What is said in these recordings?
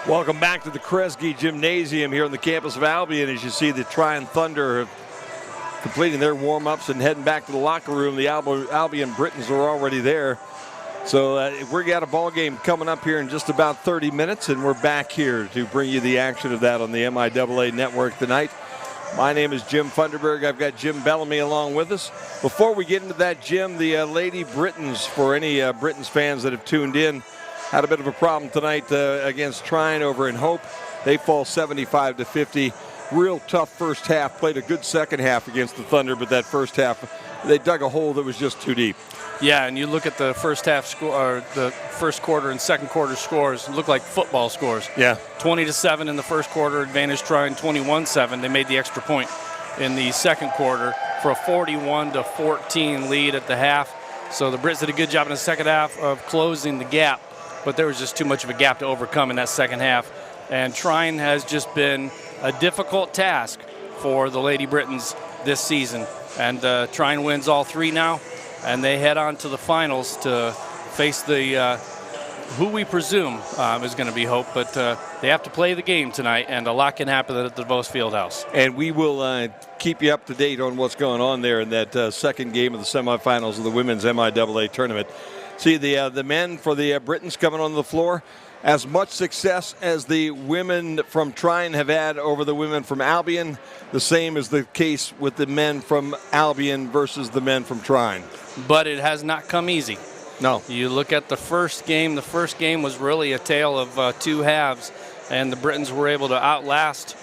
Welcome back to the Kresge Gymnasium here on the campus of Albion. As you see, the Trine Thunder completing their warm-ups and heading back to the locker room. The Albion Britons are already there. So we've got a ball game coming up here in just about 30 minutes, and we're back here to bring you the action of that on the MIAA network tonight. My name is Jim Funderburg. I've got Jim Bellamy along with us. Before we get into that, Jim, the Lady Britons, for any Britons fans that have tuned in, had a bit of a problem tonight against Trine over in Hope. They fall 75-50. Real tough first half. Played a good second half against the Thunder, but that first half, they dug a hole that was just too deep. Yeah, and you look at the first half score, or the first quarter and second quarter scores, look like football scores. Yeah. 20-7 in the first quarter, advantage Trine. 21-7. They made the extra point in the second quarter for a 41-14 lead at the half. So the Brits did a good job in the second half of closing the gap, but there was just too much of a gap to overcome in that second half. And Trine has just been a difficult task for the Lady Britons this season. And Trine wins all three now, and they head on to the finals to face the who we presume is going to be Hope, but they have to play the game tonight, and a lot can happen at the DeVos Fieldhouse. And we will keep you up to date on what's going on there in that second game of the semifinals of the women's MIAA tournament. See the men for the Britons coming on the floor. As much success as the women from Trine have had over the women from Albion, the same is the case with the men from Albion versus the men from Trine. But it has not come easy. No. You look at the first game. The first game was really a tale of two halves, and the Britons were able to outlast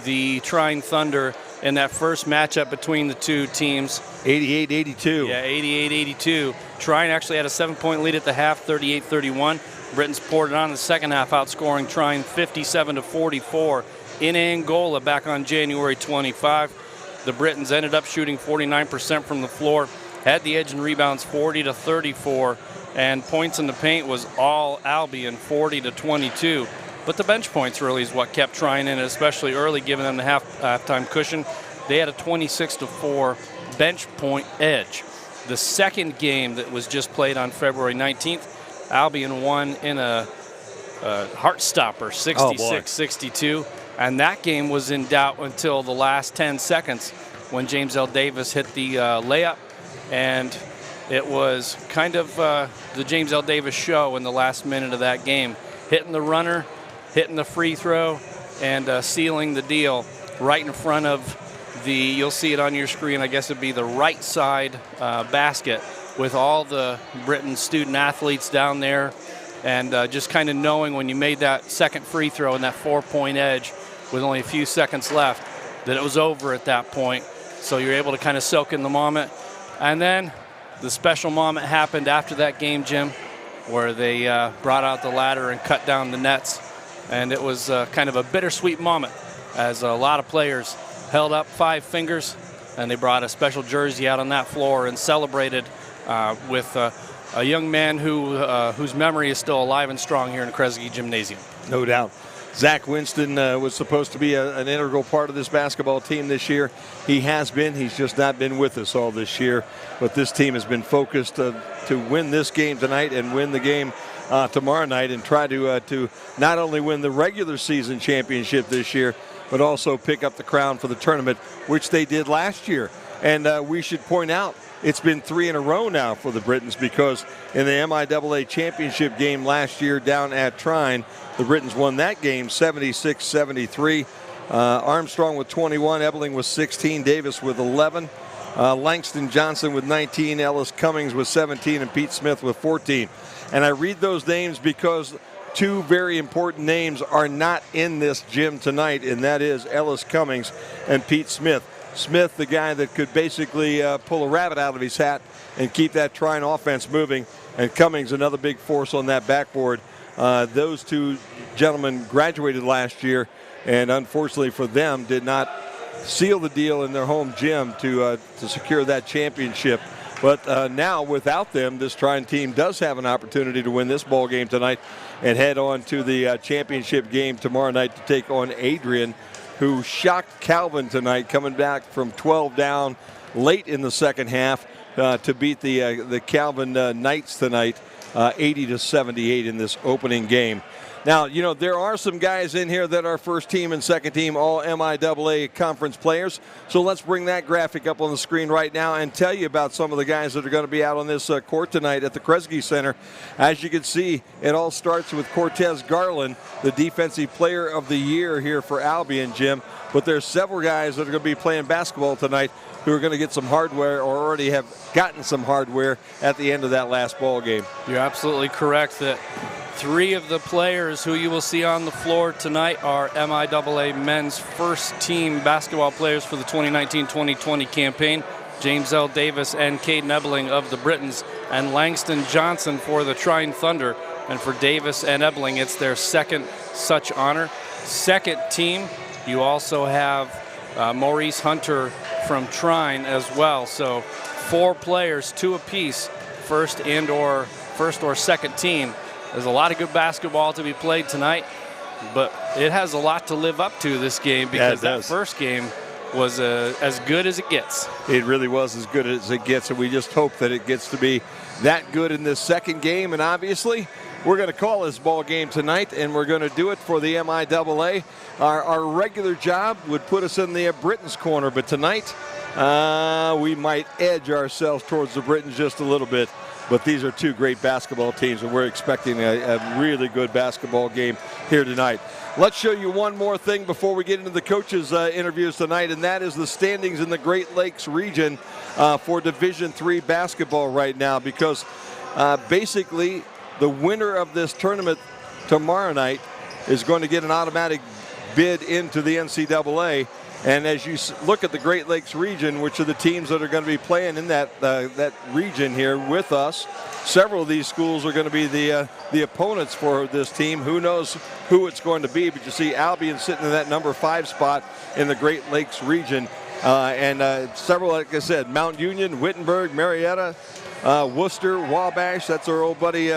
the Trine Thunder in that first matchup between the two teams. 88-82. Yeah, 88-82. Trine actually had a 7-point lead at the half, 38-31. Britons poured it on in the second half, outscoring Trine 57-44 in Angola back on January 25. The Britons ended up shooting 49% from the floor, had the edge in rebounds 40-34, and points in the paint was all Albion, 40-22. But the bench points really is what kept Trine in it, especially early, giving them the halftime cushion. They had a 26-4 bench point edge. The second game that was just played on February 19th, Albion won in a heart stopper, 66-62. And that game was in doubt until the last 10 seconds when James L. Davis hit the layup. And it was kind of the James L. Davis show in the last minute of that game, hitting the runner, hitting the free throw, and sealing the deal right in front of you'll see it on your screen, I guess it'd be the right side basket, with all the Britain student athletes down there, and just kind of knowing when you made that second free throw and that 4-point edge with only a few seconds left that it was over at that point. So you're able to kind of soak in the moment. And then the special moment happened after that game, Jim, where they brought out the ladder and cut down the nets. And it was kind of a bittersweet moment as a lot of players held up 5 fingers, and they brought a special jersey out on that floor and celebrated with a young man whose memory is still alive and strong here in the Kresge Gymnasium. No doubt. Zach Winston was supposed to be an integral part of this basketball team this year. He has been. He's just not been with us all this year. But this team has been focused to win this game tonight and win the game tomorrow night, and try to not only win the regular season championship this year, but also pick up the crown for the tournament, which they did last year. And we should point out, it's been 3 in a row now for the Britons, because in the MIAA championship game last year down at Trine, the Britons won that game 76-73. Armstrong with 21, Ebeling with 16, Davis with 11, Langston Johnson with 19, Ellis Cummings with 17, and Pete Smith with 14. And I read those names because 2 very important names are not in this gym tonight, and that is Ellis Cummings and Pete Smith. Smith, the guy that could basically pull a rabbit out of his hat and keep that Trine offense moving, and Cummings, another big force on that backboard. Those 2 gentlemen graduated last year, and unfortunately for them, did not seal the deal in their home gym to secure that championship. But now, without them, this Trine team does have an opportunity to win this ball game tonight and head on to the championship game tomorrow night to take on Adrian, who shocked Calvin tonight, coming back from 12 down late in the second half to beat the Calvin Knights tonight. 80-78 in this opening game. Now, you know, there are some guys in here that are first team and second team all MIAA conference players. So let's bring that graphic up on the screen right now and tell you about some of the guys that are going to be out on this court tonight at the Kresge Center. As you can see, it all starts with Cortez Garland, the Defensive Player of the Year here for Albion, Jim. But there's several guys that are going to be playing basketball tonight who are going to get some hardware or already have gotten some hardware at the end of that last ball game. You're absolutely correct that 3 of the players who you will see on the floor tonight are MIAA men's first team basketball players for the 2019-2020 campaign. James L. Davis and Caden Ebling of the Britons, and Langston Johnson for the Trine Thunder. And for Davis and Ebling, it's their second such honor. Second team, you also have Maurice Hunter from Trine as well. So 4 players, 2 apiece, first or second team. There's a lot of good basketball to be played tonight, but it has a lot to live up to this game because that first game was as good as it gets. It really was as good as it gets, and we just hope that it gets to be that good in this second game. And obviously, we're going to call this ball game tonight, and we're going to do it for the MIAA. Our regular job would put us in the Britons corner, but tonight we might edge ourselves towards the Britons just a little bit. But these are 2 great basketball teams, and we're expecting a really good basketball game here tonight. Let's show you one more thing before we get into the coaches' interviews tonight, and that is the standings in the Great Lakes region for Division III basketball right now, because basically the winner of this tournament tomorrow night is going to get an automatic bid into the NCAA. And as you look at the Great Lakes region, which are the teams that are going to be playing in that region here with us, several of these schools are going to be the opponents for this team. Who knows who it's going to be, but you see Albion sitting in that number 5 spot in the Great Lakes region. And several, like I said, Mount Union, Wittenberg, Marietta, Worcester, Wabash. That's our old buddy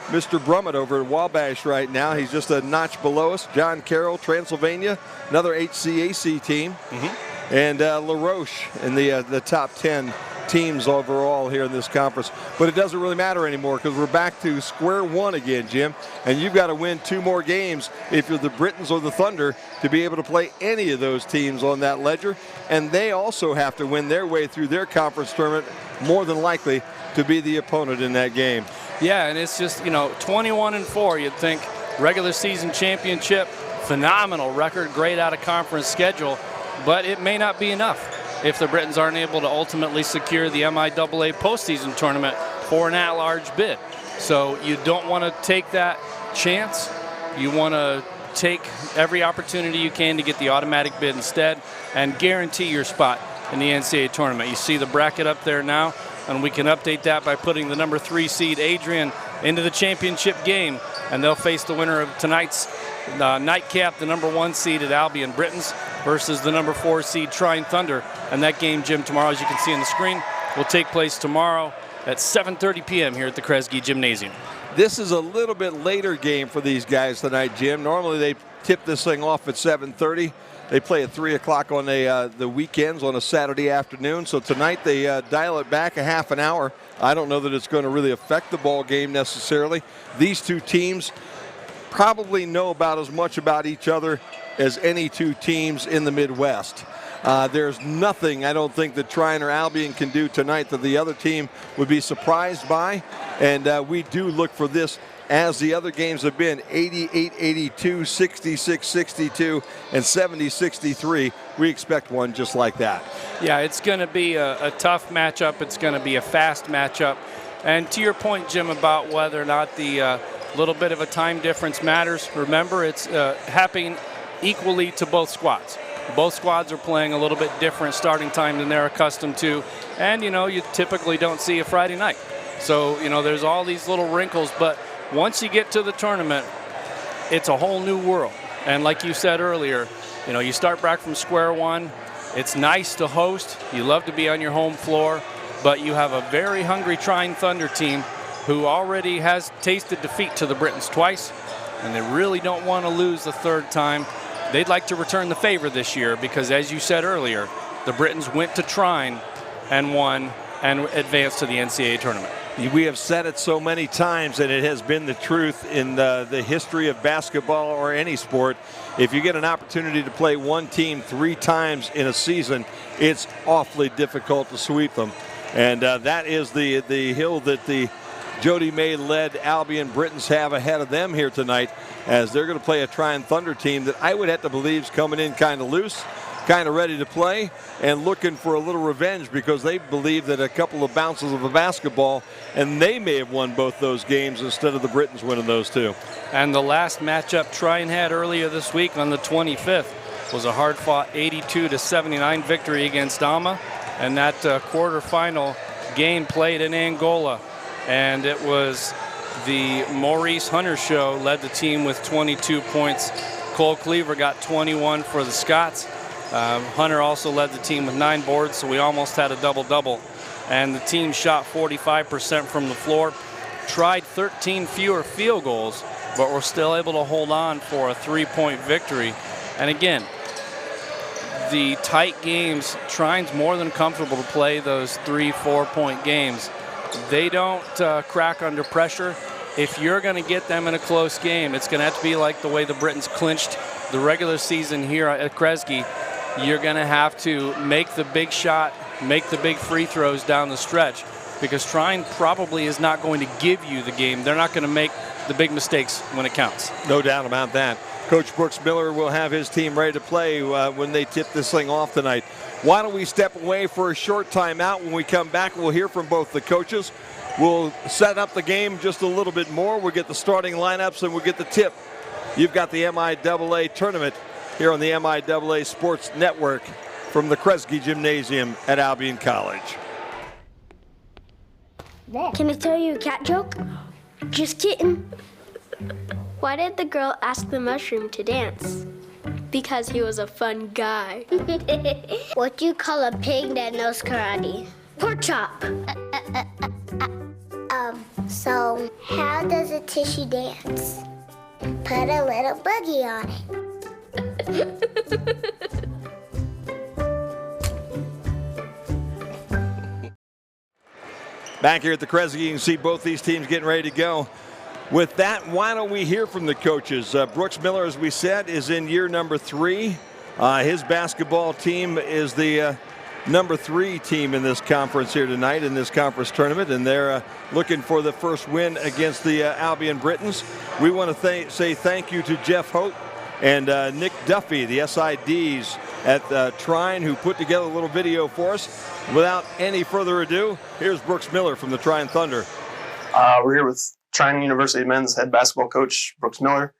Mr. Brummett over at Wabash right now. He's just a notch below us. John Carroll, Transylvania, another HCAC team. And La Roche in the top 10 teams overall here in this conference. But it doesn't really matter anymore because we're back to square one again, Jim. And you've got to win 2 more games if you're the Britons or the Thunder to be able to play any of those teams on that ledger. And they also have to win their way through their conference tournament, more than likely to be the opponent in that game. Yeah, and it's just, 21-4, you'd think regular season championship, phenomenal record, great out of conference schedule, but it may not be enough if the Britons aren't able to ultimately secure the MIAA postseason tournament for an at-large bid. So you don't want to take that chance. You want to take every opportunity you can to get the automatic bid instead and guarantee your spot in the NCAA tournament. You see the bracket up there now, and we can update that by putting the number 3 seed Adrian into the championship game, and they'll face the winner of tonight's nightcap, the number 1 seeded Albion Britons versus the number 4 seed Trine Thunder. And that game, Jim, tomorrow, as you can see on the screen, will take place tomorrow at 7:30 p.m. here at the Kresge Gymnasium. This is a little bit later game for these guys tonight, Jim. Normally they tip this thing off at 7:30. They play at 3 o'clock on the weekends on a Saturday afternoon. So tonight they dial it back a half an hour. I don't know that it's going to really affect the ball game necessarily. These 2 teams probably know about as much about each other as any 2 teams in the Midwest. There's nothing, I don't think, that Trine or Albion can do tonight that the other team would be surprised by. And we do look for this, as the other games have been, 88-82, 66-62, and 70-63. We expect one just like that. Yeah, it's going to be a tough matchup. It's going to be a fast matchup. And to your point, Jim, about whether or not the little bit of a time difference matters, remember it's happening equally to both squads. Both squads are playing a little bit different starting time than they're accustomed to. And, you typically don't see a Friday night. So, there's all these little wrinkles. But once you get to the tournament, it's a whole new world. And like you said earlier, you start back from square one. It's nice to host. You love to be on your home floor. But you have a very hungry Trine Thunder team who already has tasted defeat to the Britons twice. And they really don't want to lose the 3rd time. They'd like to return the favor this year because, as you said earlier, the Britons went to Trine and won and advanced to the NCAA tournament. We have said it so many times, and it has been the truth in the history of basketball or any sport. If you get an opportunity to play one team 3 times in a season, it's awfully difficult to sweep them. And that is the hill that the Jody May-led Albion Britons have ahead of them here tonight, as they're going to play a Trine Thunder team that I would have to believe is coming in kind of loose, kind of ready to play, and looking for a little revenge because they believe that a couple of bounces of a basketball, and they may have won both those games instead of the Britons winning those 2. And the last matchup Trine had earlier this week on the 25th was a hard-fought 82-79 victory against Alma, and that quarterfinal game played in Angola. And it was the Maurice Hunter show led the team with 22 points. Cole Cleaver got 21 for the Scots. Hunter also led the team with 9 boards, so we almost had a double-double. And the team shot 45% from the floor, tried 13 fewer field goals, but were still able to hold on for a 3-point victory. And again, the tight games, Trine's more than comfortable to play those 3-4-point games. They don't crack under pressure. If you're going to get them in a close game, it's going to have to be like the way the Britons clinched the regular season here at Kresge. You're going to have to make the big shot, make the big free throws down the stretch, because Trine probably is not going to give you the game. They're not going to make the big mistakes when it counts. No doubt about that. Coach Brooks Miller will have his team ready to play when they tip this thing off tonight. Why don't we step away for a short timeout? When we come back, we'll hear from both the coaches. We'll set up the game just a little bit more. We'll get the starting lineups and we'll get the tip. You've got the MIAA tournament here on the MIAA Sports Network from the Kresge Gymnasium at Albion College. Can I tell you a cat joke? Just kidding. Why did the girl ask the mushroom to dance? Because he was a fun guy. What do you call a pig that knows karate? Pork chop. So how does a tissue dance? Put a little boogie on it. Back here at the Kresge, you can see both these teams getting ready to go. With that, why don't we hear from the coaches? Brooks Miller, as we said, is in year number 3. His basketball team is the number 3 team in this conference here tonight, in this conference tournament, and they're looking for the first win against the Albion Britons. We want to say thank you to Jeff Hope and Nick Duffy, the SIDs at Trine, who put together a little video for us. Without any further ado, here's Brooks Miller from the Trine Thunder. We're here with Trine University men's head basketball coach, Brooks Miller.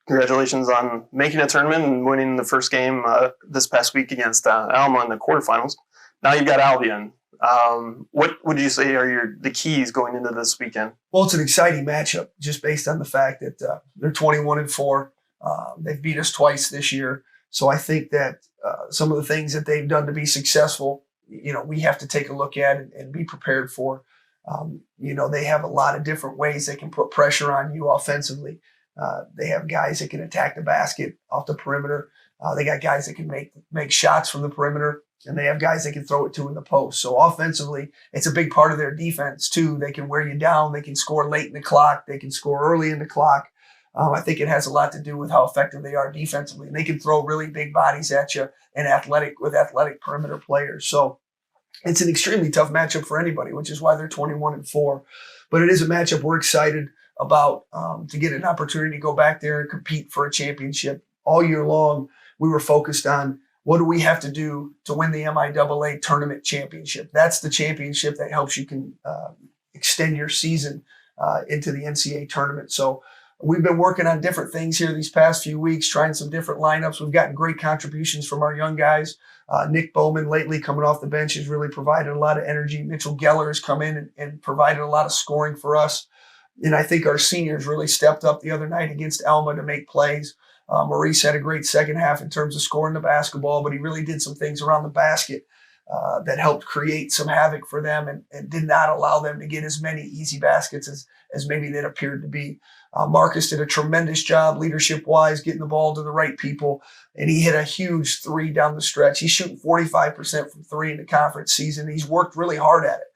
Congratulations on making a tournament and winning the first game this past week against Alma in the quarterfinals. Now you've got Albion. What would you say are the keys going into this weekend? Well, it's an exciting matchup just based on the fact that they're 21-4. They've beat us twice this year. So I think that some of the things that they've done to be successful, we have to take a look at and be prepared for. They have a lot of different ways they can put pressure on you offensively. They have guys that can attack the basket off the perimeter. They got guys that can make shots from the perimeter, and they have guys they can throw it to in the post. So offensively, it's a big part of their defense too. They can wear you down. They can score late in the clock. They can score early in the clock. I think it has a lot to do with how effective they are defensively. And they can throw really big bodies at you and athletic perimeter players. So it's an extremely tough matchup for anybody, which is why they're 21-4. But it is a matchup we're excited about to get an opportunity to go back there and compete for a championship. All year long, we were focused on what do we have to do to win the MIAA tournament championship. That's the championship that helps you can extend your season into the NCAA tournament. So we've been working on different things here these past few weeks, trying some different lineups. We've gotten great contributions from our young guys. Nick Bowman lately coming off the bench has really provided a lot of energy. Mitchell Geller has come in and provided a lot of scoring for us. And I think our seniors really stepped up the other night against Alma to make plays. Maurice had a great second half in terms of scoring the basketball, but he really did some things around the basket that helped create some havoc for them and did not allow them to get as many easy baskets as maybe that appeared to be. Marcus did a tremendous job leadership-wise, getting the ball to the right people, and he hit a huge 3 down the stretch. He's shooting 45% from 3 in the conference season. He's worked really hard at it.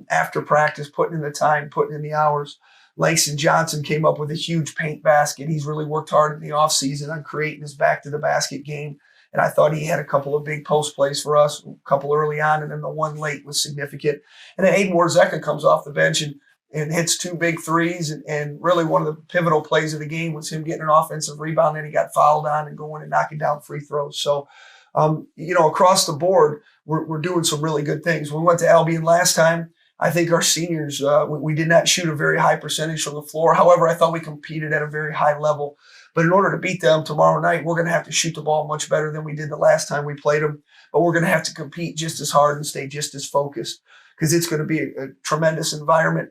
after practice, putting in the time, putting in the hours. Langston Johnson came up with a huge paint basket. He's really worked hard in the offseason on creating his back to the basket game. And I thought he had a couple of big post plays for us, a couple early on, and then the one late was significant. And then Aiden Warzeka comes off the bench and hits 2 big threes. And really one of the pivotal plays of the game was him getting an offensive rebound, and he got fouled on and going and knocking down free throws. So, across the board, we're doing some really good things. When we went to Albion last time, I think our seniors, we did not shoot a very high percentage from the floor. However, I thought we competed at a very high level. But in order to beat them tomorrow night, we're going to have to shoot the ball much better than we did the last time we played them. But we're going to have to compete just as hard and stay just as focused, because it's going to be a tremendous environment.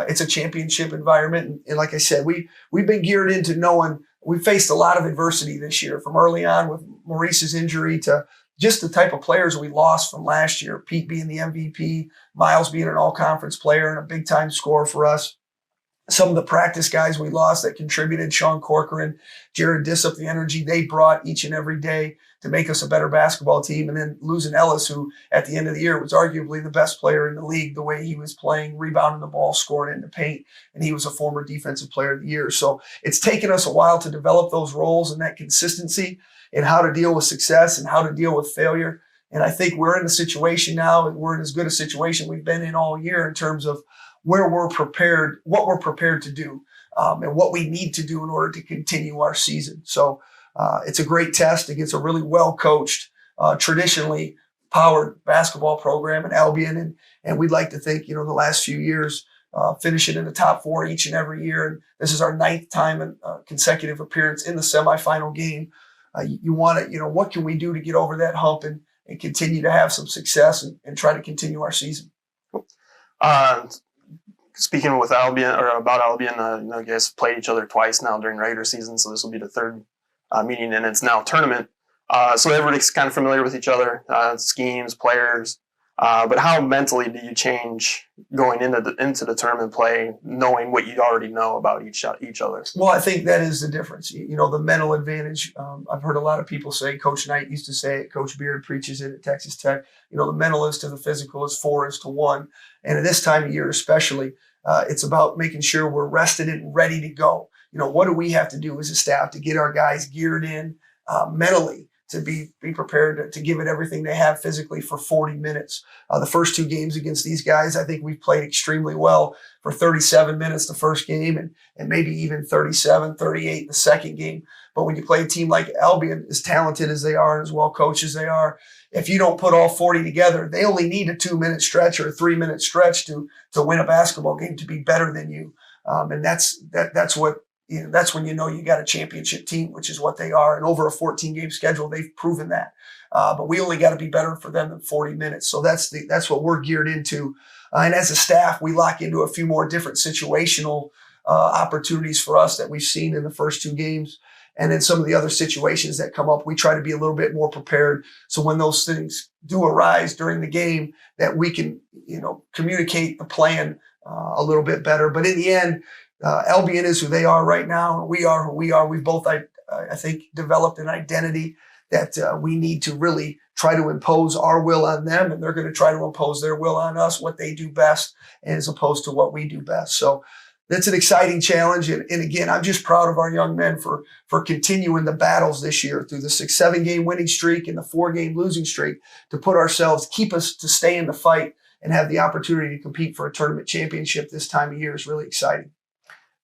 It's a championship environment. And like I said, we've been geared into knowing we faced a lot of adversity this year, from early on with Maurice's injury to just the type of players we lost from last year. Pete being the MVP, Miles being an all-conference player and a big-time scorer for us. Some of the practice guys we lost that contributed, Sean Corcoran, Jared Dissop, the energy they brought each and every day to make us a better basketball team. And then losing Ellis, who at the end of the year was arguably the best player in the league, the way he was playing, rebounding the ball, scoring in the paint. And he was a former defensive player of the year. So it's taken us a while to develop those roles and that consistency and how to deal with success and how to deal with failure. And I think we're in a situation now, and we're in as good a situation we've been in all year in terms of where we're prepared, what we're prepared to do, and what we need to do in order to continue our season. So it's a great test against a really well-coached, traditionally powered basketball program in Albion. And we'd like to think, the last few years, finishing in the top 4 each and every year. And this is our 9th time in consecutive appearance in the semifinal game. You want to, what can we do to get over that hump and continue to have some success and try to continue our season? Speaking with Albion or about Albion, you guys played each other twice now during regular season, so this will be the 3rd meeting, and it's now tournament. So everybody's kind of familiar with each other, schemes, players. But how mentally do you change going into the tournament play, knowing what you already know about each other? Well, I think that is the difference. The mental advantage. I've heard a lot of people say, Coach Knight used to say it, Coach Beard preaches it at Texas Tech. The mental is to the physical is 4 is to 1. And at this time of year especially, it's about making sure we're rested and ready to go. What do we have to do as a staff to get our guys geared in mentally to be prepared to give it everything they have physically for 40 minutes. The first 2 games against these guys, I think we've played extremely well for 37 minutes the first game and maybe even 37, 38 the second game. But when you play a team like Albion, as talented as they are and as well coached as they are, if you don't put all 40 together, they only need a 2-minute stretch or a 3-minute stretch to win a basketball game, to be better than you. And that's what, that's when you got a championship team, which is what they are. And over a 14-game schedule, they've proven that. But we only got to be better for them than 40 minutes. So that's what we're geared into. And as a staff, we lock into a few more different situational opportunities for us that we've seen in the first 2 games. And then some of the other situations that come up, we try to be a little bit more prepared. So when those things do arise during the game, that we can, communicate the plan a little bit better. But in the end, Albion is who they are right now. We are who we are. We've both, I think, developed an identity that we need to really try to impose our will on them, and they're going to try to impose their will on us, what they do best, as opposed to what we do best. So that's an exciting challenge. And again, I'm just proud of our young men for continuing the battles this year through the 7-game winning streak and the 4-game losing streak to put ourselves, keep us to stay in the fight and have the opportunity to compete for a tournament championship this time of year is really exciting.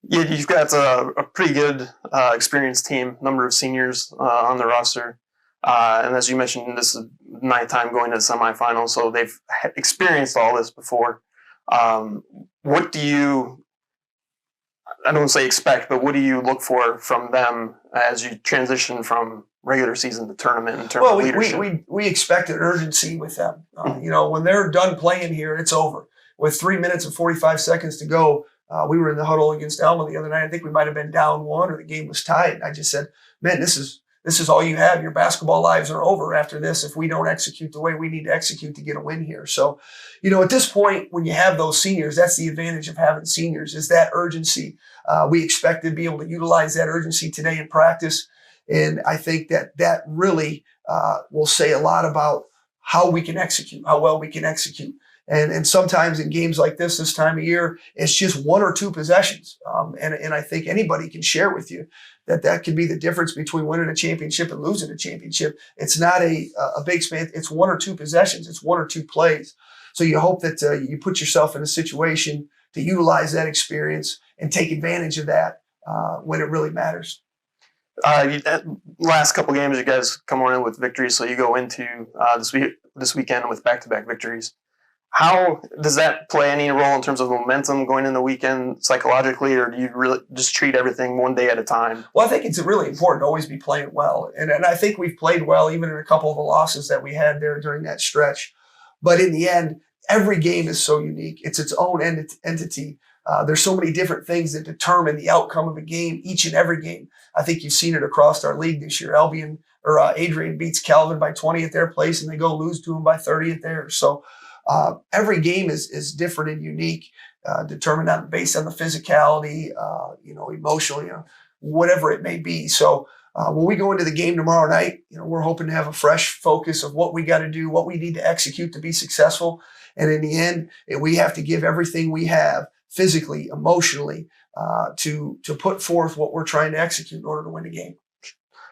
Yeah, you've got a pretty good experienced team, number of seniors on the roster. And as you mentioned, this is the 9th time going to the semifinals, so they've experienced all this before. What do you, I don't say expect, but what do you look for from them as you transition from regular season to tournament in terms of leadership? We expect an urgency with them. When they're done playing here, it's over. With 3 minutes and 45 seconds to go, we were in the huddle against Elma the other night. I think we might have been down 1 or the game was tied. I just said, man, this is all you have. Your basketball lives are over after this if we don't execute the way we need to execute to get a win here. So, at this point, when you have those seniors, that's the advantage of having seniors, is that urgency. We expect to be able to utilize that urgency today in practice. And I think that really will say a lot about how we can execute, how well we can execute. And sometimes in games like this time of year, it's just 1 or 2 possessions. And I think anybody can share with you that can be the difference between winning a championship and losing a championship. It's not a big span. It's 1 or 2 possessions. It's 1 or 2 plays. So you hope that you put yourself in a situation to utilize that experience and take advantage of that when it really matters. Last couple games, you guys come on in with victories, so you go into this weekend with back-to-back victories. How does that play any role in terms of momentum going in the weekend psychologically, or do you really just treat everything one day at a time? Well, I think it's really important to always be playing well. And I think we've played well even in a couple of the losses that we had there during that stretch. But in the end, every game is so unique. It's its own entity. There's so many different things that determine the outcome of a game, each and every game. I think you've seen it across our league this year. Adrian beats Calvin by 20 at their place, and they go lose to him by 30 at theirs. So every game is different and unique, determined based on the physicality, emotionally, whatever it may be. So when we go into the game tomorrow night, we're hoping to have a fresh focus of what we got to do, what we need to execute to be successful. And in the end, we have to give everything we have physically, emotionally, to put forth what we're trying to execute in order to win the game.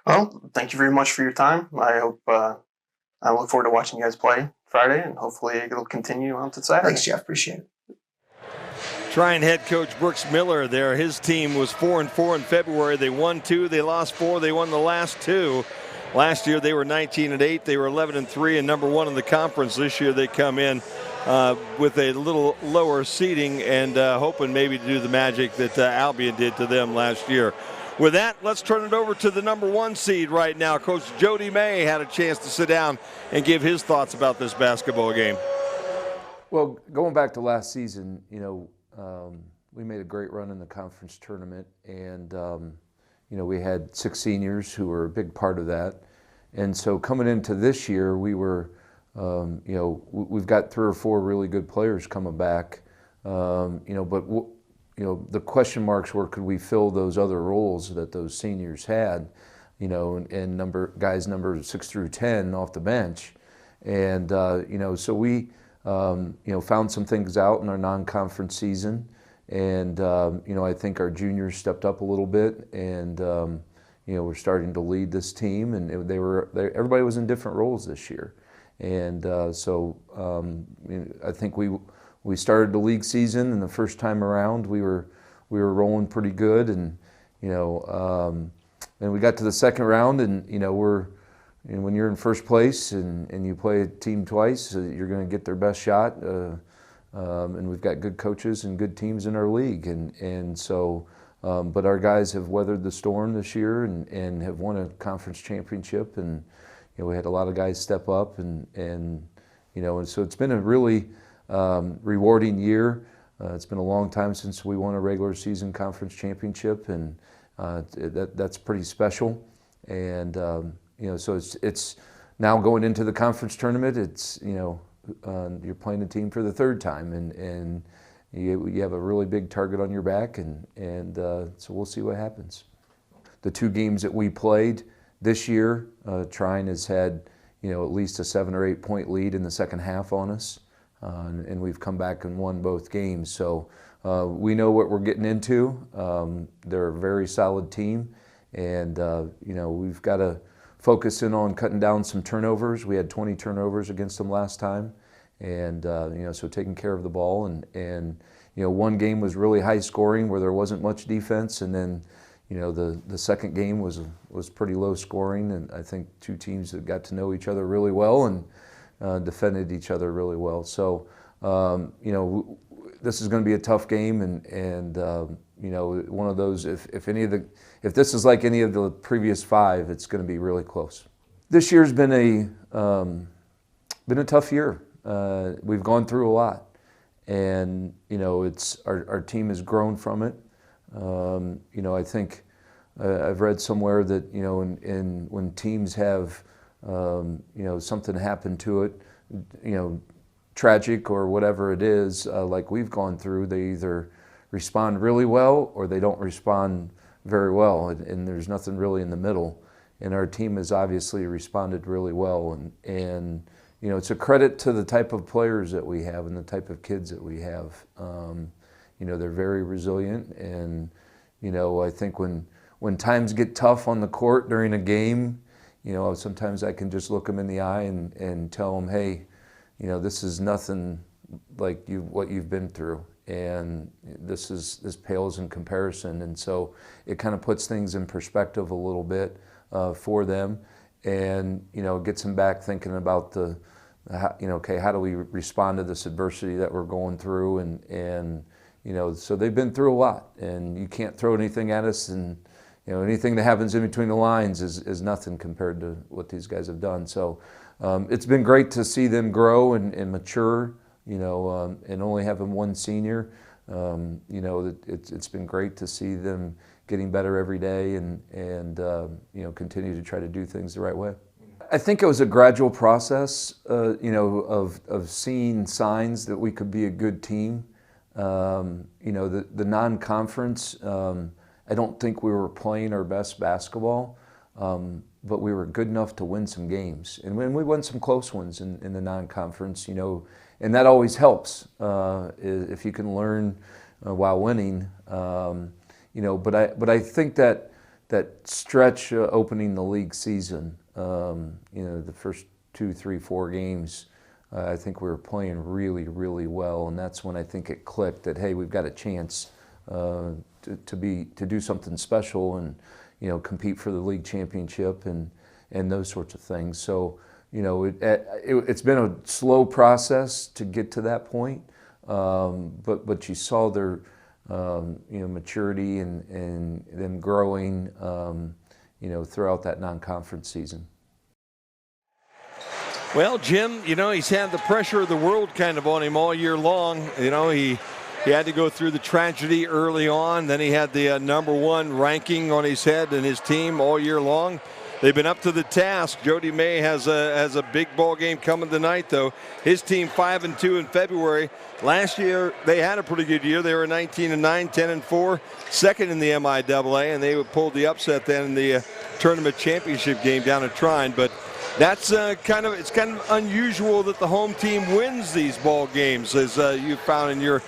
Well, thank you very much for your time. I look forward to watching you guys play Friday, and hopefully it'll continue on to Saturday. Thanks, Jeff. Appreciate it. Trine head coach Brooks Miller there. His team was 4-4 in February. They won 2, they lost 4, they won the last 2. Last year they were 19-8, they were 11-3 and number 1 in the conference. This year they come in with a little lower seeding and hoping maybe to do the magic that Albion did to them last year. With that, let's turn it over to the number 1 seed right now. Coach Jody May had a chance to sit down and give his thoughts about this basketball game. Well, going back to last season, we made a great run in the conference tournament, and we had 6 seniors who were a big part of that. And so coming into this year, we were, we've got 3 or 4 really good players coming back, but the question marks were, could we fill those other roles that those seniors had, and guys number 6 through 10 off the bench. And, so we, found some things out in our non-conference season. And, I think our juniors stepped up a little bit, and, we're starting to lead this team, and everybody was in different roles this year. And I think we started the league season, and the first time around we were rolling pretty good, and and we got to the second round, and when you're in first place and you play a team twice, you're going to get their best shot. And we've got good coaches and good teams in our league, but our guys have weathered the storm this year and have won a conference championship, and we had a lot of guys step up, and so it's been a really rewarding year. It's been a long time since we won a regular season conference championship, and that's pretty special. And so it's now going into the conference tournament. It's you're playing a team for the 3rd time, and you have a really big target on your back, and so we'll see what happens. The 2 games that we played this year, Trine has had at least a 7 or 8 point lead in the second half on us. And we've come back and won both games. So we know what we're getting into. They're a very solid team. And, we've got to focus in on cutting down some turnovers. We had 20 turnovers against them last time. And, so taking care of the ball. And one game was really high scoring where there wasn't much defense. And then, the second game was pretty low scoring. And I think 2 teams that got to know each other really well and defended each other really well. So, this is going to be a tough game, and one of those. If this is like any of the previous 5, it's going to be really close. This year's been a tough year. We've gone through a lot, and it's our team has grown from it. I think I've read somewhere that when teams have something happened to it, tragic or whatever it is, like we've gone through, they either respond really well or they don't respond very well, and there's nothing really in the middle. And our team has obviously responded really well, and you know, it's a credit to the type of players that we have and the type of kids that we have. You know, they're very resilient, and you know, I think when times get tough on the court during a game, you know, sometimes I can just look them in the eye and tell them, hey, you know, this is nothing like what you've been through, and this pales in comparison. And so it kind of puts things in perspective a little bit for them, and you know, gets them back thinking about you know, okay, how do we respond to this adversity that we're going through, and you know, so they've been through a lot, and you can't throw anything at us, and you know, anything that happens in between the lines is nothing compared to what these guys have done. So it's been great to see them grow and mature, you know, and only having one senior. You know, it's been great to see them getting better every day and you know, continue to try to do things the right way. I think it was a gradual process, you know, of seeing signs that we could be a good team. You know, the non-conference, I don't think we were playing our best basketball, but we were good enough to win some games. And when we won some close ones in the non-conference, you know, and that always helps if you can learn while winning. You know, but I think that stretch opening the league season, you know, the first 2, 3, 4 games, I think we were playing really, really well, and that's when I think it clicked that, hey, we've got a chance to do something special and, you know, compete for the league championship and those sorts of things. So, you know, it's been a slow process to get to that point, but you saw their you know, maturity and them growing, you know, throughout that non-conference season. Well, Jim, you know, he's had the pressure of the world kind of on him all year long. You know, he had to go through the tragedy early on. Then he had the #1 ranking on his head and his team all year long. They've been up to the task. Jody May has a big ball game coming tonight, though. His team 5-2 in February. Last year they had a pretty good year. They were 19-9, 10-4, second in the MIAA, and they pulled the upset then in the tournament championship game down at Trine. But that's kind of unusual that the home team wins these ball games, as you found in your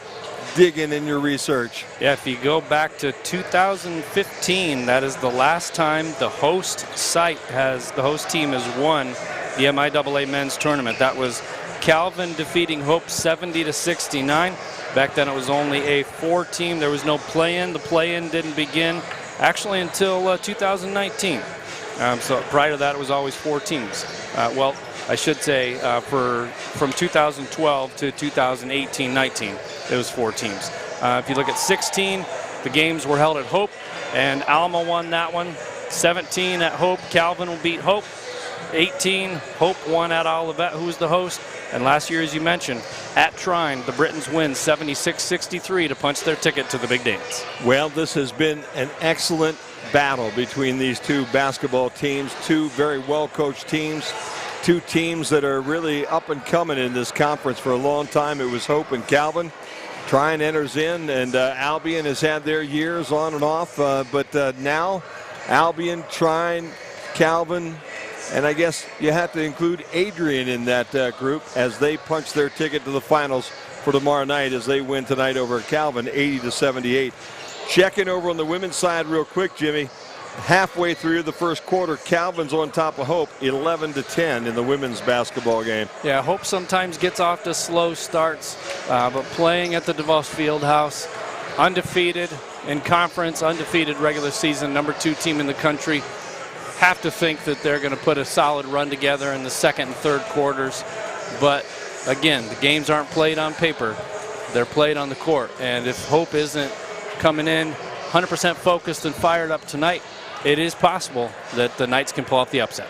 digging in your research. Yeah, if you go back to 2015, that is the last time the host team has won the MIAA men's tournament. That was Calvin defeating Hope 70-69. Back then it was only a 4 team. There was no play-in. The play-in didn't begin actually until 2019. So prior to that, it was always 4 teams. Well, I should say from 2012 to 2018-19, it was 4 teams. If you look at 16, the games were held at Hope, and Alma won that one. 17 at Hope, Calvin will beat Hope. 18, Hope won at Olivet, who was the host. And last year, as you mentioned, at Trine, the Britons win 76-63 to punch their ticket to the big dance. Well, this has been an excellent battle between these 2 basketball teams, 2 very well-coached teams, 2 teams that are really up and coming in this conference. For a long time, it was Hope and Calvin. Trine enters in, and Albion has had their years on and off, but now Albion, Trine, Calvin, and I guess you have to include Adrian in that group as they punch their ticket to the finals for tomorrow night as they win tonight over Calvin 80-78. Checking over on the women's side real quick, Jimmy. Halfway through the first quarter, Calvin's on top of Hope 11-10 in the women's basketball game. Yeah, Hope sometimes gets off to slow starts, but playing at the DeVos Fieldhouse, undefeated in conference, undefeated regular season, #2 team in the country. Have to think that they're going to put a solid run together in the second and third quarters. But again, the games aren't played on paper. They're played on the court. And if Hope isn't coming in 100% focused and fired up tonight, it is possible that the Knights can pull off the upset.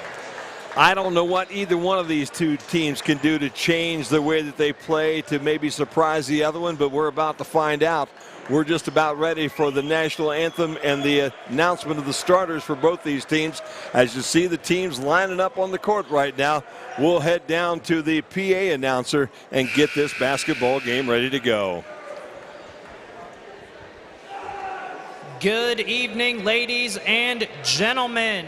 I don't know what either one of these 2 teams can do to change the way that they play to maybe surprise the other one, but we're about to find out. We're just about ready for the national anthem and the announcement of the starters for both these teams. As you see the teams lining up on the court right now, we'll head down to the PA announcer and get this basketball game ready to go. Good evening, ladies and gentlemen.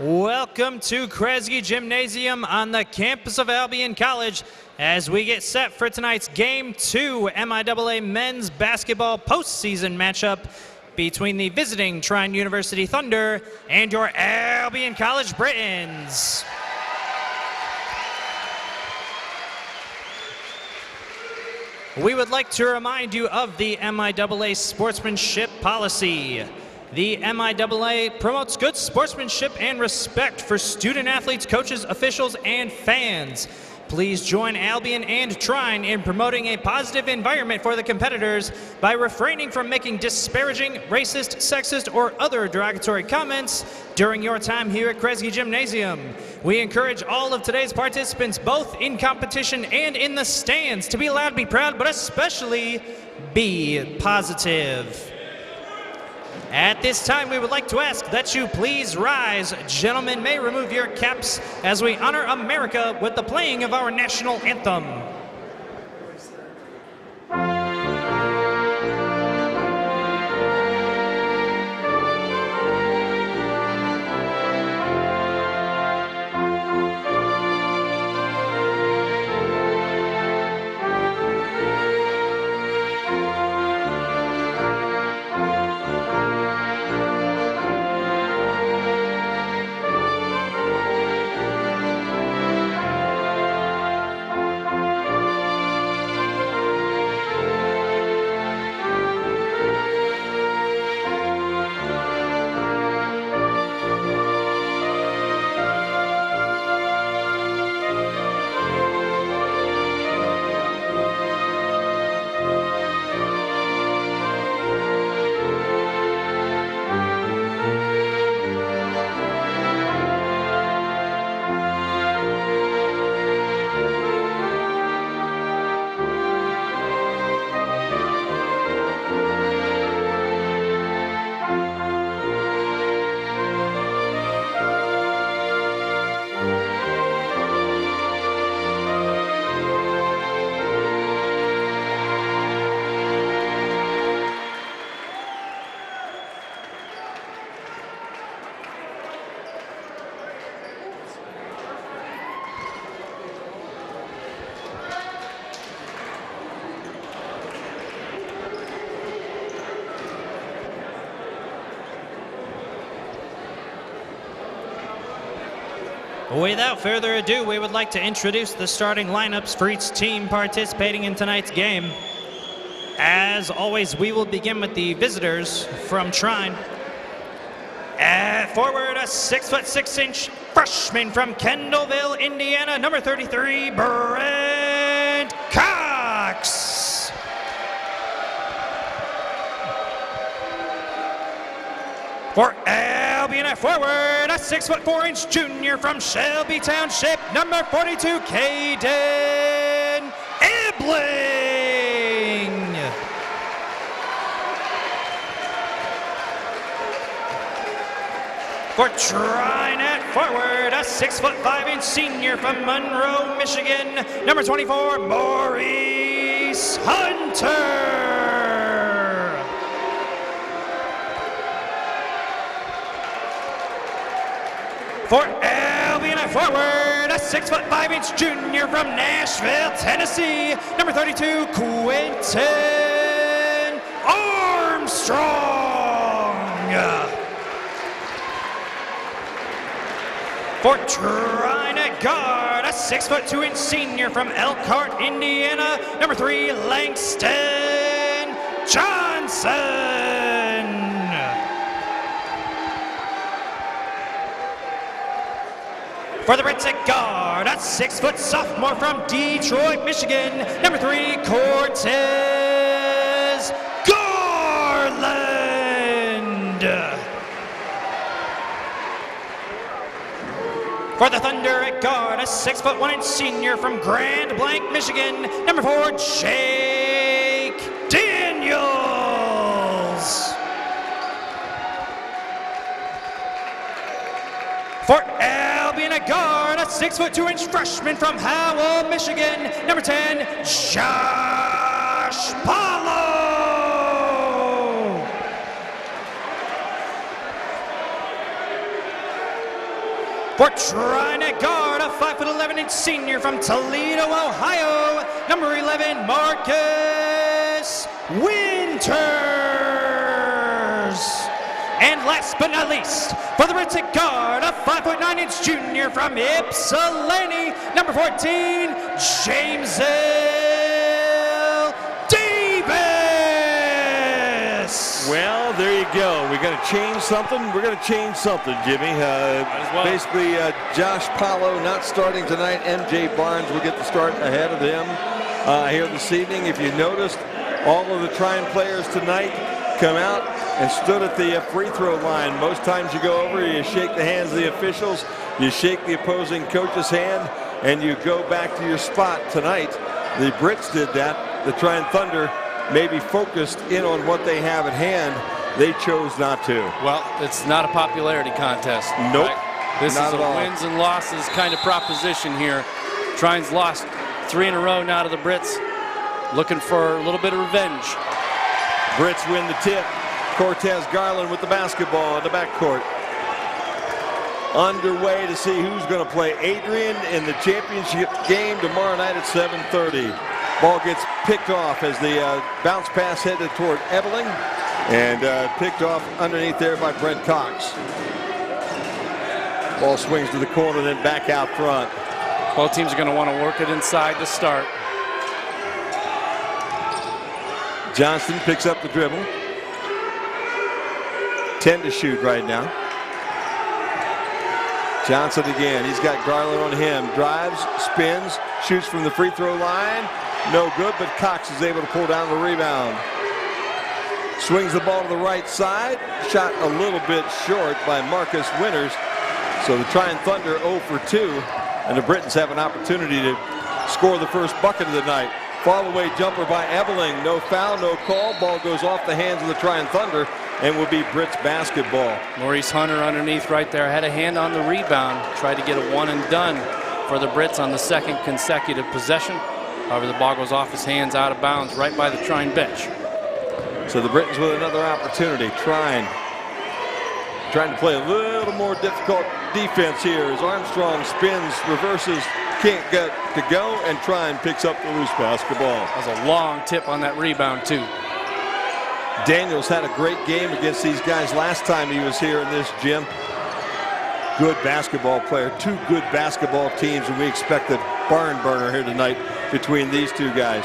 Welcome to Kresge Gymnasium on the campus of Albion College as we get set for tonight's Game 2 MIAA men's basketball postseason matchup between the visiting Trine University Thunder and your Albion College Britons. We would like to remind you of the MIAA sportsmanship policy. The MIAA promotes good sportsmanship and respect for student athletes, coaches, officials, and fans. Please join Albion and Trine in promoting a positive environment for the competitors by refraining from making disparaging, racist, sexist, or other derogatory comments during your time here at Kresge Gymnasium. We encourage all of today's participants, both in competition and in the stands, to be loud, be proud, but especially be positive. At this time, we would like to ask that you please rise. Gentlemen may remove your caps as we honor America with the playing of our national anthem. Without further ado, we would like to introduce the starting lineups for each team participating in tonight's game. As always, we will begin with the visitors from Trine. At forward, a 6'6" freshman from Kendallville, Indiana, number 33, Brent Cox. For Albion at forward, a 6'4" junior from Shelby Township, number 42, Caden Ebling. For Trine at forward, a 6'5" senior from Monroe, Michigan, number 24, Maurice Hunter. For Albion at forward, a 6'5" junior from Nashville, Tennessee, number 32, Quentin Armstrong. For Trine at guard, a 6'2" senior from Elkhart, Indiana, number 3, Langston Johnson. For the Brits at guard, a 6' sophomore from Detroit, Michigan, number 3, Cortez Garland. For the Thunder at guard, a 6'1" senior from Grand Blanc, Michigan, number 4, Jake Daniels. For Albion at guard, a 6'2" freshman from Howell, Michigan, number 10, Josh Paulo. For Trine at guard, a 5'11" senior from Toledo, Ohio, number 11, Marcus Winters. And last but not least, for the Brits at guard, a 5'9" junior from Ypsilanti, number 14, James L. Davis. Well, there you go. We're going to change something. We're going to change something, Jimmy. Basically, Josh Paulo not starting tonight. MJ Barnes will get the start ahead of him here this evening. If you noticed, all of the Trine players tonight come out and stood at the free throw line. Most times you go over, you shake the hands of the officials, you shake the opposing coach's hand, and you go back to your spot. Tonight, the Brits did that. The Trine Thunder maybe focused in on what they have at hand. They chose not to. Well, it's not a popularity contest. Nope. Right? This Not is at a all. wins and losses kind of proposition here. Trine's lost 3 in a row now to the Brits. Looking for a little bit of revenge. Brits win the tip. Cortez Garland with the basketball in the backcourt. Underway to see who's going to play Adrian in the championship game tomorrow night at 7:30. Ball gets picked off as the bounce pass headed toward Ebeling, and picked off underneath there by Brent Cox. Ball swings to the corner, then back out front. Both teams are going to want to work it inside to start. Johnston picks up the dribble. 10 to shoot right now. Johnson again. He's got Garland on him. Drives, spins, shoots from the free throw line. No good, but Cox is able to pull down the rebound. Swings the ball to the right side. Shot a little bit short by Marcus Winters. So the Trine Thunder 0 for 2. And the Britons have an opportunity to score the first bucket of the night. Fall away jumper by Ebeling. No foul, no call. Ball goes off the hands of the Trine Thunder and will be Brits basketball. Maurice Hunter underneath right there. Had a hand on the rebound. Tried to get a one and done for the Brits on the second consecutive possession. However, the ball goes off his hands out of bounds right by the Trine bench. So the Britons with another opportunity. Trine trying to play a little more difficult defense here as Armstrong spins, reverses, can't get to go, and Trine picks up the loose basketball. That was a long tip on that rebound too. Daniels had a great game against these guys last time he was here in this gym. Good basketball player, 2 good basketball teams, and we expect a barn burner here tonight between these 2 guys.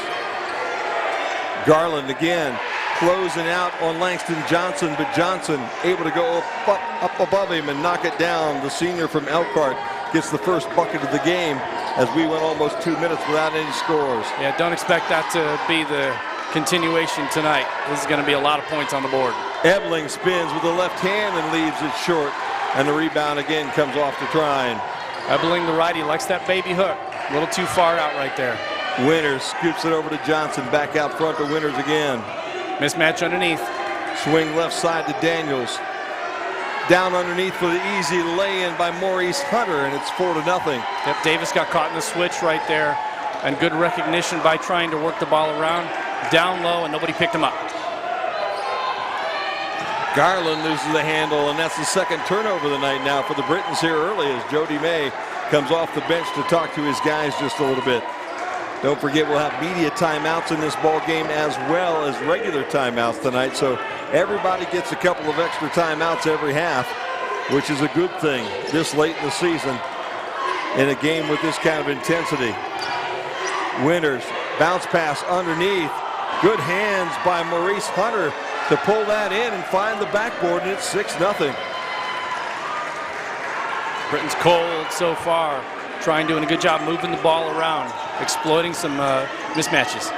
Garland again closing out on Langston Johnson, but Johnson able to go up above him and knock it down. The senior from Elkhart gets the first bucket of the game as we went almost 2 minutes without any scores. Yeah, don't expect that to be the continuation tonight. This is going to be a lot of points on the board. Ebeling spins with the left hand and leaves it short, and the rebound again comes off to Trine. Ebeling, the righty, likes that baby hook. A little too far out right there. Winters scoops it over to Johnson, back out front to Winters again. Mismatch underneath. Swing left side to Daniels. Down underneath for the easy lay-in by Maurice Hunter, and it's 4-0. Yep, Davis got caught in the switch right there, and good recognition by trying to work the ball around. Down low, and nobody picked him up. Garland loses the handle, and that's the second turnover of the night now for the Britons here early as Jody May comes off the bench to talk to his guys just a little bit. Don't forget, we'll have media timeouts in this ball game as well as regular timeouts tonight, so everybody gets a couple of extra timeouts every half, which is a good thing this late in the season in a game with this kind of intensity. Winters, bounce pass underneath. Good hands by Maurice Hunter to pull that in and find the backboard, and it's 6-0. Britain's cold so far. Trine doing a good job moving the ball around, exploiting some mismatches.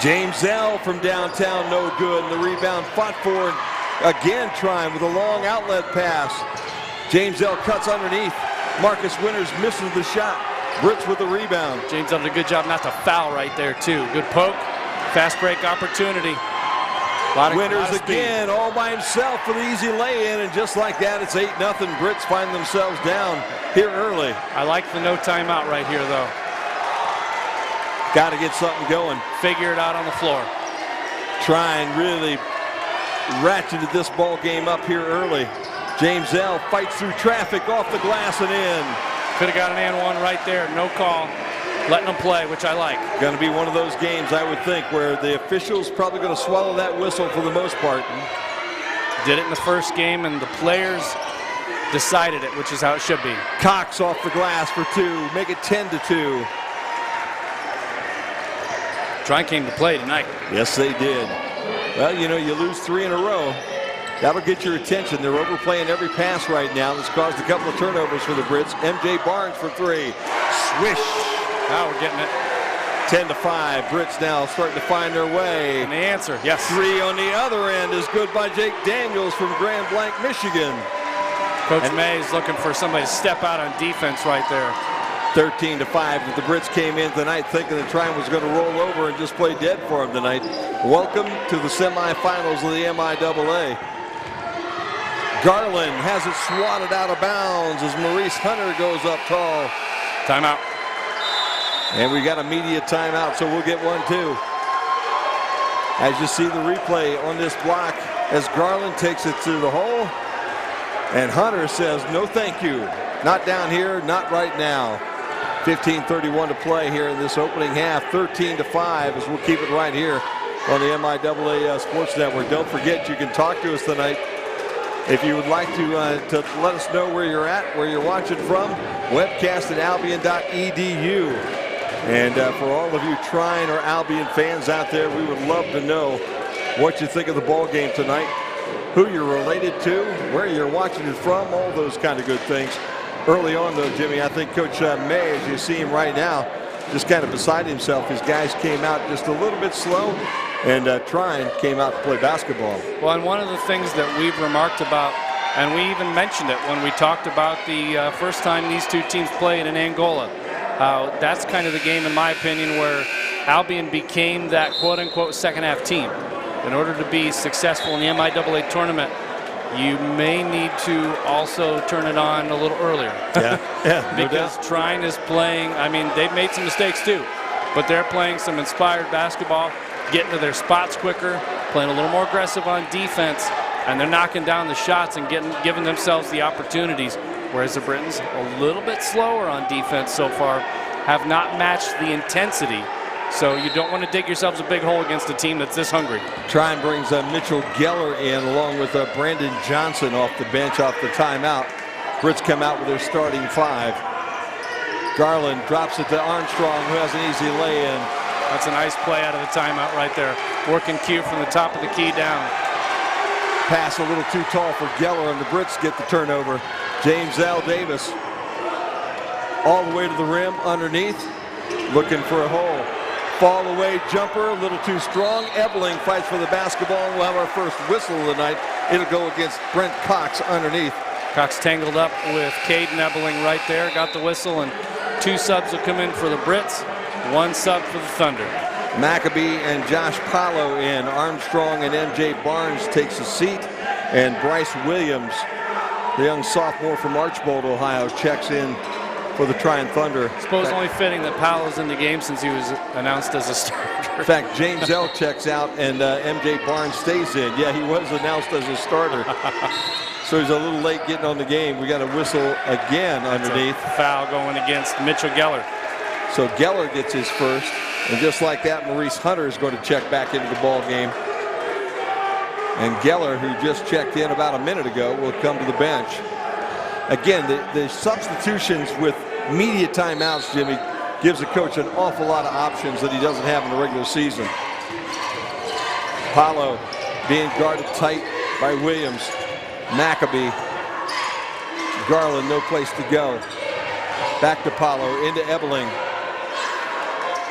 James L. from downtown, no good. And the rebound fought for, and again Trine with a long outlet pass. James L. cuts underneath. Marcus Winters misses the shot. Brits with the rebound. James did a good job not to foul right there too. Good poke, fast break opportunity. Winters again all by himself for the easy lay-in, and just like that, it's 8-0. Brits find themselves down here early. I like the no timeout right here, though. Got to get something going. Figure it out on the floor. Trine really ratcheted this ball game up here early. James L. fights through traffic, off the glass and in. Could have got an and one right there. No call. Letting them play, which I like. Going to be one of those games, I would think, where the officials probably going to swallow that whistle for the most part. Did it in the first game, and the players decided it, which is how it should be. Cox off the glass for 2, make it 10-2. Trine came to play tonight. Yes, they did. Well, you know, you lose 3 in a row. That'll get your attention. They're overplaying every pass right now. That's caused a couple of turnovers for the Brits. MJ Barnes for 3. Swish. Now we're getting it. 10-5. Brits now starting to find their way. And the answer, yes. 3 on the other end is good by Jake Daniels from Grand Blanc, Michigan. Coach May is looking for somebody to step out on defense right there. 13-5. The Brits came in tonight thinking that Trine was going to roll over and just play dead for them tonight. Welcome to the semifinals of the MIAA. Garland has it swatted out of bounds as Maurice Hunter goes up tall. Timeout. And we got a media timeout, so we'll get one too. As you see the replay on this block, as Garland takes it to the hole, and Hunter says, no thank you. Not down here, not right now. 15:31 to play here in this opening half. 13-5 as we'll keep it right here on the MIAA Sports Network. Don't forget, you can talk to us tonight. If you would like to let us know where you're at, where you're watching from, webcast at albion.edu. And for all of you Trine or Albion fans out there, we would love to know what you think of the ball game tonight, who you're related to, where you're watching it from, all those kind of good things. Early on, though, Jimmy, I think Coach May, as you see him right now, just kind of beside himself. His guys came out just a little bit slow, and Trine came out to play basketball. Well, and one of the things that we've remarked about, and we even mentioned it when we talked about the first time these two teams played in Angola, that's kind of the game, in my opinion, where Albion became that quote-unquote second-half team. In order to be successful in the MIAA tournament, you may need to also turn it on a little earlier. Yeah, because Trine is playing, I mean, they've made some mistakes too, but they're playing some inspired basketball, getting to their spots quicker, playing a little more aggressive on defense, and they're knocking down the shots and giving themselves the opportunities, whereas the Britons, a little bit slower on defense so far, have not matched the intensity. So you don't want to dig yourselves a big hole against a team that's this hungry. Trine brings Mitchell Geller in along with Brandon Johnson off the bench off the timeout. Brits come out with their starting 5. Garland drops it to Armstrong, who has an easy lay-in. That's a nice play out of the timeout right there. Working Q from the top of the key down. Pass a little too tall for Geller, and the Brits get the turnover. James L. Davis all the way to the rim underneath, looking for a hole. Fall away jumper, a little too strong. Ebeling fights for the basketball, and we'll have our first whistle of the night. It'll go against Brent Cox underneath. Cox tangled up with Caden Ebeling right there, got the whistle, and 2 subs will come in for the Brits, 1 sub for the Thunder. Maccabee and Josh Paulo in. Armstrong and MJ Barnes takes a seat, and Bryce Williams, the young sophomore from Archbold, Ohio, checks in for the Trine Thunder. I suppose only fitting that Paulo's in the game since he was announced as a starter. In fact, James L. checks out and MJ Barnes stays in. Yeah, he was announced as a starter. So he's a little late getting on the game. We got a whistle again underneath. Foul going against Mitchell Geller. So Geller gets his first. And just like that, Maurice Hunter is going to check back into the ball game. And Geller, who just checked in about a minute ago, will come to the bench. Again, the substitutions with media timeouts, Jimmy, gives the coach an awful lot of options that he doesn't have in the regular season. Paulo being guarded tight by Williams. Maccabee. Garland, no place to go. Back to Paulo, into Ebeling.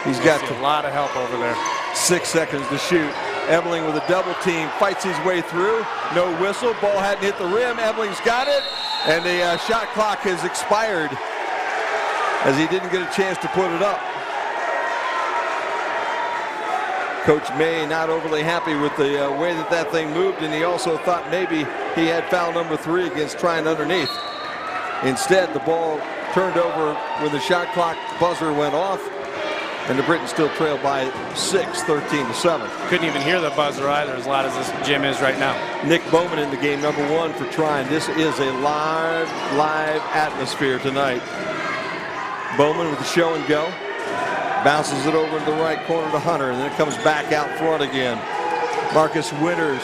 He's got a lot of help over there. 6 seconds to shoot. Ebeling with a double team, fights his way through. No whistle, ball hadn't hit the rim. Ebeling's got it, and the shot clock has expired as he didn't get a chance to put it up. Coach May not overly happy with the way that thing moved, and he also thought maybe he had foul number 3 against Trine underneath. Instead, the ball turned over when the shot clock buzzer went off, And the Britons still trail by 6, 13-7. Couldn't even hear the buzzer either, as loud as this gym is right now. Nick Bowman in the game, number 1 for Trine. This is a live atmosphere tonight. Bowman with the show and go. Bounces it over in the right corner to Hunter, and then it comes back out front again. Marcus Winters.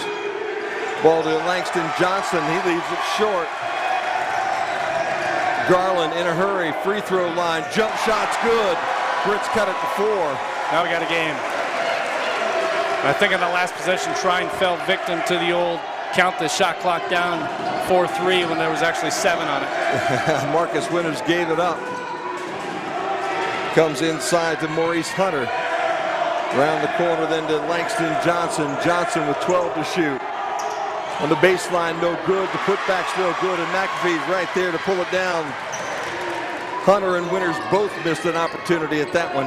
Ball to Langston Johnson. He leaves it short. Garland in a hurry. Free throw line. Jump shot's good. Brits cut it to 4. Now we got a game. I think in the last possession, Trine fell victim to the old count the shot clock down 4-3 when there was actually 7 on it. Marcus Winters gave it up. Comes inside to Maurice Hunter. Around the corner then to Langston Johnson. Johnson with 12 to shoot. On the baseline, no good. The putback's no good, and McAfee's right there to pull it down. Hunter and Winters both missed an opportunity at that one.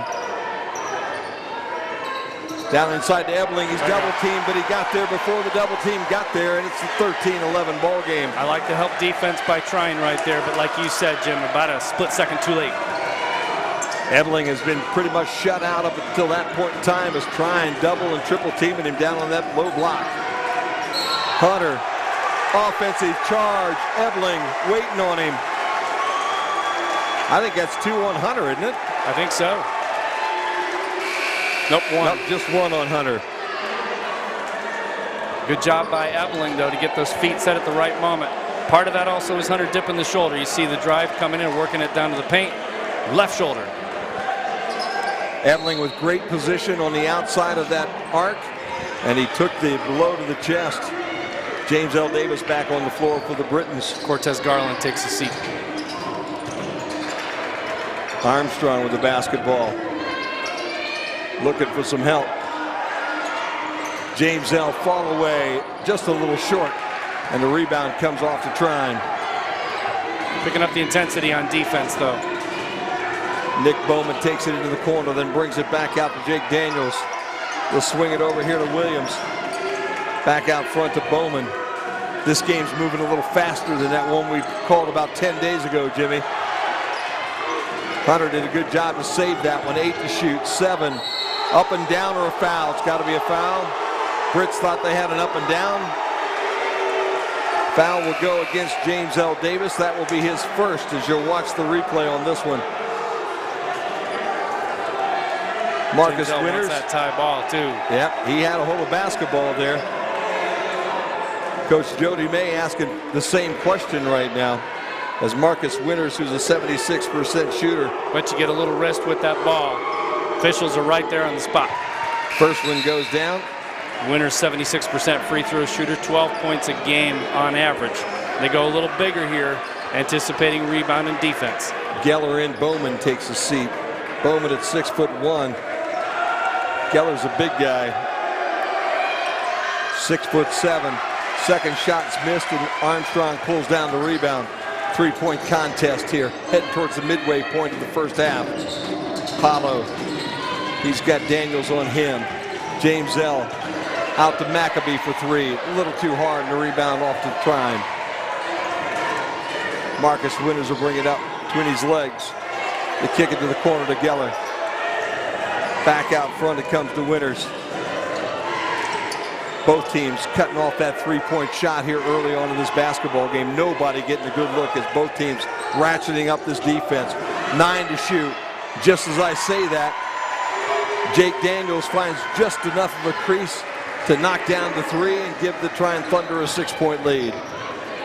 Down inside to Ebeling. He's double teamed, but he got there before the double team got there, and it's a 13-11 ball game. I like the help defense by Trine right there, but like you said, Jim, about a split second too late. Ebeling has been pretty much shut out up until that point in time as Trine double and triple teaming him down on that low block. Hunter, offensive charge. Ebeling waiting on him. I think that's 2 on Hunter, isn't it? I think so. Nope, 1. Nope, just 1 on Hunter. Good job by Ebeling, though, to get those feet set at the right moment. Part of that also is Hunter dipping the shoulder. You see the drive coming in, working it down to the paint. Left shoulder. Ebeling with great position on the outside of that arc, and he took the blow to the chest. James L. Davis back on the floor for the Britons. Cortez Garland takes a seat. Armstrong with the basketball. Looking for some help. James L. fall away just a little short, and the rebound comes off to Trine. Picking up the intensity on defense, though. Nick Bowman takes it into the corner, then brings it back out to Jake Daniels. We'll swing it over here to Williams. Back out front to Bowman. This game's moving a little faster than that one we called about 10 days ago, Jimmy. Hunter did a good job to save that one. 8 to shoot, 7. Up and down or a foul. It's got to be a foul. Brits thought they had an up and down. Foul will go against James L. Davis. That will be his first as you'll watch the replay on this one. Marcus Winters. That tie ball, too. Yep, he had a hold of basketball there. Coach Jody May asking the same question right now as Marcus Winters, who's a 76% shooter. But you get a little rest with that ball. Officials are right there on the spot. First one goes down. Winters 76% free throw shooter, 12 points a game on average. They go a little bigger here, anticipating rebound and defense. Geller in, Bowman takes a seat. Bowman at 6'1". Geller's a big guy. 6'7". Second shot's missed, and Armstrong pulls down the rebound. 3-point contest here, heading towards the midway point of the first half. Paulo, he's got Daniels on him. James L. out to McAfee for 3. A little too hard, and the rebound off to Trine. Marcus Winters will bring it up between his legs. They kick it to the corner to Geller. Back out front it comes to Winters. Both teams cutting off that 3-point shot here early on in this basketball game. Nobody getting a good look as both teams ratcheting up this defense. 9 to shoot. Just as I say that, Jake Daniels finds just enough of a crease to knock down the 3 and give the Trine Thunder a 6-point lead.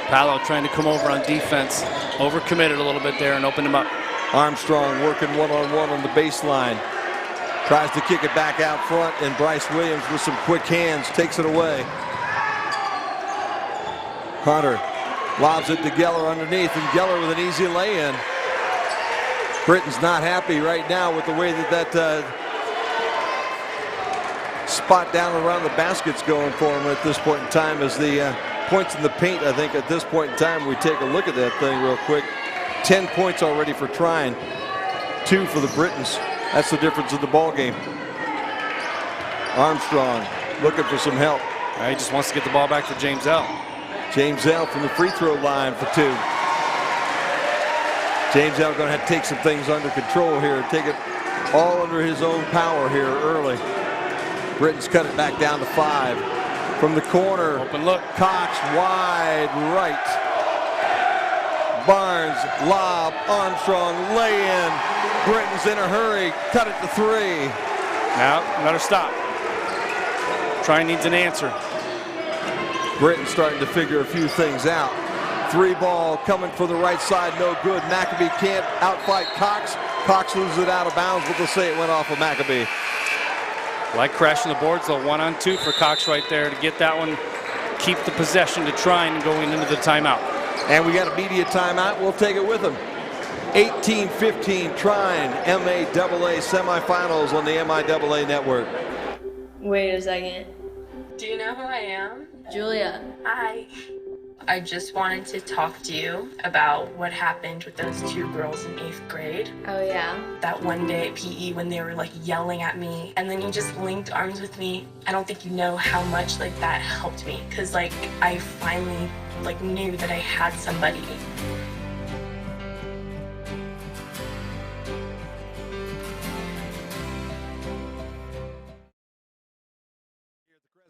Paulo trying to come over on defense. Overcommitted a little bit there and opened him up. Armstrong working one-on-one on the baseline. Tries to kick it back out front, and Bryce Williams with some quick hands takes it away. Hunter lobs it to Geller underneath, and Geller with an easy lay-in. Britton's not happy right now with the way that spot down around the basket's going for him at this point in time, as the points in the paint, I think at this point in time, we take a look at that thing real quick. 10 points already for Trine, 2 for the Britons. That's the difference in the ball game. Armstrong looking for some help. He just wants to get the ball back to James L. James L from the free throw line for 2. James L going to have to take some things under control here and take it all under his own power here early. Britton's cut it back down to 5. From the corner, Open look. Cox wide right. Barnes, lob, Armstrong, lay in. Britton's in a hurry, cut it to 3. Now, another stop. Trine needs an answer. Britton's starting to figure a few things out. 3 ball coming for the right side, no good. Maccabee can't outfight Cox. Cox loses it out of bounds, but they'll say it went off of Maccabee. Like crashing the boards, though, 1-on-2 for Cox right there to get that one, keep the possession to Trine going into the timeout. And we got a media timeout. We'll take it with them. 18-15 Trine MIAA semifinals on the MIAA network. Wait a second. Do you know who I am? Julia. Hi. I just wanted to talk to you about what happened with those 2 girls in 8th grade. Oh, yeah? That one day at PE when they were like yelling at me and then you just linked arms with me. I don't think you know how much like that helped me because like I finally like knew that I had somebody.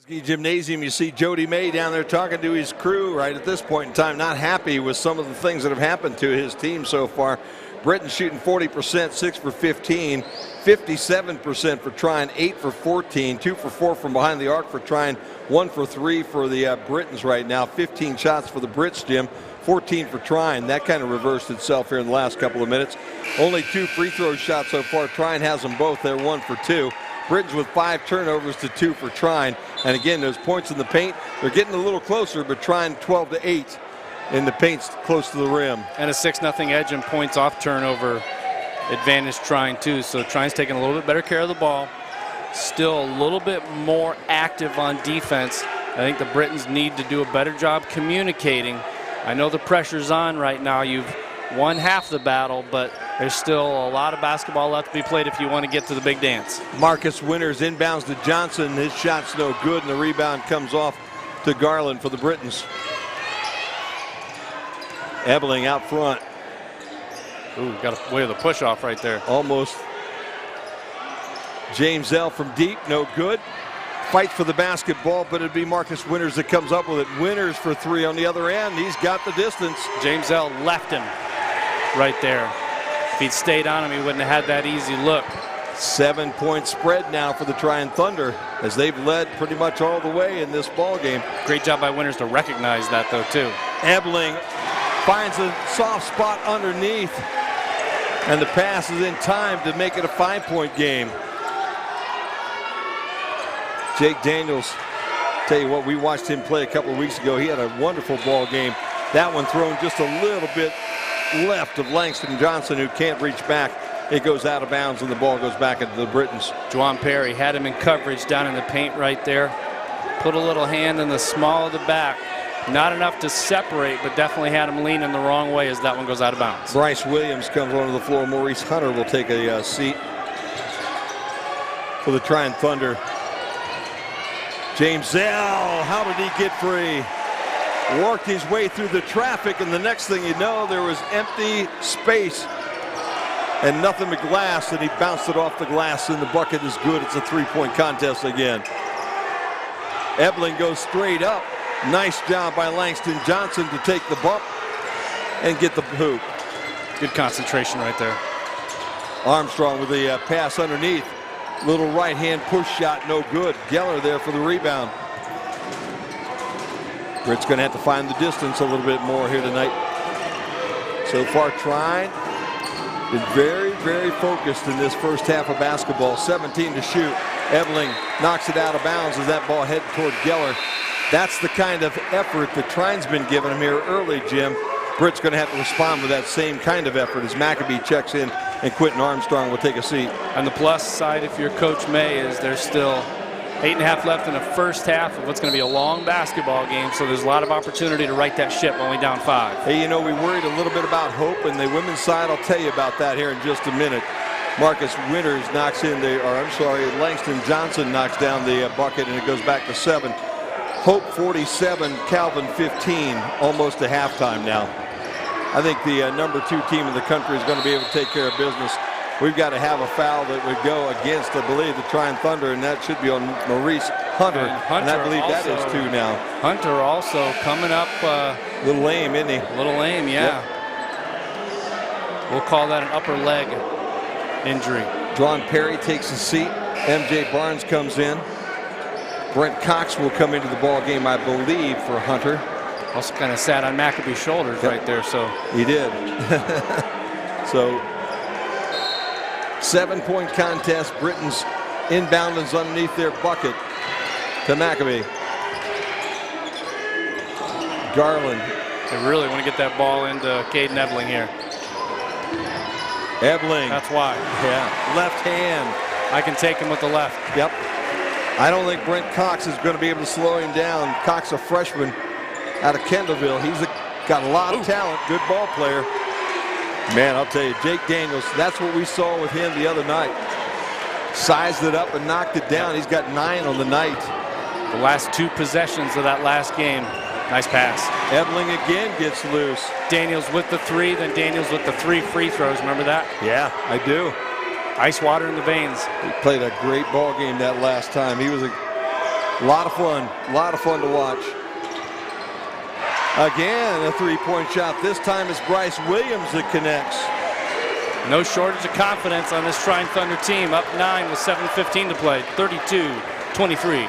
Gymnasium, you see Jody May down there talking to his crew right at this point in time, not happy with some of the things that have happened to his team so far. Britton shooting 40%, 6 for 15, 57% for Trine, 8 for 14, 2 for 4 from behind the arc for Trine, 1 for 3 for the Brittons right now, 15 shots for the Brits, Jim, 14 for Trine. That kind of reversed itself here in the last couple of minutes. Only 2 free throw shots so far. Trine has them both. They're 1 for 2. Britton's with 5 turnovers to 2 for Trine. And again, those points in the paint, they're getting a little closer, but Trine 12-8 in the paint close to the rim. And a 6-0 edge and points off turnover advantage Trine too. So Trine's taking a little bit better care of the ball. Still a little bit more active on defense. I think the Britons need to do a better job communicating. I know the pressure's on right now. You've won half the battle, but there's still a lot of basketball left to be played if you want to get to the big dance. Marcus Winters inbounds to Johnson. His shot's no good, and the rebound comes off to Garland for the Britons. Ebeling out front. Ooh, got away with a push off right there. Almost. James L from deep, no good. Fights for the basketball, but it'd be Marcus Winters that comes up with it. Winters for 3 on the other end. He's got the distance. James L left him right there. If he'd stayed on him, he wouldn't have had that easy look. 7-point spread now for the Trine Thunder as they've led pretty much all the way in this ball game. Great job by Winters to recognize that though too. Ebeling finds a soft spot underneath, and the pass is in time to make it a 5-point game. Jake Daniels, tell you what, we watched him play a couple of weeks ago. He had a wonderful ball game. That one thrown just a little bit left of Langston Johnson, who can't reach back. It goes out of bounds and the ball goes back into the Britons. Juwan Perry had him in coverage down in the paint right there. Put a little hand in the small of the back. Not enough to separate, but definitely had him leaning the wrong way as that one goes out of bounds. Bryce Williams comes onto the floor. Maurice Hunter will take a seat for the Trine Thunder. James Zell, how did he get free? Worked his way through the traffic, and the next thing you know, there was empty space and nothing but glass, and he bounced it off the glass, and the bucket is good. It's a 3-point contest again. Ebeling goes straight up. Nice job by Langston Johnson to take the bump and get the hoop. Good concentration right there. Armstrong with the pass underneath. Little right-hand push shot, no good. Geller there for the rebound. Britt's going to have to find the distance a little bit more here tonight. So far, Trine been very, very focused in this first half of basketball. 17 to shoot. Ebeling knocks it out of bounds as that ball headed toward Geller. That's the kind of effort that Trine's been giving him here early, Jim. Britt's going to have to respond with that same kind of effort as Maccabee checks in and Quentin Armstrong will take a seat. On the plus side, if you're Coach May, is there's still 8.5 left in the first half of what's going to be a long basketball game, so there's a lot of opportunity to right that ship only down 5. Hey, you know, we worried a little bit about hope in the women's side. I'll tell you about that here in just a minute. Marcus Winters knocks in Langston Johnson knocks down the bucket, and it goes back to 7. Hope 47, Calvin 15, almost to halftime now. I think the number 2 team in the country is going to be able to take care of business. we've got to have a foul that would go against, I believe, the Trine Thunder, and that should be on Maurice Hunter. And I believe that is 2 now. Hunter also coming up. A little lame, isn't he? A little lame, yeah. Yep. We'll call that an upper leg injury. John Perry takes a seat. MJ Barnes comes in. Brent Cox will come into the ball game, I believe, for Hunter. Also kind of sat on McAbee's shoulders right there. So he did. So 7-point contest. Britain's inbound is underneath their bucket to McAbee. Garland. They really want to get that ball into Caden Ebling here. Ebling. That's why. Yeah. Left hand. I can take him with the left. Yep. I don't think Brent Cox is going to be able to slow him down. Cox, a freshman out of Kendallville. He's got a lot of talent. Good ball player. Man, I'll tell you, Jake Daniels, that's what we saw with him the other night. Sized it up and knocked it down. He's got 9 on the night. The last 2 possessions of that last game. Nice pass. Ebling again gets loose. Daniels with the 3, then Daniels with the 3 free throws. Remember that? Yeah, I do. Ice water in the veins. He played a great ball game that last time. He was a lot of fun to watch. Again, a 3-point shot. This time it's Bryce Williams that connects. No shortage of confidence on this Trine Thunder team. Up 9 with 7:15 to play. 32-23.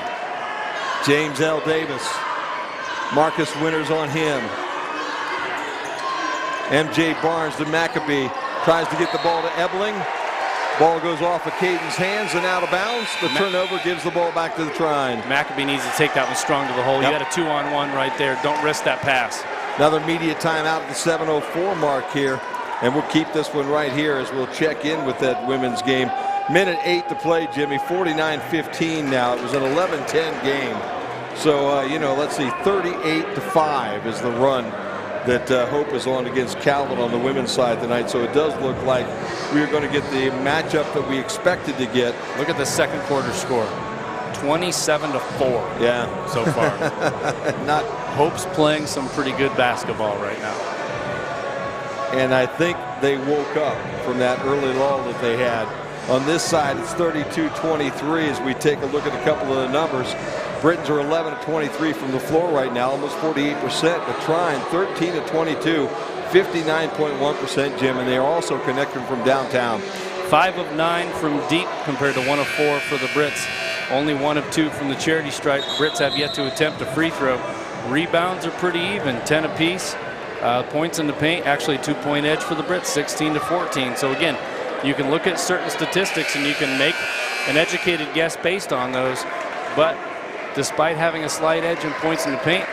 James L. Davis. Marcus Winters on him. MJ Barnes to McAbee. Tries to get the ball to Ebling. Ball goes off of Caden's hands and out of bounds. The turnover gives the ball back to the Trine. McAbee needs to take that one strong to the hole. You had a 2-on-1 right there. Don't risk that pass. Another media timeout at the 7:04 mark here. And we'll keep this one right here as we'll check in with that women's game. Minute 8 to play, Jimmy. 49-15 now. It was an 11-10 game. So, let's see, 38-5 is the run that Hope is on against Calvin on the women's side tonight. So it does look like we are going to get the matchup that we expected to get. Look at the second quarter score. 27-4. Yeah. So far. Not Hope's playing some pretty good basketball right now. And I think they woke up from that early lull that they had. On this side, it's 32-23 as we take a look at a couple of the numbers. Britons are 11-23 from the floor right now, almost 48%. But Trine, 13-22, 59.1%, Jim, and they are also connecting from downtown. 5 of 9 from deep compared to 1 of 4 for the Brits. Only 1 of 2 from the charity stripe. Brits have yet to attempt a free throw. Rebounds are pretty even, 10 apiece. Points in the paint, actually 2-point edge for the Brits, 16-14. So again, you can look at certain statistics and you can make an educated guess based on those. But despite having a slight edge in points in the paint,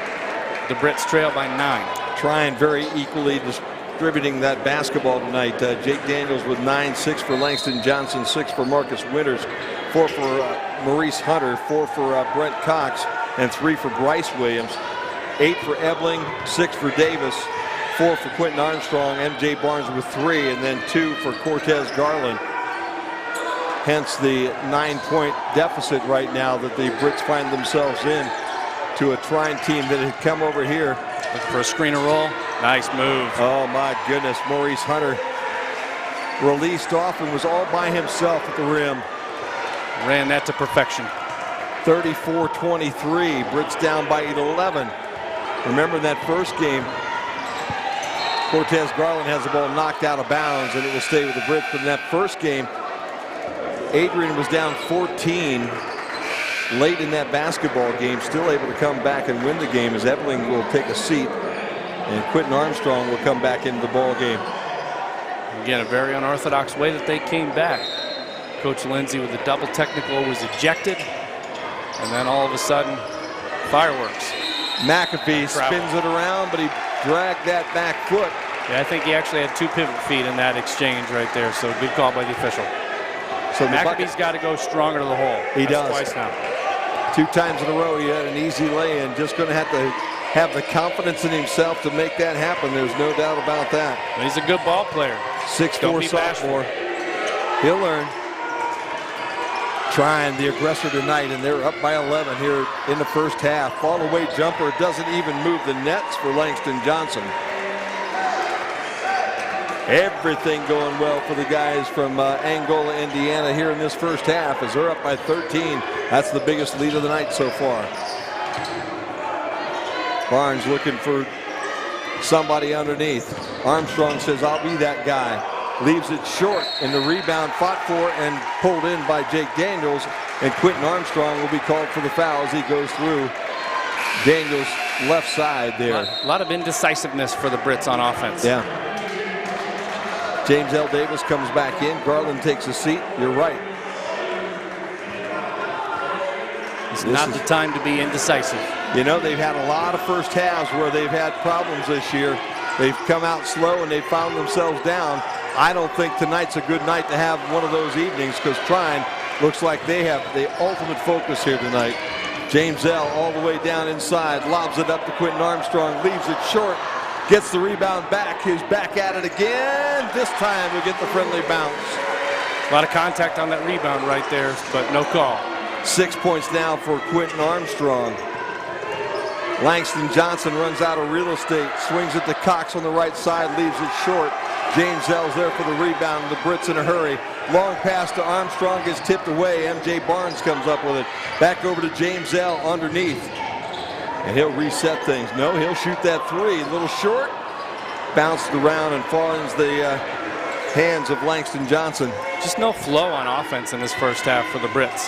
the Brits trail by 9. Trine very equally distributing that basketball tonight. Jake Daniels with 9, 6 for Langston Johnson, 6 for Marcus Winters, 4 for Maurice Hunter, 4 for Brent Cox, and 3 for Bryce Williams. 8 for Ebling, 6 for Davis, 4 for Quentin Armstrong, MJ Barnes with 3, and then 2 for Cortez Garland. Hence the 9-point deficit right now that the Brits find themselves in to a Trine team that had come over here. Looking for a screener roll. Nice move. Oh my goodness, Maurice Hunter released off and was all by himself at the rim. Ran that to perfection. 34-23, Brits down by 11. Remember that first game, Cortez Garland has the ball knocked out of bounds and it will stay with the Brits. But in that first game, Adrian was down 14 late in that basketball game, still able to come back and win the game as Ebling will take a seat and Quentin Armstrong will come back into the ball game. Again, a very unorthodox way that they came back. Coach Lindsay with a double technical was ejected, and then all of a sudden, fireworks. McAfee spins it around, but he dragged that back foot. Yeah, I think he actually had 2 pivot feet in that exchange right there, so good call by the official. So McAfee's got to go stronger to the hole. He does. Twice now. 2 times in a row, he had an easy lay-in. Just going to have the confidence in himself to make that happen. There's no doubt about that. But he's a good ball player. 6'4" sophomore. He'll learn. Trine, the aggressor tonight, and they're up by 11 here in the first half. Fall away jumper doesn't even move the nets for Langston Johnson. Everything going well for the guys from Angola, Indiana here in this first half as they're up by 13. That's the biggest lead of the night so far. Barnes looking for somebody underneath. Armstrong says, I'll be that guy. Leaves it short, and the rebound fought for and pulled in by Jake Daniels, and Quentin Armstrong will be called for the foul as he goes through Daniels' left side there. A lot of indecisiveness for the Brits on offense. Yeah. James L. Davis comes back in. Garland takes a seat. You're right. It's not the time to be indecisive. You know, they've had a lot of first halves where they've had problems this year. They've come out slow and they've found themselves down. I don't think tonight's a good night to have one of those evenings because Trine looks like they have the ultimate focus here tonight. James L. all the way down inside, lobs it up to Quentin Armstrong, leaves it short, gets the rebound back. He's back at it again. This time we get the friendly bounce. A lot of contact on that rebound right there, but no call. 6 points now for Quentin Armstrong. Langston Johnson runs out of real estate, swings it to Cox on the right side, leaves it short. James L's there for the rebound. The Brits in a hurry. Long pass to Armstrong gets tipped away. MJ Barnes comes up with it. Back over to James L underneath. And he'll reset things. No, he'll shoot that three. A little short. Bounced around and falls the hands of Langston Johnson. Just no flow on offense in this first half for the Brits.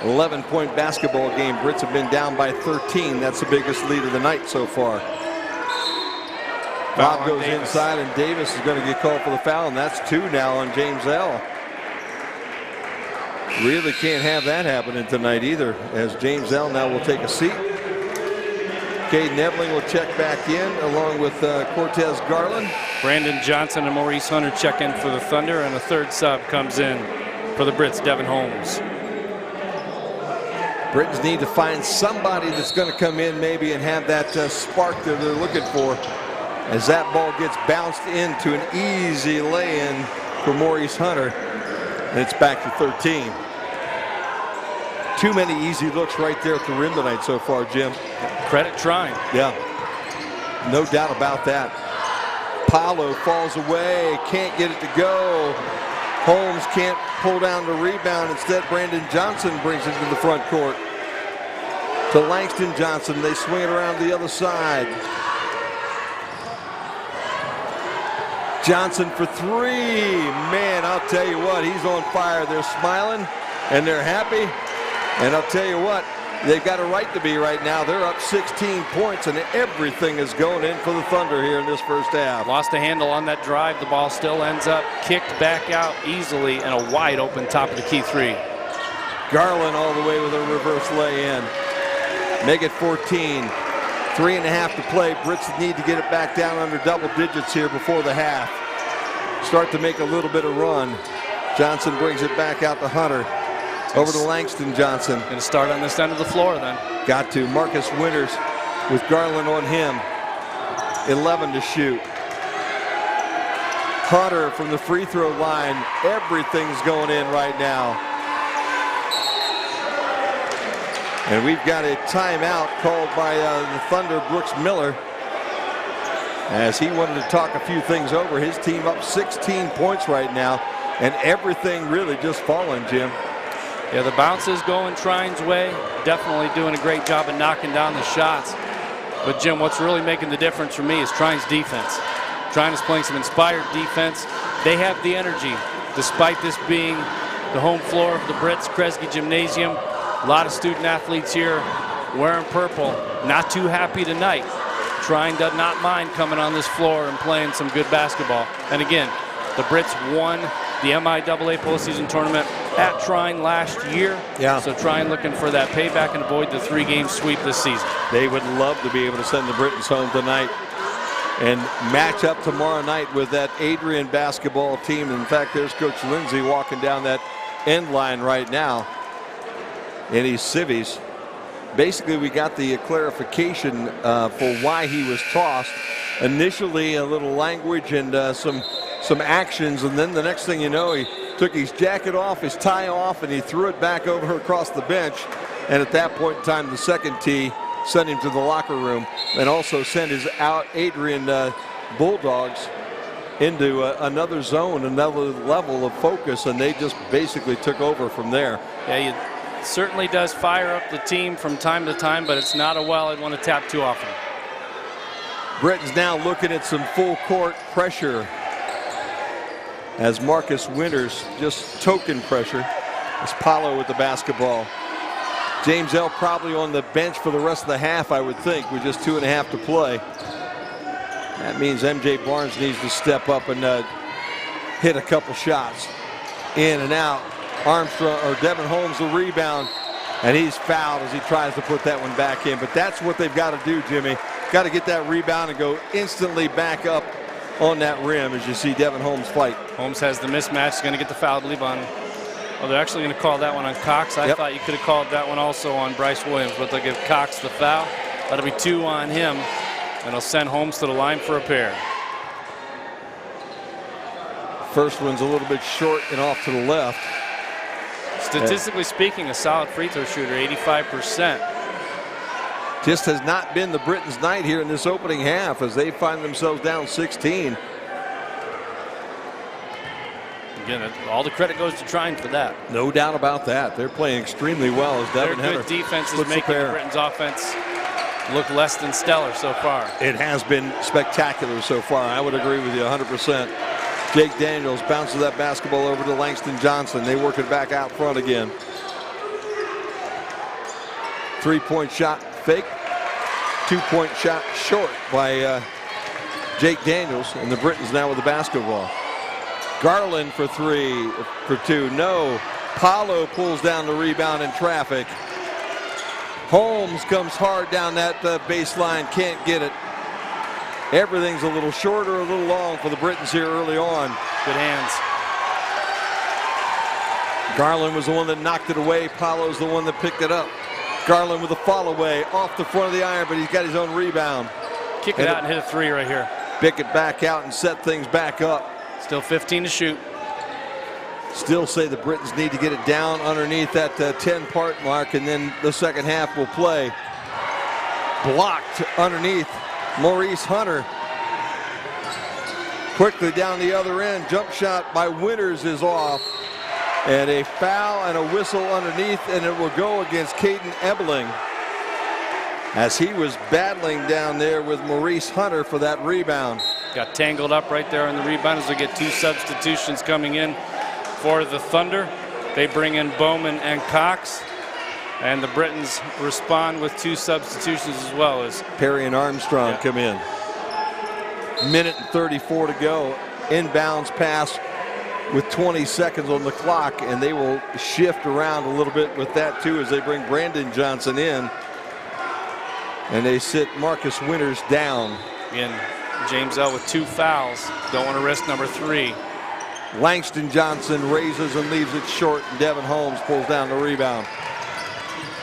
11-point basketball game. Brits have been down by 13. That's the biggest lead of the night so far. Bob goes inside, and Davis is going to get called for the foul, and that's 2 now on James L. Really can't have that happening tonight either, as James L now will take a seat. Caden Nevling will check back in along with Cortez Garland. Brandon Johnson and Maurice Hunter check in for the Thunder, and a third sub comes in for the Brits, Devin Holmes. Britons need to find somebody that's going to come in maybe and have that spark that they're looking for, as that ball gets bounced into an easy lay-in for Maurice Hunter, and it's back to 13. Too many easy looks right there at the rim tonight so far, Jim. Credit Trine. Yeah, no doubt about that. Paolo falls away, can't get it to go. Holmes can't pull down the rebound. Instead, Brandon Johnson brings it to the front court. To Langston Johnson, they swing it around the other side. Johnson for 3. Man, I'll tell you what, he's on fire. They're smiling and they're happy. And I'll tell you what, they've got a right to be right now. They're up 16 points and everything is going in for the Thunder here in this first half. Lost a handle on that drive. The ball still ends up kicked back out easily, and a wide open top of the key 3. Garland all the way with a reverse lay-in. Make it 14. 3.5 to play. Brits need to get it back down under double digits here before the half. Start to make a little bit of run. Johnson brings it back out to Hunter. Over to Langston Johnson. Going to start on this end of the floor then. Got to. Marcus Winters with Garland on him. 11 to shoot. Hunter from the free throw line. Everything's going in right now. And we've got a timeout called by the Thunder, Brooks Miller, as he wanted to talk a few things over. His team up 16 points right now, and everything really just falling, Jim. Yeah, the bounce is going Trine's way. Definitely doing a great job of knocking down the shots. But, Jim, what's really making the difference for me is Trine's defense. Trine is playing some inspired defense. They have the energy, despite this being the home floor of the Brits Kresge Gymnasium. A lot of student athletes here wearing purple. Not too happy tonight. Trine does not mind coming on this floor and playing some good basketball. And again, the Brits won the MIAA postseason tournament at Trine last year. Yeah. So Trine looking for that payback and avoid the 3-game sweep this season. They would love to be able to send the Britons home tonight and match up tomorrow night with that Adrian basketball team. In fact, there's Coach Lindsay walking down that end line right now in his civvies. Basically, we got the clarification for why he was tossed. Initially, a little language and some actions, and then the next thing you know, he took his jacket off, his tie off, and he threw it back over across the bench. And at that point in time, the second tee sent him to the locker room, and also sent his Adrian Bulldogs into another zone, another level of focus, and they just basically took over from there. Yeah, he certainly does fire up the team from time to time, but it's not a well I'd want to tap too often. Britain's now looking at some full court pressure as Marcus Winters, just token pressure, as Paulo with the basketball. James L. probably on the bench for the rest of the half, I would think, with just 2.5 to play. That means MJ Barnes needs to step up and hit a couple shots. In and out. Armstrong or Devin Holmes the rebound, and he's fouled as he tries to put that one back in. But that's what they've got to do, Jimmy. Got to get that rebound and go instantly back up on that rim as you see Devin Holmes fight. Holmes has the mismatch. He's going to get the foul, I believe, on. Well, they're actually going to call that one on Cox. I thought you could have called that one also on Bryce Williams, but they'll give Cox the foul. That'll be 2 on him, and it'll send Holmes to the line for a pair. First one's a little bit short and off to the left. Statistically speaking, a solid free throw shooter, 85%. Just has not been the Britons' night here in this opening half as they find themselves down 16. Again, all the credit goes to Trine for that. No doubt about that. They're playing extremely well as Devin Their good defense is making the Britons' offense look less than stellar so far. It has been spectacular so far. I would agree with you 100%. Jake Daniels bounces that basketball over to Langston Johnson. They work it back out front again. 3-point shot fake. 2-point shot short by Jake Daniels, and the Britons now with the basketball. Garland for 2. No. Paulo pulls down the rebound in traffic. Holmes comes hard down that baseline, can't get it. Everything's a little short or a little long for the Britons here early on. Good hands. Garland was the one that knocked it away. Paulo's the one that picked it up. Garland with a fall away off the front of the iron, but he's got his own rebound. Kick it out and hit a 3 right here. Pick it back out and set things back up. Still 15 to shoot. Still say the Britons need to get it down underneath that 10-part mark, and then the second half will play. Blocked underneath. Maurice Hunter quickly down the other end. Jump shot by Winters is off. And a foul and a whistle underneath, and it will go against Caden Ebeling as he was battling down there with Maurice Hunter for that rebound. Got tangled up right there on the rebound as we get 2 substitutions coming in for the Thunder. They bring in Bowman and Cox, and the Britons respond with 2 substitutions as well as Perry and Armstrong come in. Minute and 34 to go. Inbounds pass with 20 seconds on the clock, and they will shift around a little bit with that too as they bring Brandon Johnson in, and they sit Marcus Winters down. Again, James L. with 2 fouls. Don't want to risk number 3. Langston Johnson raises and leaves it short, and Devin Holmes pulls down the rebound.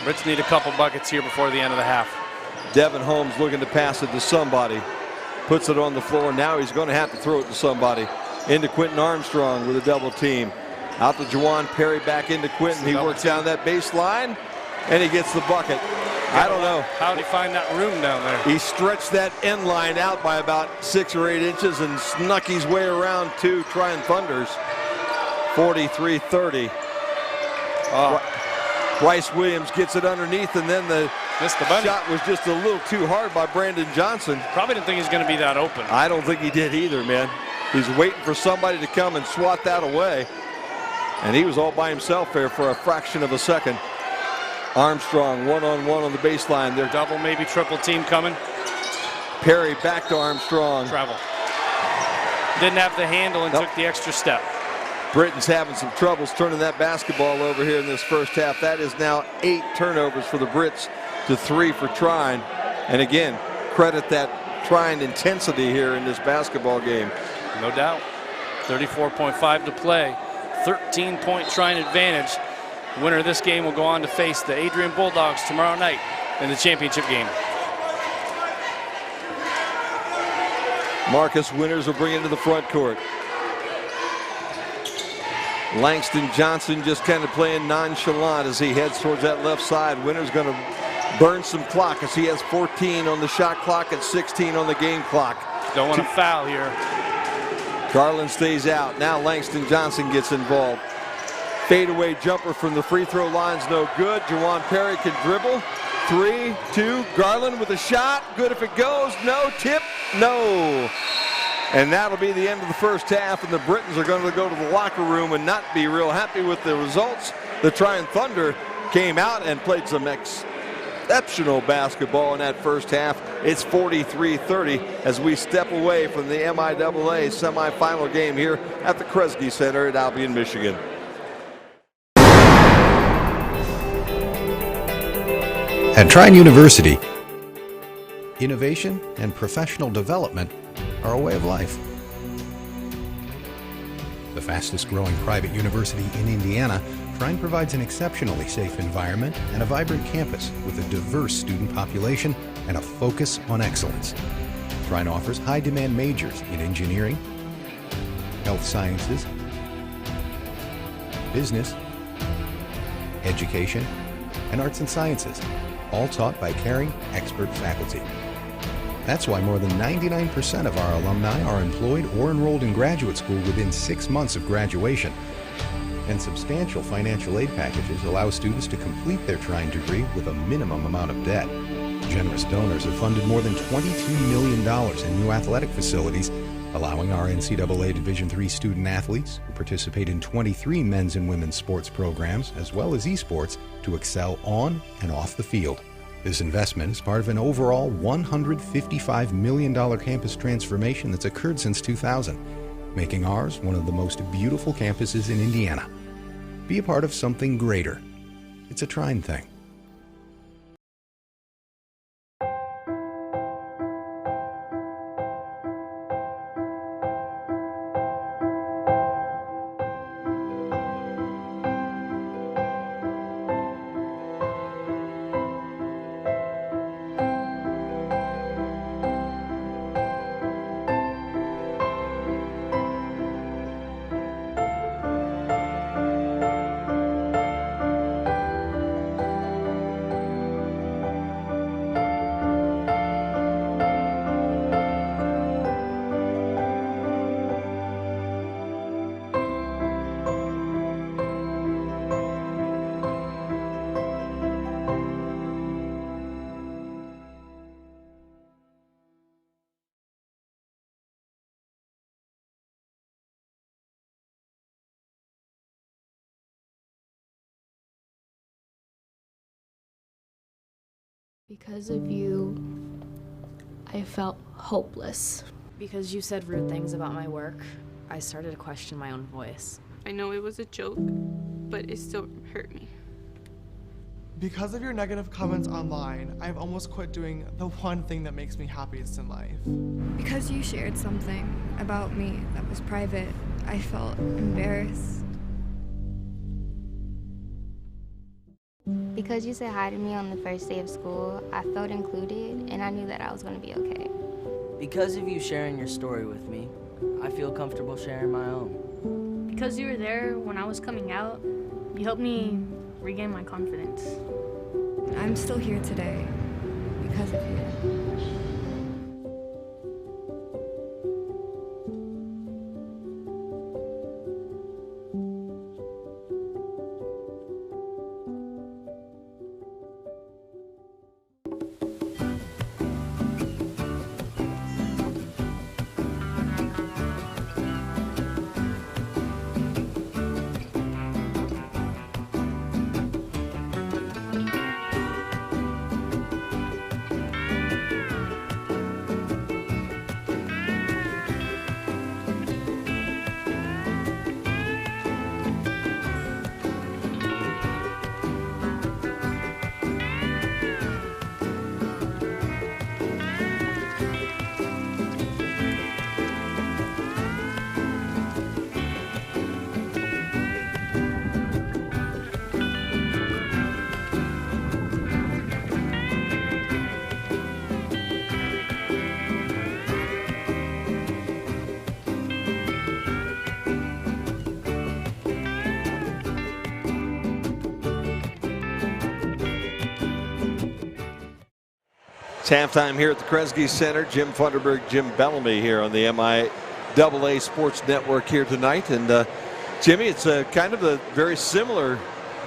Brits need a couple buckets here before the end of the half. Devin Holmes looking to pass it to somebody. Puts it on the floor. Now he's going to have to throw it to somebody. Into Quentin Armstrong with a double team. Out to Juwan Perry, back into Quentin. He works down that baseline, and he gets the bucket. I don't know. How did he find that room down there? He stretched that end line out by about 6 or 8 inches and snuck his way around 2 Trine Thunders. 43-30. Bryce Williams gets it underneath, and then the shot was just a little too hard by Brandon Johnson. Probably didn't think he was going to be that open. I don't think he did either, man. He's waiting for somebody to come and swat that away. And he was all by himself there for a fraction of a second. Armstrong one-on-one on the baseline. They're double, maybe triple team coming. Perry back to Armstrong. Travel. Didn't have the handle and took the extra step. Britain's having some troubles turning that basketball over here in this first half. That is now 8 turnovers for the Brits to 3 for Trine. And again, credit that Trine intensity here in this basketball game. No doubt. 34.5 to play. 13-point Trine advantage. The winner of this game will go on to face the Adrian Bulldogs tomorrow night in the championship game. Marcus Winters will bring it to the front court. Langston Johnson just kind of playing nonchalant as he heads towards that left side. Winters going to burn some clock as he has 14 on the shot clock and 16 on the game clock. Don't want to foul here. Garland stays out. Now Langston Johnson gets involved. Fadeaway jumper from the free throw line's no good. Jawan Perry can dribble. 3, 2, Garland with a shot. Good if it goes. No. Tip. No. And that'll be the end of the first half, and the Britons are going to go to the locker room and not be real happy with the results. The Trine Thunder came out and played some exceptional basketball in that first half. It's 43-30 as we step away from the MIAA semifinal game here at the Kresge Center at Albion, Michigan. At Trine University, innovation and professional development are a way of life. The fastest growing private university in Indiana, Trine provides an exceptionally safe environment and a vibrant campus with a diverse student population and a focus on excellence. Trine offers high demand majors in engineering, health sciences, business, education, and arts and sciences, all taught by caring, expert faculty. That's why more than 99% of our alumni are employed or enrolled in graduate school within 6 months of graduation. And substantial financial aid packages allow students to complete their Trine degree with a minimum amount of debt. Generous donors have funded more than $22 million in new athletic facilities, allowing our NCAA Division III student athletes who participate in 23 men's and women's sports programs, as well as esports, to excel on and off the field. This investment is part of an overall $155 million campus transformation that's occurred since 2000, making ours one of the most beautiful campuses in Indiana. Be a part of something greater. It's a Trine thing. Because of you, I felt hopeless. Because you said rude things about my work, I started to question my own voice. I know it was a joke, but it still hurt me. Because of your negative comments online, I've almost quit doing the one thing that makes me happiest in life. Because you shared something about me that was private, I felt embarrassed. Because you said hi to me on the first day of school, I felt included and I knew that I was going to be okay. Because of you sharing your story with me, I feel comfortable sharing my own. Because you were there when I was coming out, you helped me regain my confidence. I'm still here today because of you. It's halftime here at the Kresge Center. Jim Funderburg, Jim Bellamy here on the MIAA MIAA Sports Network here tonight. And Jimmy, it's a kind of a very similar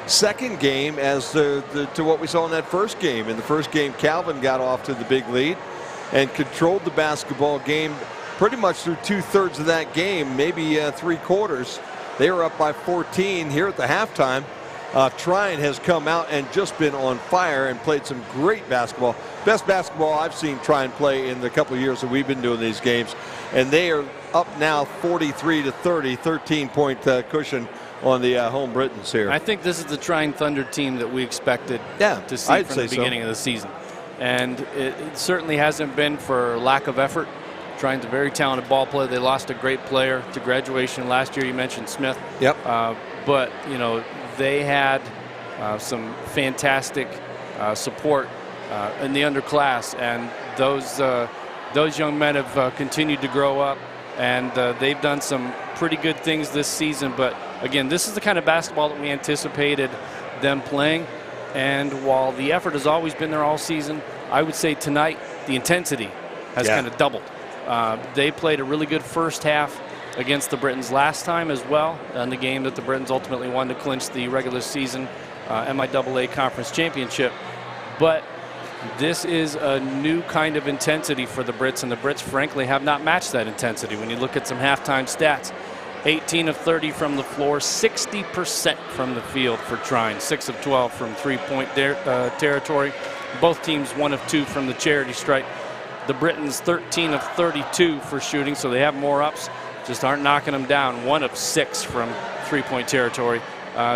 second game as to what we saw in that first game. In the first game, Calvin got off to the big lead and controlled the basketball game pretty much through 2/3 of that game, maybe 3/4. They were up by 14 here at the halftime. Trine has come out and just been on fire and played some great basketball. Best basketball I've seen Trine play in the couple of years that we've been doing these games. And they are up now 43-30, 13-point cushion on the home Britons here. I think this is the Trine Thunder team that we expected to see from the beginning of the season. And it certainly hasn't been for lack of effort. Trine's a very talented ball player. They lost a great player to graduation last year. You mentioned Smith. Yep. But, you know, they had some fantastic support in the underclass, and those young men have continued to grow up, and they've done some pretty good things this season. But again, this is the kind of basketball that we anticipated them playing, and while the effort has always been there all season, I would say tonight the intensity has kind of doubled. They played a really good first half against the Britons last time as well, in the game that the Britons ultimately won to clinch the regular season MIAA Conference Championship. But this is a new kind of intensity for the Brits, and the Brits frankly have not matched that intensity. When you look at some halftime stats, 18 of 30 from the floor, 60% from the field for Trine, 6 of 12 from three-point territory. Both teams 1 of 2 from the charity stripe. The Britons 13 of 32 for shooting, so they have more ups, just aren't knocking them down. 1 of 6 from three-point territory.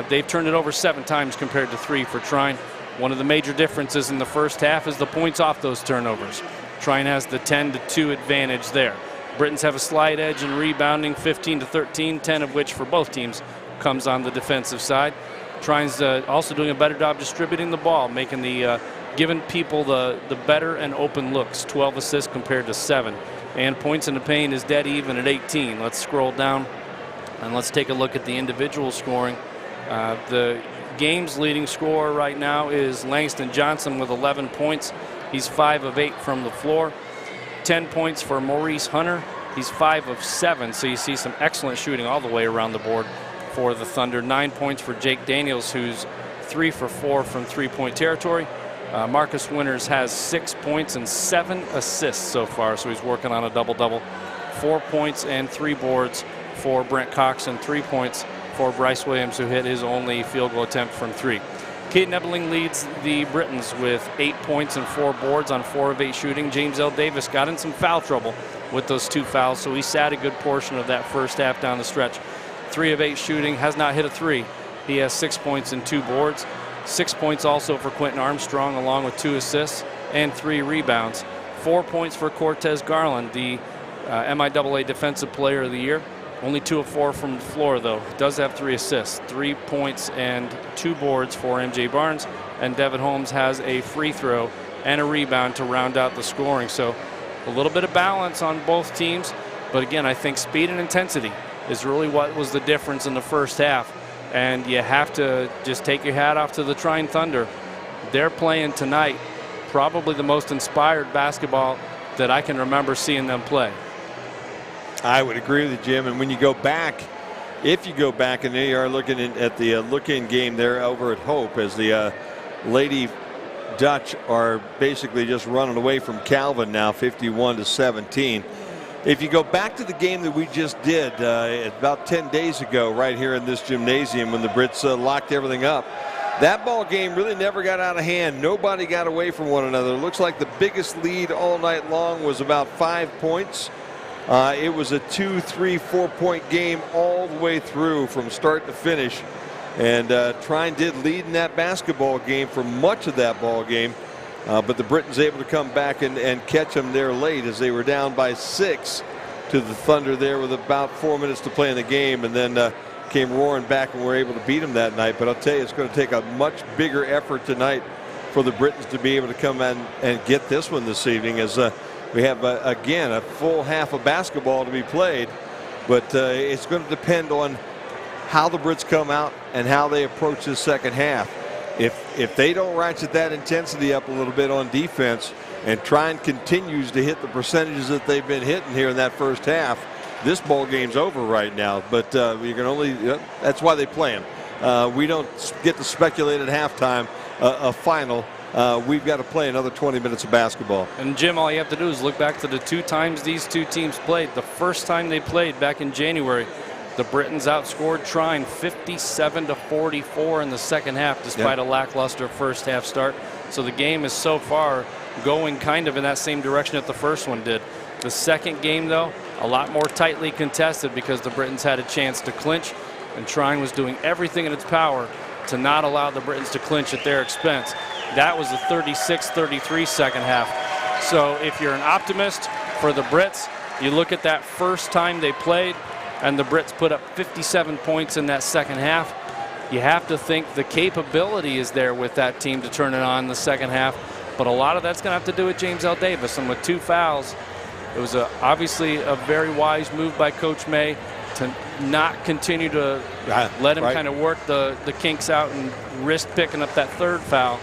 They've turned it over 7 times compared to 3 for Trine. One of the major differences in the first half is the points off those turnovers. Trine has the 10-2 advantage there. Britons have a slight edge in rebounding, 15-13, 10 of which for both teams comes on the defensive side. Trine's also doing a better job distributing the ball, making the giving people the better and open looks. 12 assists compared to 7. And points in the paint is dead even at 18. Let's scroll down and let's take a look at the individual scoring. The game's leading scorer right now is Langston Johnson with 11 points. He's 5 of 8 from the floor. 10 points for Maurice Hunter. He's 5 of 7, so you see some excellent shooting all the way around the board for the Thunder. 9 points for Jake Daniels, who's 3 for 4 from three-point territory. Marcus Winters has 6 points and 7 assists so far, so he's working on a double-double. 4 points and 3 boards for Brent Cox, and 3 points for Bryce Williams, who hit his only field goal attempt from 3. Kate Nebbeling leads the Britons with 8 points and 4 boards on 4 of 8 shooting. James L. Davis got in some foul trouble with those 2 fouls, so he sat a good portion of that first half down the stretch. 3 of 8 shooting, has not hit a 3. He has 6 points and 2 boards. 6 points also for Quentin Armstrong, along with 2 assists and 3 rebounds. 4 points for Cortez Garland, the MIAA Defensive Player of the Year. Only 2 of 4 from the floor, though. Does have 3 assists, 3 points and 2 boards for MJ Barnes. And Devin Holmes has a free throw and a rebound to round out the scoring. So a little bit of balance on both teams. But again, I think speed and intensity is really what was the difference in the first half. And you have to just take your hat off to the Trine Thunder. They're playing tonight probably the most inspired basketball that I can remember seeing them play. I would agree with you, Jim. And when you go back, if you go back, and they are looking at the look-in game there over at Hope, as the Lady Dutch are basically just running away from Calvin now, 51-17. If you go back to the game that we just did about 10 days ago right here in this gymnasium when the Brits locked everything up, that ball game really never got out of hand. Nobody got away from one another. It looks like the biggest lead all night long was about 5 points. It was a 2, 3, 4-point game all the way through from start to finish. And Trine did lead in that basketball game for much of that ball game. But the Britons able to come back and catch them there late as they were down by 6 to the Thunder there with about 4 minutes to play in the game, and then came roaring back and were able to beat them that night. But I'll tell you, it's going to take a much bigger effort tonight for the Britons to be able to come in and get this one this evening, as we have, again, a full half of basketball to be played. But it's going to depend on how the Brits come out and how they approach this second half. If they don't ratchet that intensity up a little bit on defense and Trine continues to hit the percentages that they've been hitting here in that first half, this ball game's over right now. But you can only that's why they play them. We don't get to speculate at halftime a final. We've got to play another 20 minutes of basketball. And Jim, all you have to do is look back to the 2 times these 2 teams played. The first time they played back in January, the Britons outscored Trine 57-44 in the second half, despite a lackluster first half start. So the game is so far going kind of in that same direction that the first one did. The second game, though, a lot more tightly contested because the Britons had a chance to clinch, and Trine was doing everything in its power to not allow the Britons to clinch at their expense. That was the 36-33 second half. So if you're an optimist for the Brits, you look at that first time they played, and the Brits put up 57 points in that second half. You have to think the capability is there with that team to turn it on in the second half. But a lot of that's going to have to do with James L. Davis. And with 2 fouls, it was obviously a very wise move by Coach May to not continue to let him kind of work the kinks out and risk picking up that 3rd foul.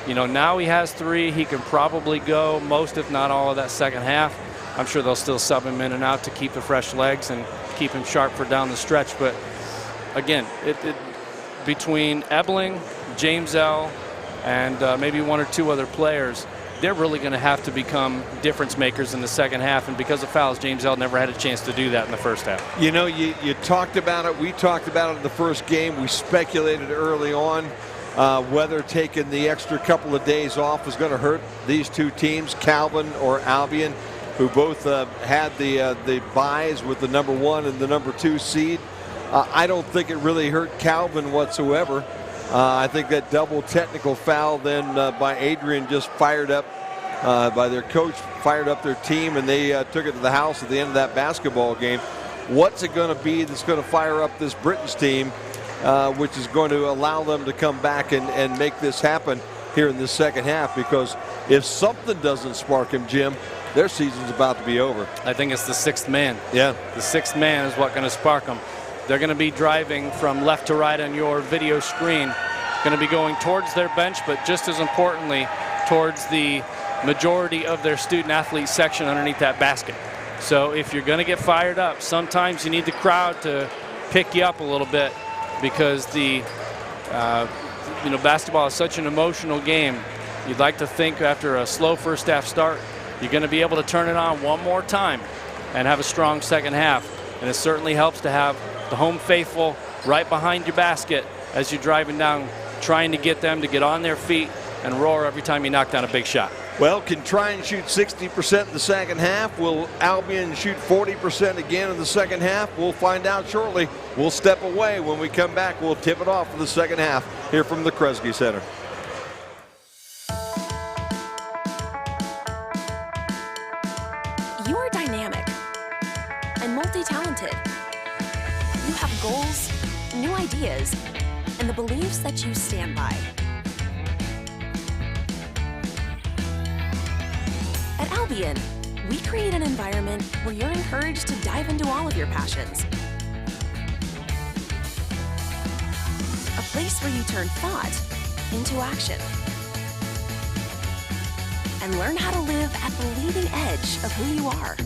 You know, now he has 3. He can probably go most, if not all, of that second half. I'm sure they'll still sub him in and out to keep the fresh legs and keep him sharp for down the stretch. But again, between Ebling, James L., and maybe 1 or 2 other players, they're really going to have to become difference makers in the second half. And because of fouls, James L. never had a chance to do that in the first half. You know, you talked about it. We talked about it in the first game. We speculated early on whether taking the extra couple of days off was going to hurt these 2 teams, Calvin or Albion, who both had the byes with the number 1 and the number 2 seed. I don't think it really hurt Calvin whatsoever. I think that double technical foul then by Adrian just fired up, by their coach, fired up their team, and they took it to the house at the end of that basketball game. What's it going to be that's going to fire up this Britons team, which is going to allow them to come back and make this happen here in the second half? Because if something doesn't spark him, Jim, their season's about to be over. I think it's the 6th man. Yeah. The 6th man is what's going to spark them. They're going to be driving from left to right on your video screen, going to be going towards their bench, but just as importantly, towards the majority of their student athlete section underneath that basket. So if you're going to get fired up, sometimes you need the crowd to pick you up a little bit, because the basketball is such an emotional game. You'd like to think after a slow first half start, you're going to be able to turn it on one more time and have a strong second half. And it certainly helps to have the home faithful right behind your basket as you're driving down, trying to get them to get on their feet and roar every time you knock down a big shot. Well, can Trine shoot 60% in the second half? Will Albion shoot 40% again in the second half? We'll find out shortly. We'll step away. When we come back, we'll tip it off for the second half here from the Kresge Center. You are dynamic and multi-talented. You have goals, new ideas, and the beliefs that you stand by. At Albion, we create an environment where you're encouraged to dive into all of your passions. A place where you turn thought into action and learn how to live at the leading edge of who you are.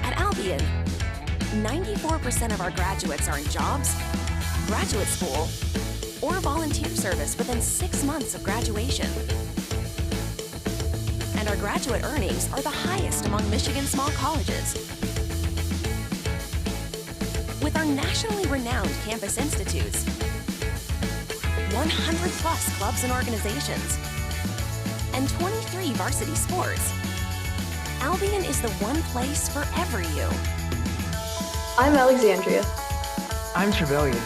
At Albion, 94% of our graduates are in jobs, graduate school, or volunteer service within 6 months of graduation. And our graduate earnings are the highest among Michigan small colleges. With our nationally renowned campus institutes, 100 plus clubs and organizations, and 23 varsity sports, Albion is the one place for every you. I'm Alexandria. I'm Trevelyan.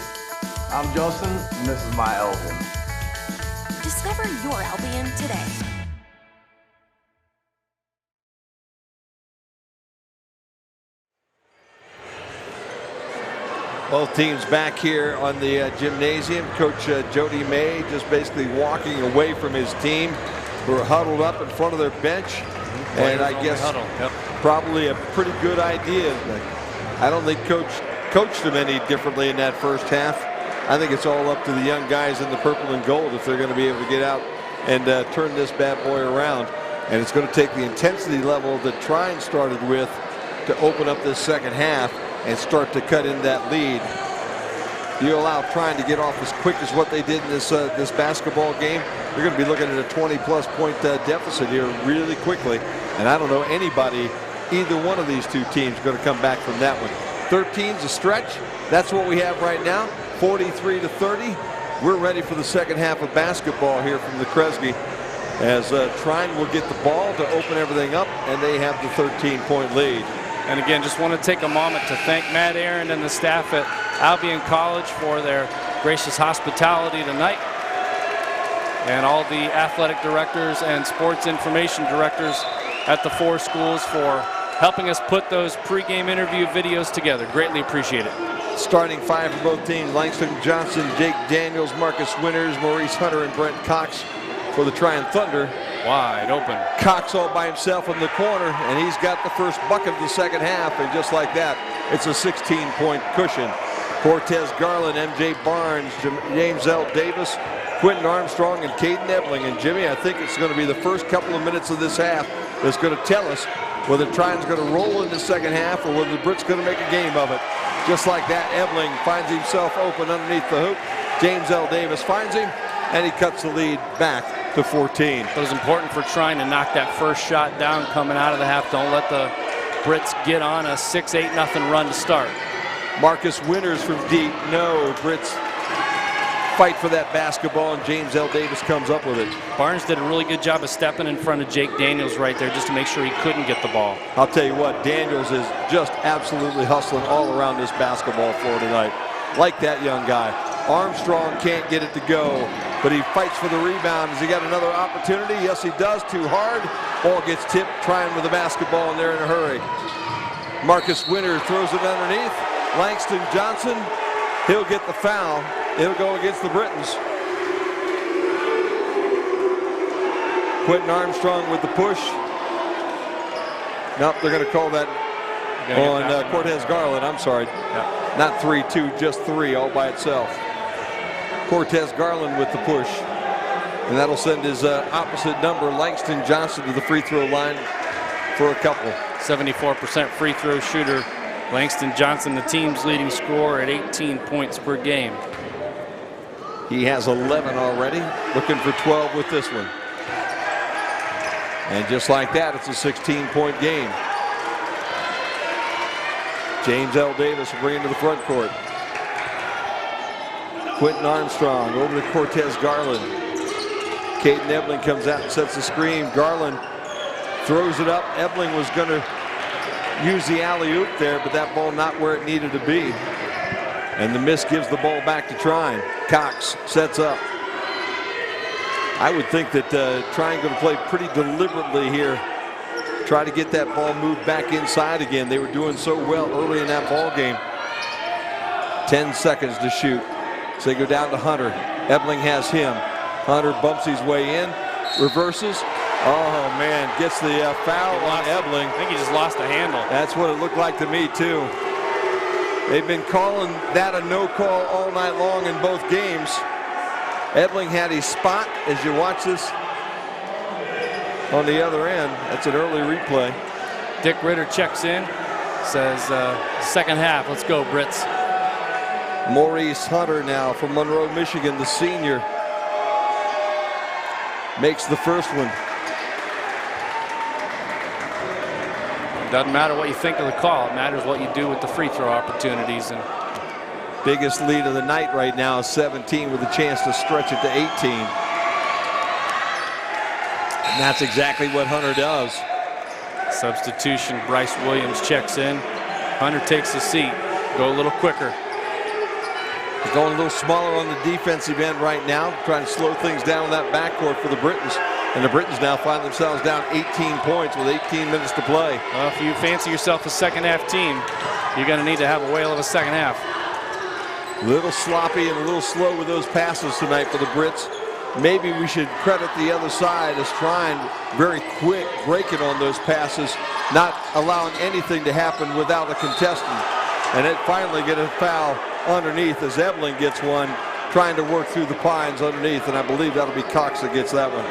I'm Jolson, and this is my Albion. Discover your Albion today. Both teams back here on the gymnasium. Coach Jody May just basically walking away from his team, who are huddled up in front of their bench. And I guess probably a pretty good idea. I don't think Coach coached them any differently in that first half. I think it's all up to the young guys in the purple and gold if they're going to be able to get out and turn this bad boy around. And it's going to take the intensity level that Trine started with to open up this second half and start to cut in that lead. You allow Trine to get off as quick as what they did in this basketball game, you're going to be looking at a 20-plus point deficit here really quickly. And I don't know anybody, either one of these two teams, going to come back from that one. 13's a stretch. That's what we have right now. 43-30. We're ready for the second half of basketball here from the Kresge, as Trine will get the ball to open everything up, and they have the 13-point lead. And again, just want to take a moment to thank Matt Aaron and the staff at Albion College for their gracious hospitality tonight, and all the athletic directors and sports information directors at the 4 schools for helping us put those pregame interview videos together. Greatly appreciate it. Starting 5 for both teams: Langston Johnson, Jake Daniels, Marcus Winters, Maurice Hunter, and Brent Cox for the Trine Thunder. Wide open. Cox all by himself in the corner, and he's got the first bucket of the second half, and just like that, it's a 16-point cushion. Cortez Garland, MJ Barnes, James L. Davis, Quentin Armstrong, and Caden Ebling. And Jimmy, I think it's going to be the first couple of minutes of this half that's going to tell us whether Trine's going to roll in the second half or whether the Brits going to make a game of it. Just like that, Ebling finds himself open underneath the hoop. James L. Davis finds him, and he cuts the lead back to 14. It was important for Trine to knock that first shot down coming out of the half. Don't let the Brits get on a 6-8-0 run to start. Marcus Winters from deep. No, Brits fight for that basketball, and James L. Davis comes up with it. Barnes did a really good job of stepping in front of Jake Daniels right there just to make sure he couldn't get the ball. I'll tell you what, Daniels is just absolutely hustling all around this basketball floor tonight. Like that young guy. Armstrong can't get it to go, but he fights for the rebound. Has he got another opportunity? Yes, he does. Too hard. Ball gets tipped. Trine with the basketball, and they're in a hurry. Marcus Winters throws it underneath. Langston Johnson, he'll get the foul. It'll go against the Britons. Quentin Armstrong with the push. Nope, they're going to call that on Cortez Garland. I'm sorry. Yeah. Not 3-2, just 3 all by itself. Cortez Garland with the push. And that'll send his opposite number, Langston Johnson, to the free throw line for a couple. 74% free throw shooter. Langston Johnson, the team's leading scorer at 18 points per game. He has 11 already, looking for 12 with this one. And just like that, it's a 16-point game. James L. Davis will bring it to the front court. Quentin Armstrong over to Cortez Garland. Caden Ebling comes out and sets the screen. Garland throws it up. Ebling was going to use the alley-oop there, but that ball not where it needed to be. And the miss gives the ball back to Trine. Cox sets up. I would think that Trine going to play pretty deliberately here. Try to get that ball moved back inside again. They were doing so well early in that ball game. 10 seconds to shoot. So they go down to Hunter. Ebling has him. Hunter bumps his way in, reverses. Oh man, gets the foul on Ebling. I think he just lost a handle. That's what it looked like to me too. They've been calling that a no call all night long in both games. Ebling had his spot as you watch this on the other end. That's an early replay. Dick Ritter checks in, says second half, let's go Brits. Maurice Hunter now from Monroe, Michigan, the senior, makes the first one. Doesn't matter what you think of the call. It matters what you do with the free throw opportunities. And biggest lead of the night right now is 17 with a chance to stretch it to 18. And that's exactly what Hunter does. Substitution, Bryce Williams checks in. Hunter takes a seat. Go a little quicker. He's going a little smaller on the defensive end right now, trying to slow things down in that backcourt for the Britons. And the Britons now find themselves down 18 points with 18 minutes to play. Well, if you fancy yourself a second half team, you're going to need to have a whale of a second half. A little sloppy and a little slow with those passes tonight for the Brits. Maybe we should credit the other side as Trine very quick breaking on those passes, not allowing anything to happen without a contestant. And it finally get a foul underneath as Ebling gets one, trying to work through the pines underneath, and I believe that'll be Cox that gets that one.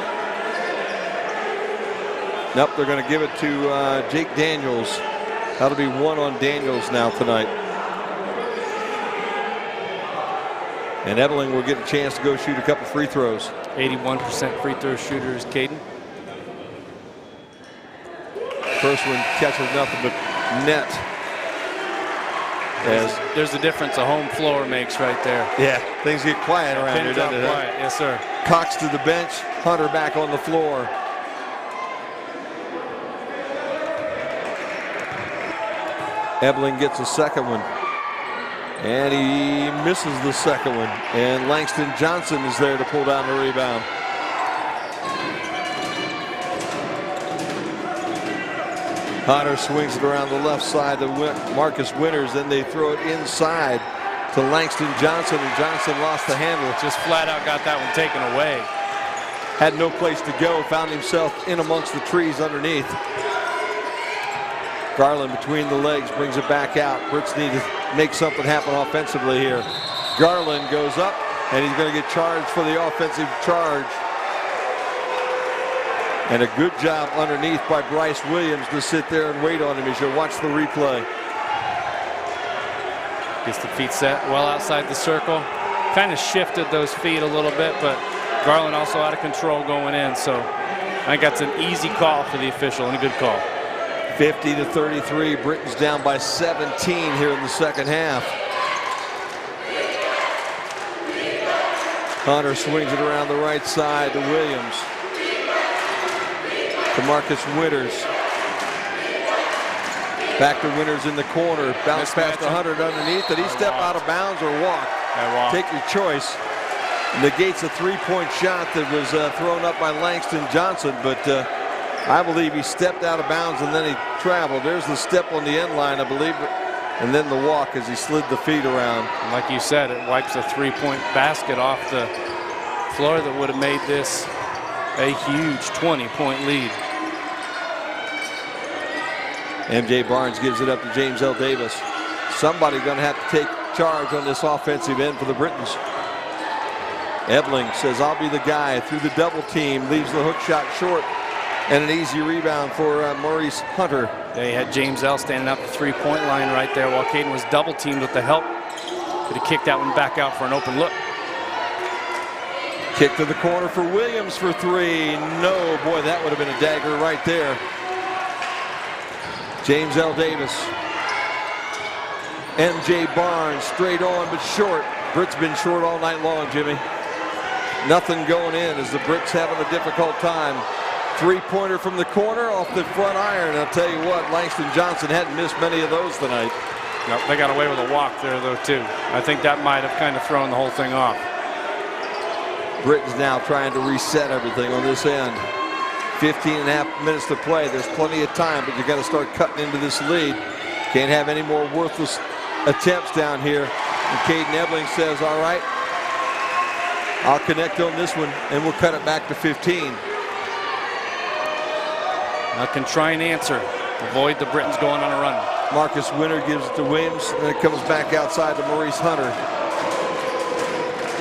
Nope, they're going to give it to Jake Daniels. That'll be 1 on Daniels now tonight. And Ebeling will get a chance to go shoot a couple free throws. 81% free throw shooter is Caden. First one catches nothing but net. There's the difference a home floor makes right there. Yeah, things get quiet around here, doesn't it? Quiet. Yes, sir. Cox to the bench, Hunter back on the floor. Ebeling gets a second one. And he misses the second one. And Langston Johnson is there to pull down the rebound. Hunter swings it around the left side to Marcus Winters. Then they throw it inside to Langston Johnson, and Johnson lost the handle. Just flat out got that one taken away. Had no place to go, found himself in amongst the trees underneath. Garland between the legs brings it back out. Brits need to make something happen offensively here. Garland goes up, and he's going to get charged for the offensive charge. And a good job underneath by Bryce Williams to sit there and wait on him as you watch the replay. Gets the feet set well outside the circle. Kind of shifted those feet a little bit, but Garland also out of control going in. So I think that's an easy call for the official and a good call. 50-33. Britain's down by 17 here in the second half. Hunter swings it around the right side to Williams. To Marcus Winters. Back to Winters in the corner. Bounce past 100 underneath. Did he step out of bounds or walk? Take your choice. Negates a three-point shot that was thrown up by Langston Johnson, but I believe he stepped out of bounds and then he traveled. There's the step on the end line, I believe, and then the walk as he slid the feet around. And like you said, it wipes a three-point basket off the floor that would have made this a huge 20-point lead. MJ Barnes gives it up to James L. Davis. Somebody going to have to take charge on this offensive end for the Britons. Ebeling says, I'll be the guy through the double team. Leaves the hook shot short. And an easy rebound for Maurice Hunter. Yeah, he had James L. standing up the three-point line right there while Caden was double teamed with the help. Could have kicked that one back out for an open look. Kick to the corner for Williams for three. No, boy, that would have been a dagger right there. James L. Davis. MJ Barnes straight on but short. Brits been short all night long, Jimmy. Nothing going in as the Brits having a difficult time. Three-pointer from the corner off the front iron. I'll tell you what, Langston Johnson hadn't missed many of those tonight. Nope, they got away with a walk there, though, too. I think that might have kind of thrown the whole thing off. Britain's now trying to reset everything on this end. 15.5 minutes to play. There's plenty of time, but you got to start cutting into this lead. Can't have any more worthless attempts down here. And Caden Ebeling says, all right, I'll connect on this one, and we'll cut it back to 15. Now can Trine answer, avoid the Britons going on a run. Marcus Winter gives it to Williams, and it comes back outside to Maurice Hunter.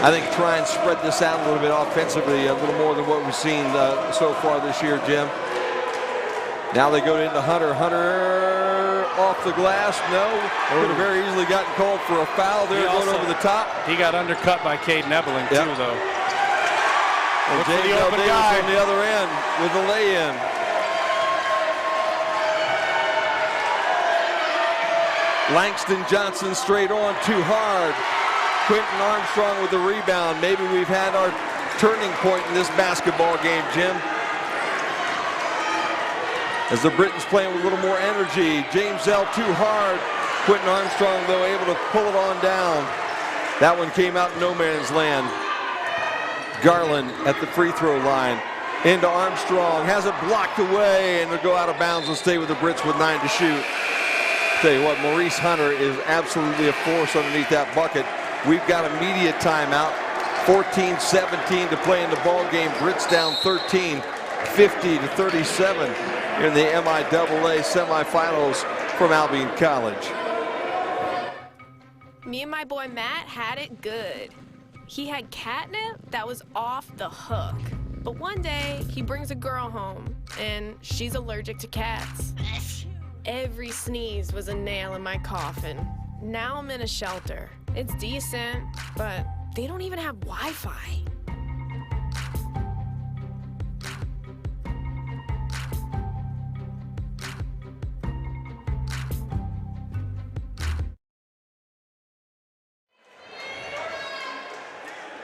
I think Trine spread this out a little bit offensively, a little more than what we've seen so far this year, Jim. Now they go into Hunter. Hunter off the glass. No, could have very easily gotten called for a foul there going over the top. He got undercut by Caden Ebeling too, though. And James L. Davis on the other end with the lay-in. Langston Johnson straight on, too hard. Quentin Armstrong with the rebound. Maybe we've had our turning point in this basketball game, Jim. As the Britons playing with a little more energy. James L. too hard. Quentin Armstrong, though, able to pull it on down. That one came out in no man's land. Garland at the free throw line. Into Armstrong. Has it blocked away, and they'll go out of bounds and stay with the Brits with 9 to shoot. Tell you what, Maurice Hunter is absolutely a force underneath that bucket. We've got immediate timeout. 14-17 to play in the ball game. Brits down 13, 50-37 in the MIAA semifinals from Albion College. Me and my boy Matt had it good. He had catnip that was off the hook. But one day, he brings a girl home, and she's allergic to cats. Every sneeze was a nail in my coffin. Now I'm in a shelter. It's decent, but they don't even have Wi-Fi.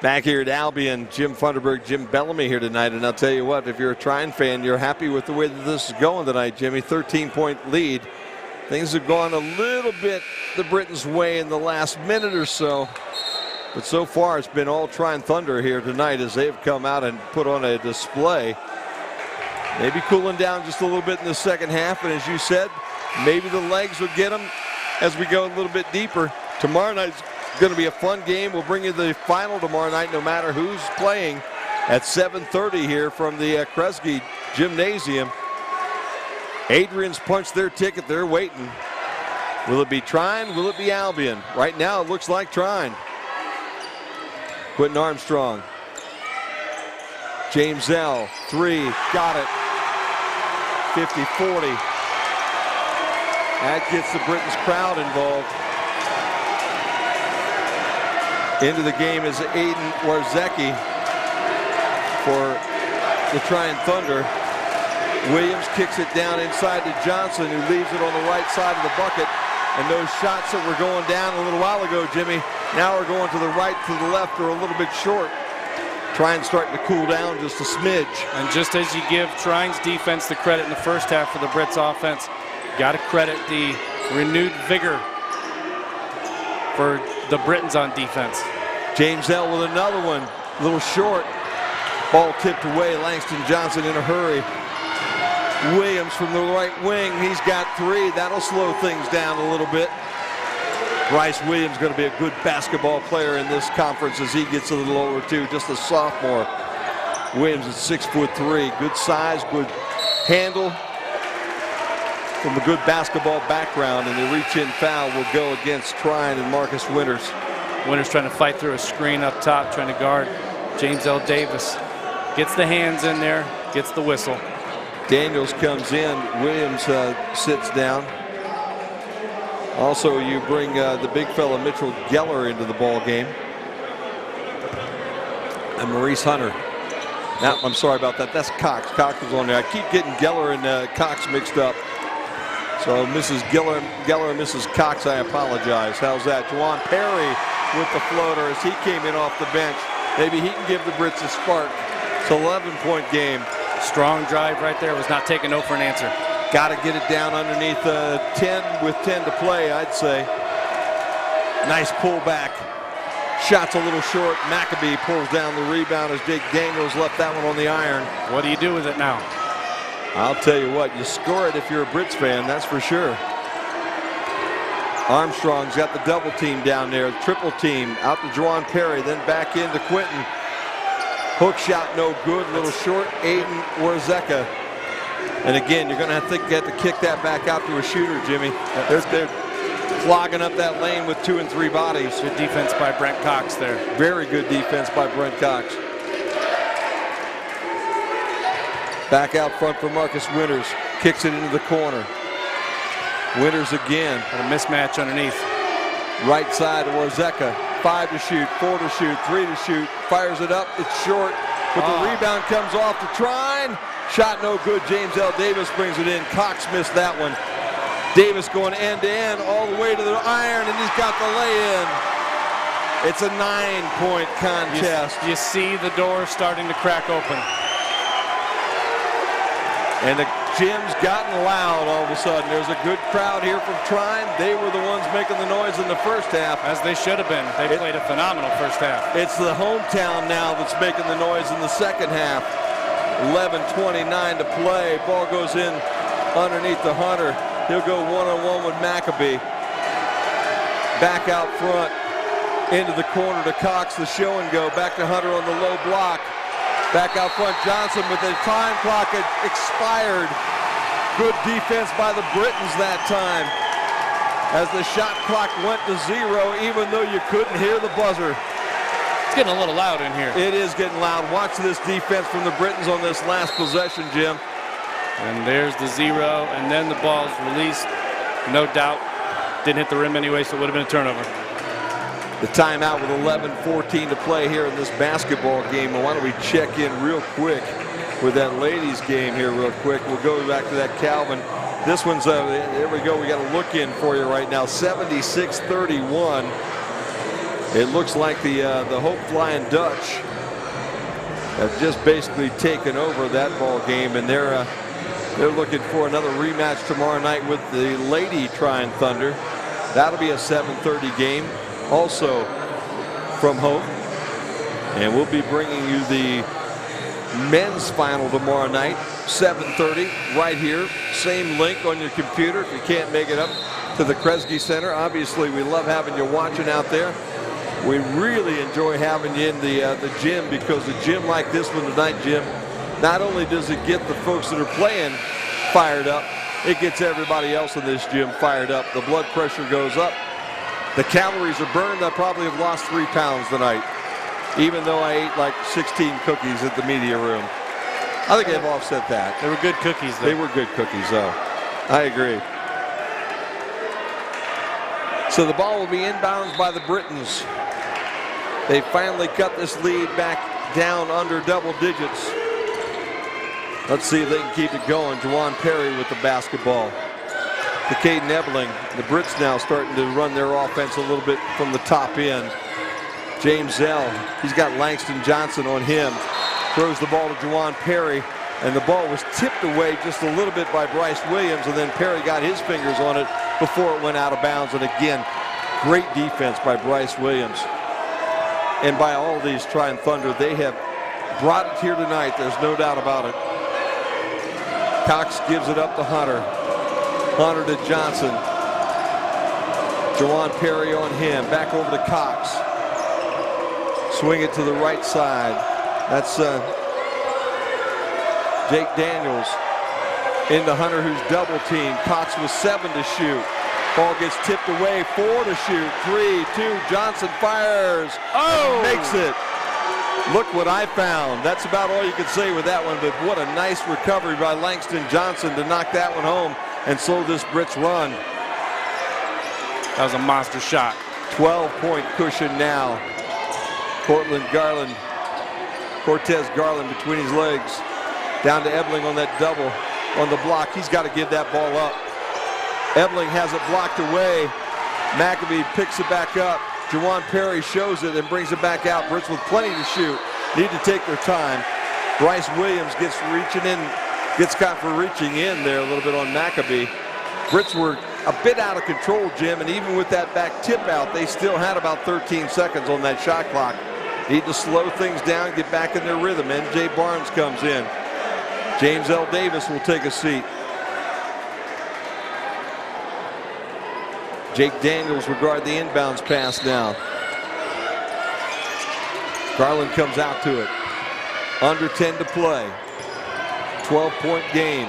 Back here at Albion, Jim Funderburg, Jim Bellamy here tonight. And I'll tell you what, if you're a Trine fan, you're happy with the way that this is going tonight, Jimmy. 13-point lead. Things have gone a little bit the Britons' way in the last minute or so. But so far, it's been all Trine Thunder here tonight as they've come out and put on a display. Maybe cooling down just a little bit in the second half. And as you said, maybe the legs will get them as we go a little bit deeper. Tomorrow night's going to be a fun game. We'll bring you the final tomorrow night, no matter who's playing, at 7:30 here from the Kresge Gymnasium. Adrian's punched their ticket. They're waiting. Will it be Trine? Will it be Albion? Right now, it looks like Trine. Quentin Armstrong. James L. 3. Got it. 50-40. That gets the Britons crowd involved. Into the game is Aiden Warzecki for the Trine Thunder. Williams kicks it down inside to Johnson, who leaves it on the right side of the bucket. And those shots that were going down a little while ago, Jimmy, now are going to the right, to the left, or a little bit short. Trine starting to cool down just a smidge. And just as you give Trine's defense the credit in the first half for the Brits offense, got to credit the renewed vigor for the Britons on defense. James L. with another one, a little short. Ball tipped away, Langston Johnson in a hurry. Williams from the right wing, he's got 3. That'll slow things down a little bit. Bryce Williams going to be a good basketball player in this conference as he gets a little older too, just a sophomore. Williams is 6'3", good size, good handle. From a good basketball background, and the reach-in foul will go against Trine and Marcus Winters. Winters trying to fight through a screen up top, trying to guard James L. Davis. Gets the hands in there, gets the whistle. Daniels comes in, Williams sits down. Also, you bring the big fella Mitchell Geller into the ball game. And Maurice Hunter. Now, I'm sorry about that, that's Cox. Cox was on there. I keep getting Geller and Cox mixed up. So Mrs. Geller and Mrs. Cox, I apologize. How's that? Juwan Perry with the floater as he came in off the bench. Maybe he can give the Brits a spark. It's an 11-point game. Strong drive right there, was not taking no for an answer. Got to get it down underneath 10 with 10 to play, I'd say. Nice pullback. Shot's a little short. Maccabee pulls down the rebound as Jake Daniels left that one on the iron. What do you do with it now? I'll tell you what, you score it if you're a Brits fan, that's for sure. Armstrong's got the double team down there, triple team, out to Juwan Perry, then back into Quentin. Hook shot no good, a little short, Aiden Warzecka. And again, you're going to get to kick that back out to a shooter, Jimmy. They're clogging up that lane with 2 and 3 bodies. Good defense by Brent Cox there. Very good defense by Brent Cox. Back out front for Marcus Winters. Kicks it into the corner. Winters again. And a mismatch underneath. Right side to Warzecka. 5 to shoot, 4 to shoot, 3 to shoot. Fires it up. It's short. But the rebound comes off to Trine. Shot no good. James L. Davis brings it in. Cox missed that one. Davis going end to end all the way to the iron, and he's got the lay-in. It's a 9-point contest. You see the door starting to crack open. And the gym's gotten loud all of a sudden. There's a good crowd here from Trine. They were the ones making the noise in the first half. As they should have been. They played a phenomenal first half. It's the hometown now that's making the noise in the second half. 11:29 to play. Ball goes in underneath the Hunter. He'll go one-on-one with Maccabee. Back out front into the corner to Cox, the show and go. Back to Hunter on the low block. Back out front, Johnson, with the time clock had expired. Good defense by the Britons that time. As the shot clock went to 0, even though you couldn't hear the buzzer. getting a little loud in here. It is getting loud. Watch this defense from the Britons on this last possession, Jim. And there's the 0, and then the ball's released. No doubt. Didn't hit the rim anyway, so it would have been a turnover. The timeout with 11:14 to play here in this basketball game. Why don't we check in real quick with that ladies game here real quick. We'll go back to that Calvin. This one's, there we go. We got a look in for you right now. 76-31. It looks like the Hope Flying Dutch have just basically taken over that ball game, and they're looking for another rematch tomorrow night with the Lady Trine Thunder. That'll be a 7:30 game, also from Hope, and we'll be bringing you the men's final tomorrow night, 7:30, right here. Same link on your computer if you can't make it up to the Kresge Center. Obviously, we love having you watching out there. We really enjoy having you in the gym, because a gym like this one tonight, Jim, not only does it get the folks that are playing fired up, it gets everybody else in this gym fired up. The blood pressure goes up. The calories are burned. I probably have lost 3 pounds tonight, even though I ate like 16 cookies at the media room. I think I've offset that. They were good cookies, though. They were good cookies, though. I agree. So the ball will be inbounds by the Britons. They finally cut this lead back down under double digits. Let's see if they can keep it going. Juwan Perry with the basketball to Caden Ebling. The Brits now starting to run their offense a little bit from the top end. James Zell, he's got Langston Johnson on him. Throws the ball to Juwan Perry, and the ball was tipped away just a little bit by Bryce Williams, and then Perry got his fingers on it before it went out of bounds. And again, great defense by Bryce Williams. And by all these Trine Thunder, they have brought it here tonight. There's no doubt about it. Cox gives it up to Hunter. Hunter to Johnson. Juwan Perry on him. Back over to Cox. Swing it to the right side. That's Jake Daniels into Hunter, who's double teamed. Cox with 7 to shoot. Ball gets tipped away, 4 to shoot. 3, 2, Johnson fires. Oh! Makes it. Look what I found. That's about all you can say with that one, but what a nice recovery by Langston Johnson to knock that one home and slow this Brits run. That was a monster shot. 12-point cushion now. Cortez Garland between his legs. Down to Ebling on that double on the block. He's got to give that ball up. Ebling has it blocked away. McAbee picks it back up. Juwan Perry shows it and brings it back out. Brits with plenty to shoot. Need to take their time. Bryce Williams gets caught for reaching in there a little bit on McAbee. Brits were a bit out of control, Jim, and even with that back tip out, they still had about 13 seconds on that shot clock. Need to slow things down, get back in their rhythm. MJ Barnes comes in. James L. Davis will take a seat. Jake Daniels will guard the inbounds pass now. Garland comes out to it. Under 10 to play. 12-point game.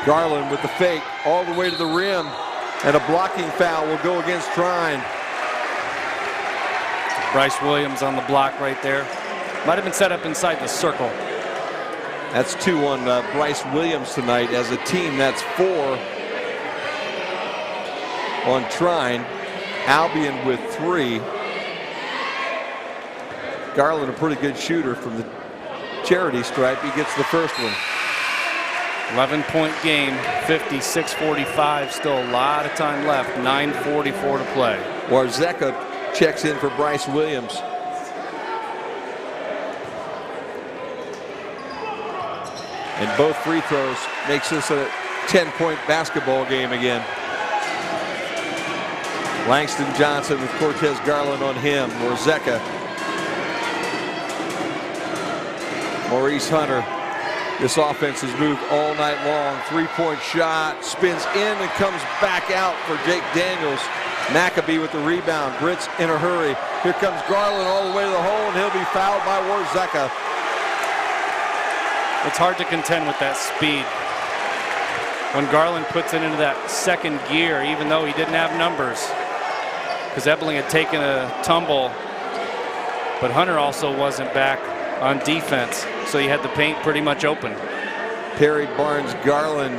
Garland with the fake all the way to the rim. And a blocking foul will go against Trine. Bryce Williams on the block right there. Might have been set up inside the circle. That's 2 on Bryce Williams tonight. As a team, that's 4 on Trine. Albion with 3. Garland, a pretty good shooter from the charity stripe. He gets the first one. 11-point game, 56-45. Still a lot of time left. 9:44 to play. Warzeka checks in for Bryce Williams. And both free throws makes this a 10-point basketball game again. Langston Johnson with Cortez Garland on him. Warzeka. Maurice Hunter. This offense has moved all night long. 3-point shot, spins in and comes back out for Jake Daniels. McAbee with the rebound. Brits in a hurry. Here comes Garland all the way to the hole, and he'll be fouled by Warzeka. It's hard to contend with that speed. When Garland puts it into that second gear, even though he didn't have numbers, because Ebling had taken a tumble but Hunter also wasn't back on defense, so you had the paint pretty much open. Perry, Barnes, Garland,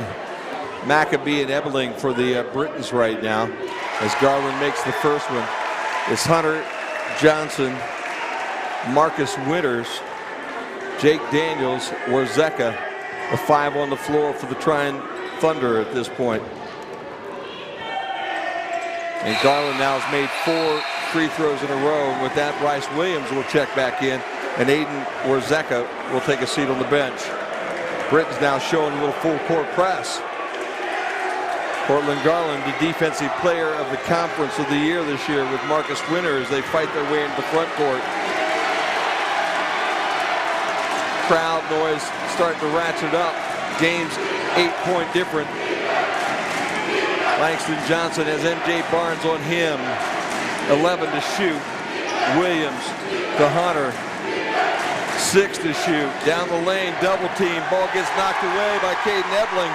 Maccabee, and Ebeling for the Britons right now. As Garland makes the first one, it's Hunter, Johnson, Marcus Winters, Jake Daniels, Warzeka, the 5 on the floor for the Trine Thunder at this point. And Garland now has made 4 free throws in a row, and with that, Bryce Williams will check back in, and Aiden Warzeka will take a seat on the bench. Britton's now showing a little full court press. Cortland Garland, the defensive player of the conference of the year this year with Marcus Winters. They fight their way into the front court. Crowd noise starting to ratchet up. Game's 8-point different. Langston Johnson has MJ Barnes on him. 11 to shoot. Williams to Hunter. 6 to shoot. Down the lane, double team. Ball gets knocked away by Caden Ebeling.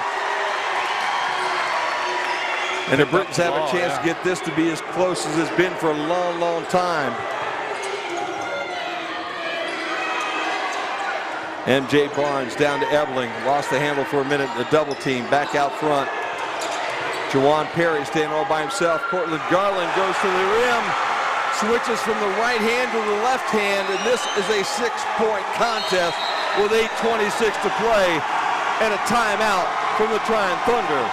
And the Britons have a chance to get this to be as close as it's been for a long, long time. MJ Barnes down to Ebeling. Lost the handle for a minute. The double team back out front. Jawan Perry standing all by himself. Cortland Garland goes to the rim. Switches from the right hand to the left hand. And this is a 6-point contest with 8:26 to play and a timeout from the Trine Thunder.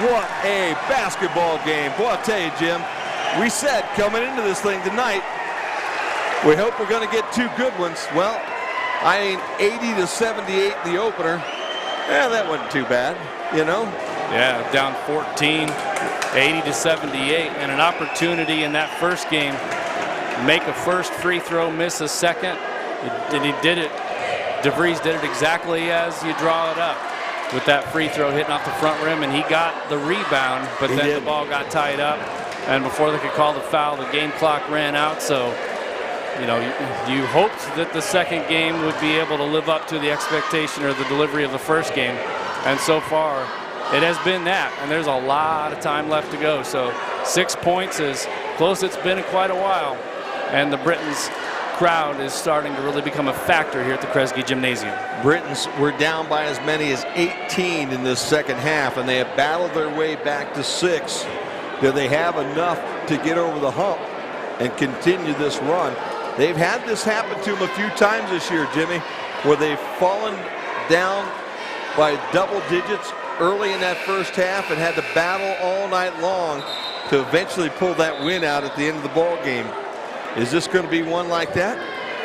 What a basketball game. Boy, I'll tell you, Jim, we said coming into this thing tonight, we hope we're going to get 2 good ones. Well, I mean, 80 to 78 the opener. Yeah, that wasn't too bad, you know? Yeah, down 14, 80 to 78, and an opportunity in that first game. Make a first free throw, miss a second, and he did it. DeVries did it exactly as you draw it up, with that free throw hitting off the front rim, and he got the rebound, but then the ball got tied up, and before they could call the foul, the game clock ran out. So, you know, you hoped that the second game would be able to live up to the expectation or the delivery of the first game, and so far it has been that, and there's a lot of time left to go. So 6 points is close it's been in quite a while, and the Britons crowd is starting to really become a factor here at the Kresge Gymnasium. Britons were down by as many as 18 in this second half, and they have battled their way back to 6. Do they have enough to get over the hump and continue this run? They've had this happen to them a few times this year, Jimmy, where they've fallen down by double digits early in that first half and had to battle all night long to eventually pull that win out at the end of the ball game. Is this going to be one like that?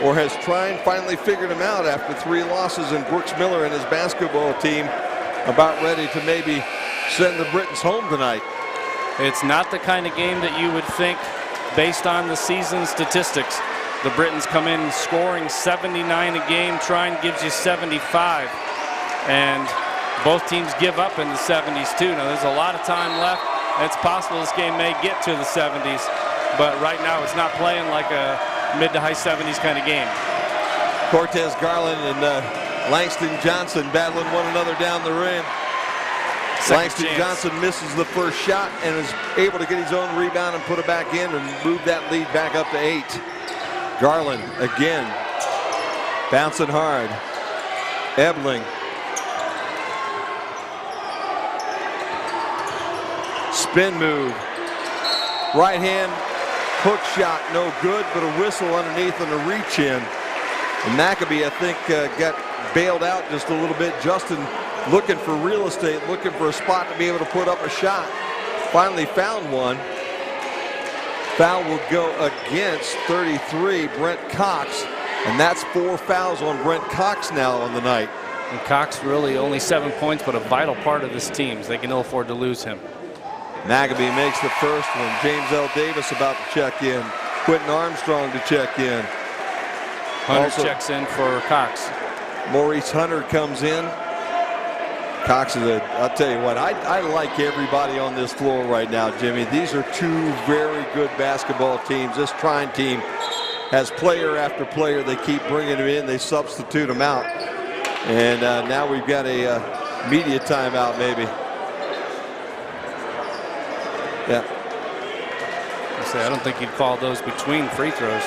Or has Trine finally figured him out after 3 losses, and Brooks Miller and his basketball team about ready to maybe send the Britons home tonight? It's not the kind of game that you would think based on the season statistics. The Britons come in scoring 79 a game. Trine gives you 75. And both teams give up in the 70s too. Now there's a lot of time left. It's possible this game may get to the 70s, but right now it's not playing like a mid to high 70s kind of game. Cortez Garland and Langston Johnson battling one another down the rim. Langston Johnson misses the first shot and is able to get his own rebound and put it back in and move that lead back up to 8. Garland again, bouncing hard. Ebeling. Spin move. Right hand hook shot, no good, but a whistle underneath and a reach in. And Maccabee, I think, got bailed out just a little bit. Justin looking for real estate, looking for a spot to be able to put up a shot. Finally found one. Foul will go against 33, Brent Cox. And that's 4 fouls on Brent Cox now on the night. And Cox really only 7 points, but a vital part of this team. So they can ill afford to lose him. Maccabee makes the first one. James L. Davis about to check in. Quentin Armstrong to check in. Hunter also checks in for Cox. Maurice Hunter comes in. Cox is I'll tell you what, I like everybody on this floor right now, Jimmy. These are 2 very good basketball teams. This Trine team has player after player. They keep bringing them in. They substitute them out. And now we've got a media timeout maybe. Yeah. I don't think he'd call those between free throws.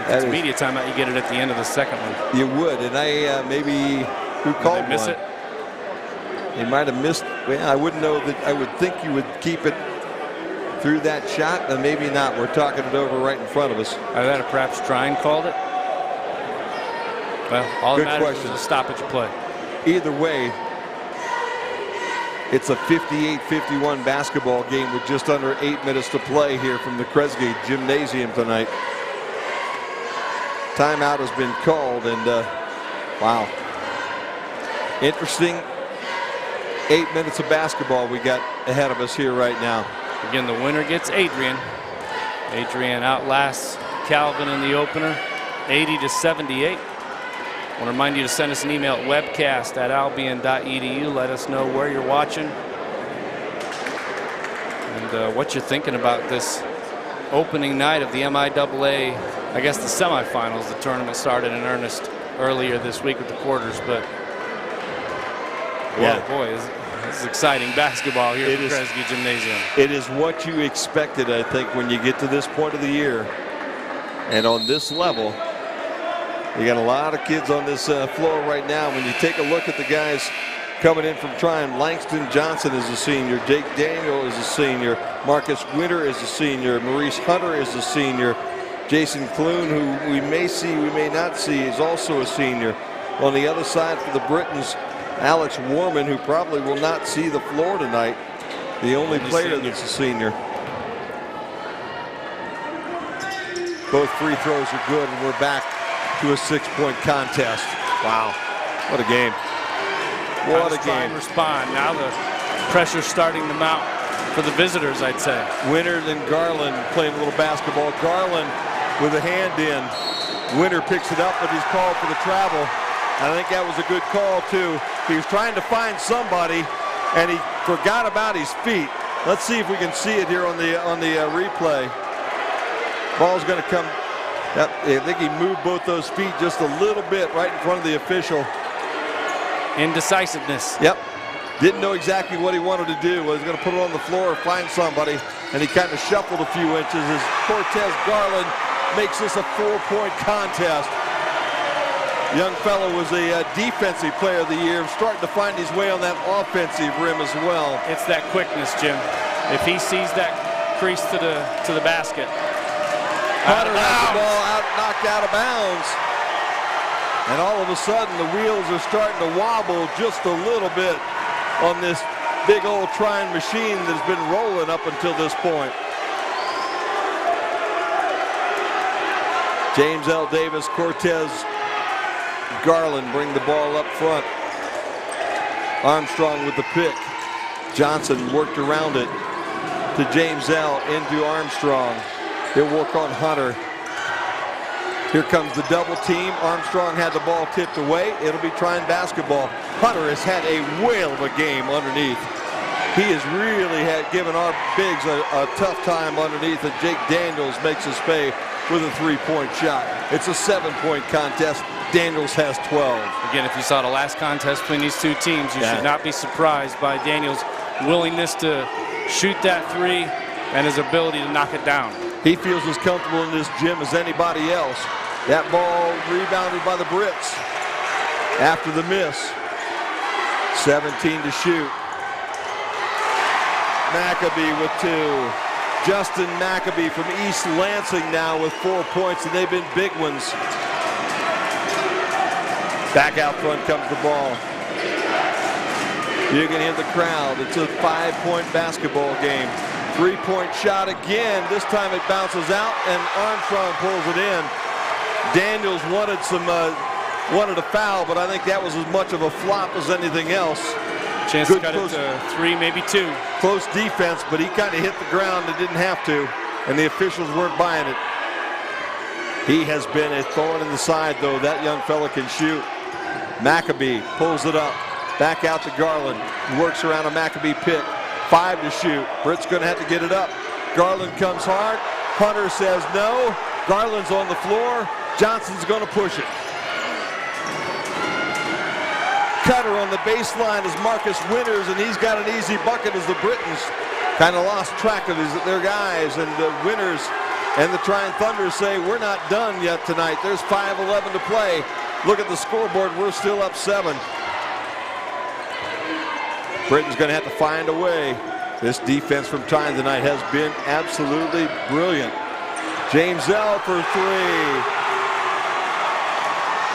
If it's media timeout, you get it at the end of the second one. You would, and I maybe who called Did they miss one? it? They might have missed. Well, I wouldn't know that. I would think you would keep it through that shot, and maybe not. We're talking it over right in front of us. I thought perhaps Trine called it. Well, all Good that matters question. is a stoppage play. Either way, it's a 58-51 basketball game with just under 8 minutes to play here from the Kresge Gymnasium tonight. Timeout has been called, and wow. Interesting 8 minutes of basketball we got ahead of us here right now. Again, the winner gets Adrian. Adrian outlasts Calvin in the opener, 80-78. I want to remind you to send us an email at webcast@albion.edu. Let us know where you're watching and what you're thinking about this opening night of the MIAA, I guess the semifinals. The tournament started in earnest earlier this week with the quarters, but boy, this is exciting basketball here at the Kresge Gymnasium. It is what you expected, I think, when you get to this point of the year. And on this level, you got a lot of kids on this floor right now. When you take a look at the guys coming in from Trine, Langston Johnson is a senior. Jake Daniel is a senior. Marcus Winter is a senior. Maurice Hunter is a senior. Jason Clune, who we may see, we may not see, is also a senior. On the other side for the Britons, Alex Warman, who probably will not see the floor tonight, the only player that's a senior. Both free throws are good, and we're back to a 6-point contest. Wow, what a game. What a game. Respond. Now the pressure's starting to mount for the visitors, I'd say. Winter and Garland playing a little basketball. Garland with a hand in. Winter picks it up, but he's called for the travel. I think that was a good call, too. He was trying to find somebody, and he forgot about his feet. Let's see if we can see it here on the replay. Ball's going to come. Yep, I think he moved both those feet just a little bit right in front of the official. Indecisiveness. Yep. Didn't know exactly what he wanted to do. Was he going to put it on the floor or find somebody, and he kind of shuffled a few inches as Cortez Garland makes this a 4-point contest. Young fellow was a defensive player of the year, starting to find his way on that offensive rim as well. It's that quickness, Jim. If he sees that crease to the basket. Hunter has the ball knocked out of bounds. And all of a sudden, the wheels are starting to wobble just a little bit on this big old Trine machine that's been rolling up until this point. James L. Davis, Cortez Garland bring the ball up front. Armstrong with the pick. Johnson worked around it to James L. into Armstrong. He'll work on Hunter. Here comes the double team. Armstrong had the ball tipped away. It'll be Trine basketball. Hunter has had a whale of a game underneath. He has really given our bigs a tough time underneath, and Jake Daniels makes us pay with a 3-point shot. It's a 7-point contest. Daniels has 12. Again, if you saw the last contest between these two teams, you should not be surprised by Daniels' willingness to shoot that three and his ability to knock it down. He feels as comfortable in this gym as anybody else. That ball rebounded by the Brits after the miss. 17 to shoot. Maccabee with 2. Justin Maccabee from East Lansing now with 4 points, and they've been big ones. Back out front comes the ball. You can hear the crowd. It's a 5-point basketball game. 3-point shot again. This time it bounces out, and Armstrong pulls it in. Daniels wanted a foul, but I think that was as much of a flop as anything else. Chance to cut it to 3, maybe 2. Close defense, but he kind of hit the ground and didn't have to, and the officials weren't buying it. He has been a thorn in the side, though. That young fella can shoot. Maccabee pulls it up. Back out to Garland. Works around a Maccabee pick. 5 to shoot. Britt's going to have to get it up. Garland comes hard. Hunter says no. Garland's on the floor. Johnson's going to push it. Cutter on the baseline is Marcus Winters, and he's got an easy bucket as the Britons kind of lost track of their guys, and Winters And the Trine Thunder say, we're not done yet tonight. There's 5:11 to play. Look at the scoreboard. We're still up 7. Britain's going to have to find a way. This defense from Trine tonight has been absolutely brilliant. James L for 3.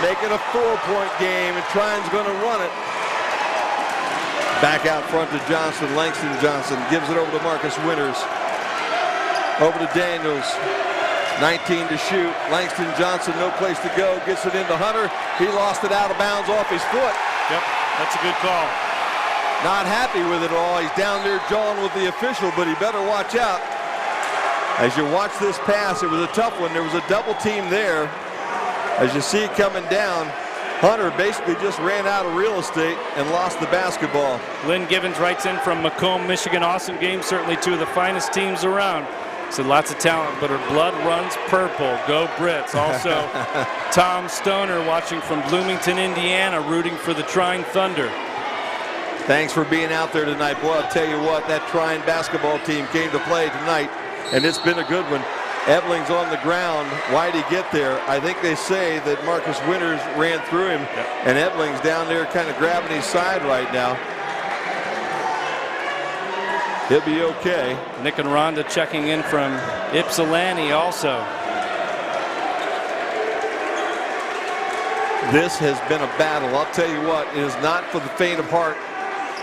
Making a 4-point game, and Trine's going to run it. Back out front to Johnson. Langston Johnson gives it over to Marcus Winters. Over to Daniels. 19 to shoot. Langston Johnson, no place to go. Gets it into Hunter. He lost it out of bounds off his foot. Yep, that's a good call. Not happy with it all. He's down there jawing with the official, but he better watch out. As you watch this pass, it was a tough one. There was a double team there. As you see it coming down, Hunter basically just ran out of real estate and lost the basketball. Lynn Givens writes in from Macomb, Michigan. Awesome game, certainly two of the finest teams around. Said lots of talent, but her blood runs purple. Go Brits. Also, Tom Stoner watching from Bloomington, Indiana, rooting for the Trine Thunder. Thanks for being out there tonight. Boy, I'll tell you what, that Trine basketball team came to play tonight, and it's been a good one. Ebling's on the ground. Why'd he get there? I think they say that Marcus Winters ran through him, and Ebling's down there kind of grabbing his side right now. He'll be okay. Nick and Rhonda checking in from Ypsilanti also. This has been a battle. I'll tell you what, it is not for the faint of heart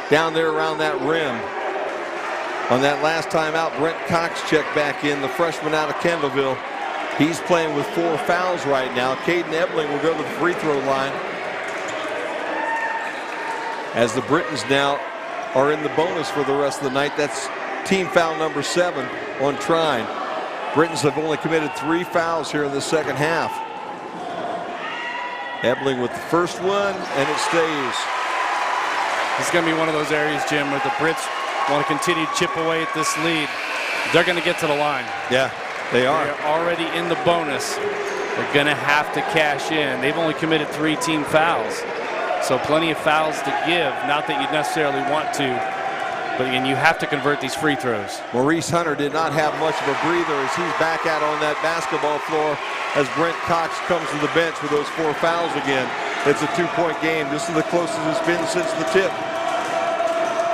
down there around that rim. On that last time out, Brent Cox checked back in, the freshman out of Kendallville. He's playing with 4 fouls right now. Caden Ebling will go to the free throw line. As the Britons now are in the bonus for the rest of the night. That's team foul number 7 on Trine. Britons have only committed 3 fouls here in the second half. Ebling with the first one, and it stays. This is going to be one of those areas, Jim, where the Brits want to continue to chip away at this lead. They're going to get to the line. Yeah, they are. They're already in the bonus. They're going to have to cash in. They've only committed 3 team fouls. So plenty of fouls to give. Not that you necessarily want to, but again, you have to convert these free throws. Maurice Hunter did not have much of a breather as he's back out on that basketball floor as Brent Cox comes to the bench with those 4 fouls again. It's a 2-point game. This is the closest it's been since the tip.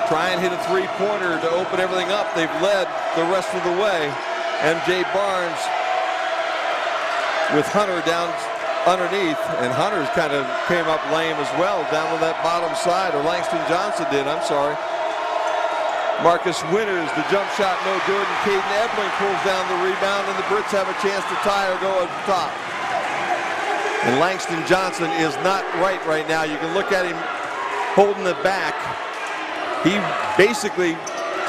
Try and hit a 3-pointer to open everything up. They've led the rest of the way. MJ Barnes with Hunter down underneath, and Hunter's kind of came up lame as well down on that bottom side, or Langston Johnson did, I'm sorry. Marcus Winters, the jump shot no good, and Caden Ebling pulls down the rebound, and the Brits have a chance to tie or go over the top. And Langston Johnson is not right now. You can look at him holding it back. He basically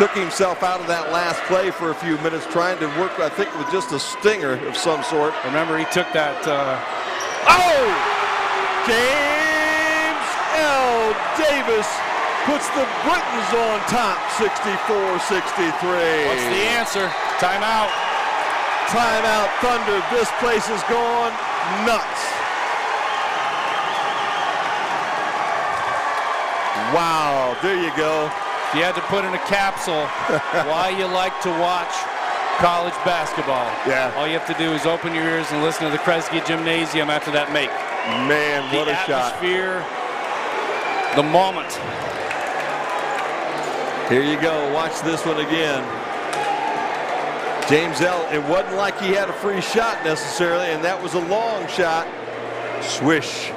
took himself out of that last play for a few minutes, trying to work, I think, with just a stinger of some sort. Remember, he took that. Oh! James L. Davis puts the Britons on top, 64-63. What's the answer? Timeout. Timeout, Thunder. This place is going nuts. Wow, there you go. If you had to put in a capsule why you like to watch college basketball. Yeah. All you have to do is open your ears and listen to the Kresge Gymnasium after that make. Man, what a shot. The atmosphere, the moment. Here you go. Watch this one again. James L. It wasn't like he had a free shot necessarily, and that was a long shot. Swish.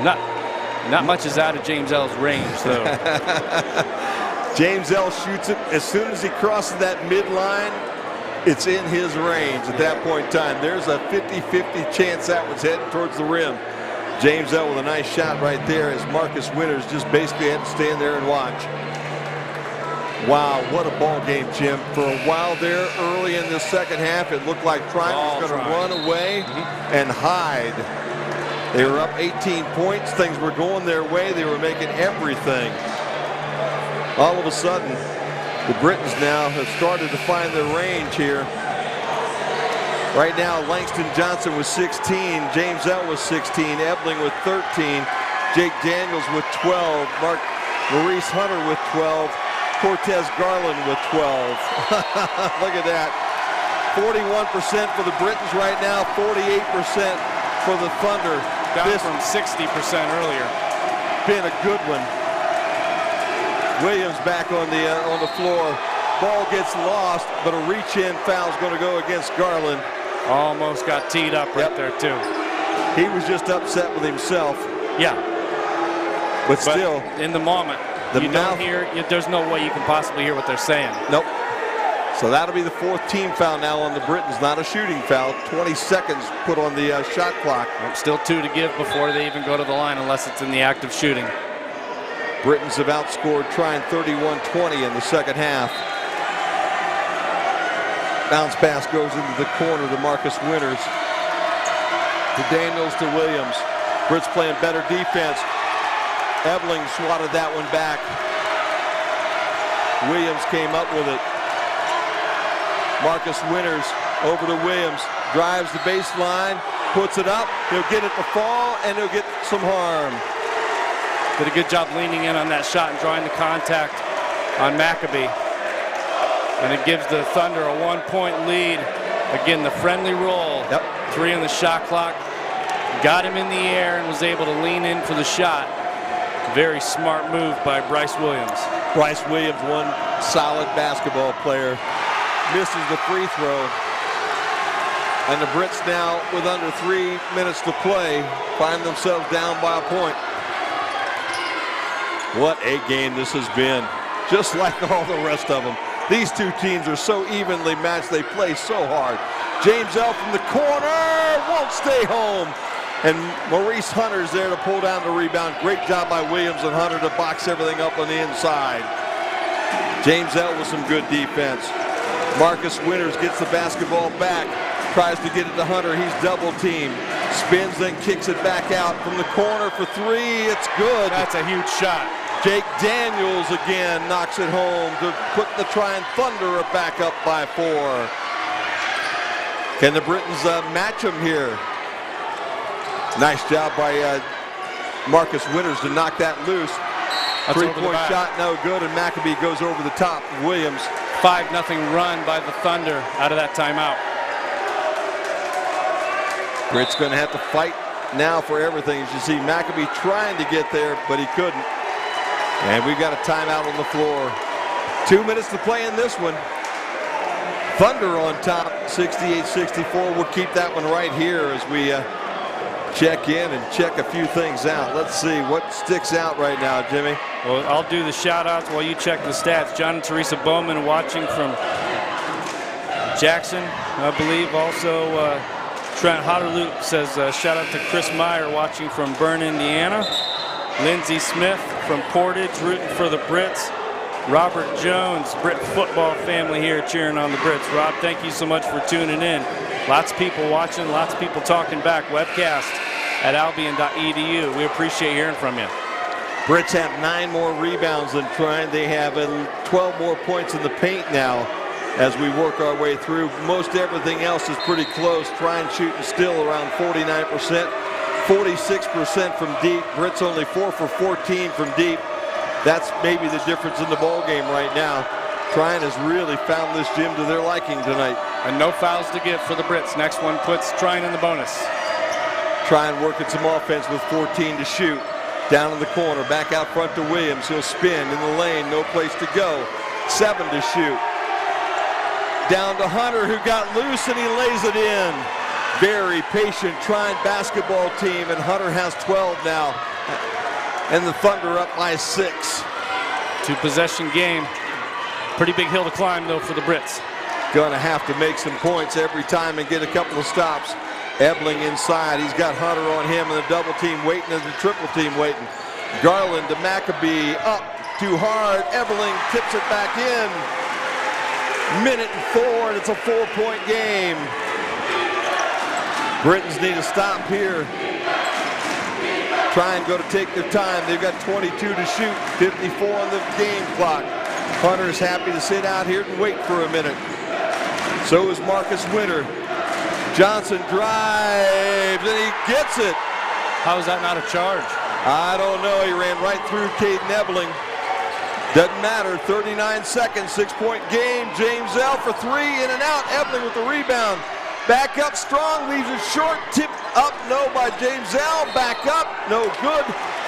Not much is out of James L's range, though. James L. shoots it. As soon as he crosses that midline, it's in his range at that point in time. There's a 50-50 chance that was heading towards the rim. James L. with a nice shot right there as Marcus Winters just basically had to stand there and watch. Wow, what a ball game, Jim. For a while there, early in the second half, it looked like Trine was going to run away and hide. They were up 18 points. Things were going their way. They were making everything. All of a sudden, the Britons now have started to find their range here. Right now, Langston Johnson with 16. James L. with 16. Ebling with 13. Jake Daniels with 12. Maurice Hunter with 12. Cortez Garland with 12. Look at that. 41% for the Britons right now, 48% for the Thunder. Down from 60% earlier. Been a good one. Williams back on the floor. Ball gets lost, but a reach-in foul is going to go against Garland. Almost got teed up right there, too. He was just upset with himself. Yeah. But still. In the moment, you don't hear, there's no way you can possibly hear what they're saying. Nope. So that'll be the 4th team foul now on the Britons, not a shooting foul. 20 seconds put on the shot clock. Still 2 to give before they even go to the line unless it's in the act of shooting. Britons have outscored Trine 31-20 in the second half. Bounce pass goes into the corner to Marcus Winters. To Daniels to Williams. Brits playing better defense. Ebling swatted that one back. Williams came up with it. Marcus Winters over to Williams. Drives the baseline. Puts it up. He'll get it to fall and he'll get some harm. Did a good job leaning in on that shot and drawing the contact on Maccabee. And it gives the Thunder a 1-point lead. Again, the friendly roll. 3 on the shot clock. Got him in the air and was able to lean in for the shot. Very smart move by Bryce Williams. Bryce Williams, one solid basketball player. Misses the free throw. And the Brits now, with under 3 minutes to play, find themselves down by a point. What a game this has been. Just like all the rest of them. These two teams are so evenly matched. They play so hard. James L. from the corner won't stay home. And Maurice Hunter's there to pull down the rebound. Great job by Williams and Hunter to box everything up on the inside. James L. with some good defense. Marcus Winters gets the basketball back. Tries to get it to Hunter. He's double teamed. Spins, then kicks it back out from the corner for 3. It's good. That's a huge shot. Jake Daniels again knocks it home to put the Trine Thunder back up by 4. Can the Britons match them here? Nice job by Marcus Winters to knock that loose. 3-point shot, no good, and Maccabee goes over the top of Williams. 5-0 run by the Thunder out of that timeout. Britt's going to have to fight now for everything. As you see, Maccabee trying to get there, but he couldn't. And we've got a timeout on the floor. 2 minutes to play in this one. Thunder on top, 68-64. We'll keep that one right here as we check in and check a few things out. Let's see what sticks out right now, Jimmy. Well, I'll do the shout outs while you check the stats. John and Teresa Bowman watching from Jackson, I believe. Also, Trent Hotterloop says shout out to Chris Meyer watching from Bern, Indiana. Lindsey Smith from Portage rooting for the Brits. Robert Jones, Brit football family here cheering on the Brits. Rob, thank you so much for tuning in. Lots of people watching, lots of people talking back. Webcast at albion.edu. We appreciate hearing from you. Brits have 9 more rebounds than Trine. They have 12 more points in the paint now as we work our way through. Most everything else is pretty close. Trine shooting still around 49%, 46% from deep. Brits only 4 for 14 from deep. That's maybe the difference in the ball game right now. Trine has really found this gym to their liking tonight. And no fouls to give for the Brits. Next one puts Trine in the bonus. Trine working some offense with 14 to shoot. Down in the corner, back out front to Williams. He'll spin in the lane, no place to go. 7 to shoot. Down to Hunter, who got loose, and he lays it in. Very patient Trine basketball team, and Hunter has 12 now. And the Thunder up by 6. 2-possession game. Pretty big hill to climb, though, for the Brits. Gonna have to make some points every time and get a couple of stops. Ebling inside. He's got Hunter on him and the double team waiting and the triple team waiting. Garland to Maccabee. Up too hard. Ebling tips it back in. 1:04, and it's a 4-point game. Britons need a stop here. Try and go to take their time. They've got 22 to shoot, 54 on the game clock. Hunter's happy to sit out here and wait for a minute. So is Marcus Winter. Johnson drives, and he gets it. How is that not a charge? I don't know. He ran right through Caden Ebling. Doesn't matter, 39 seconds, 6-point game. James L for three, in and out. Ebling with the rebound. Back up strong, leaves it short. Tip up, no by James L. Back up, no good.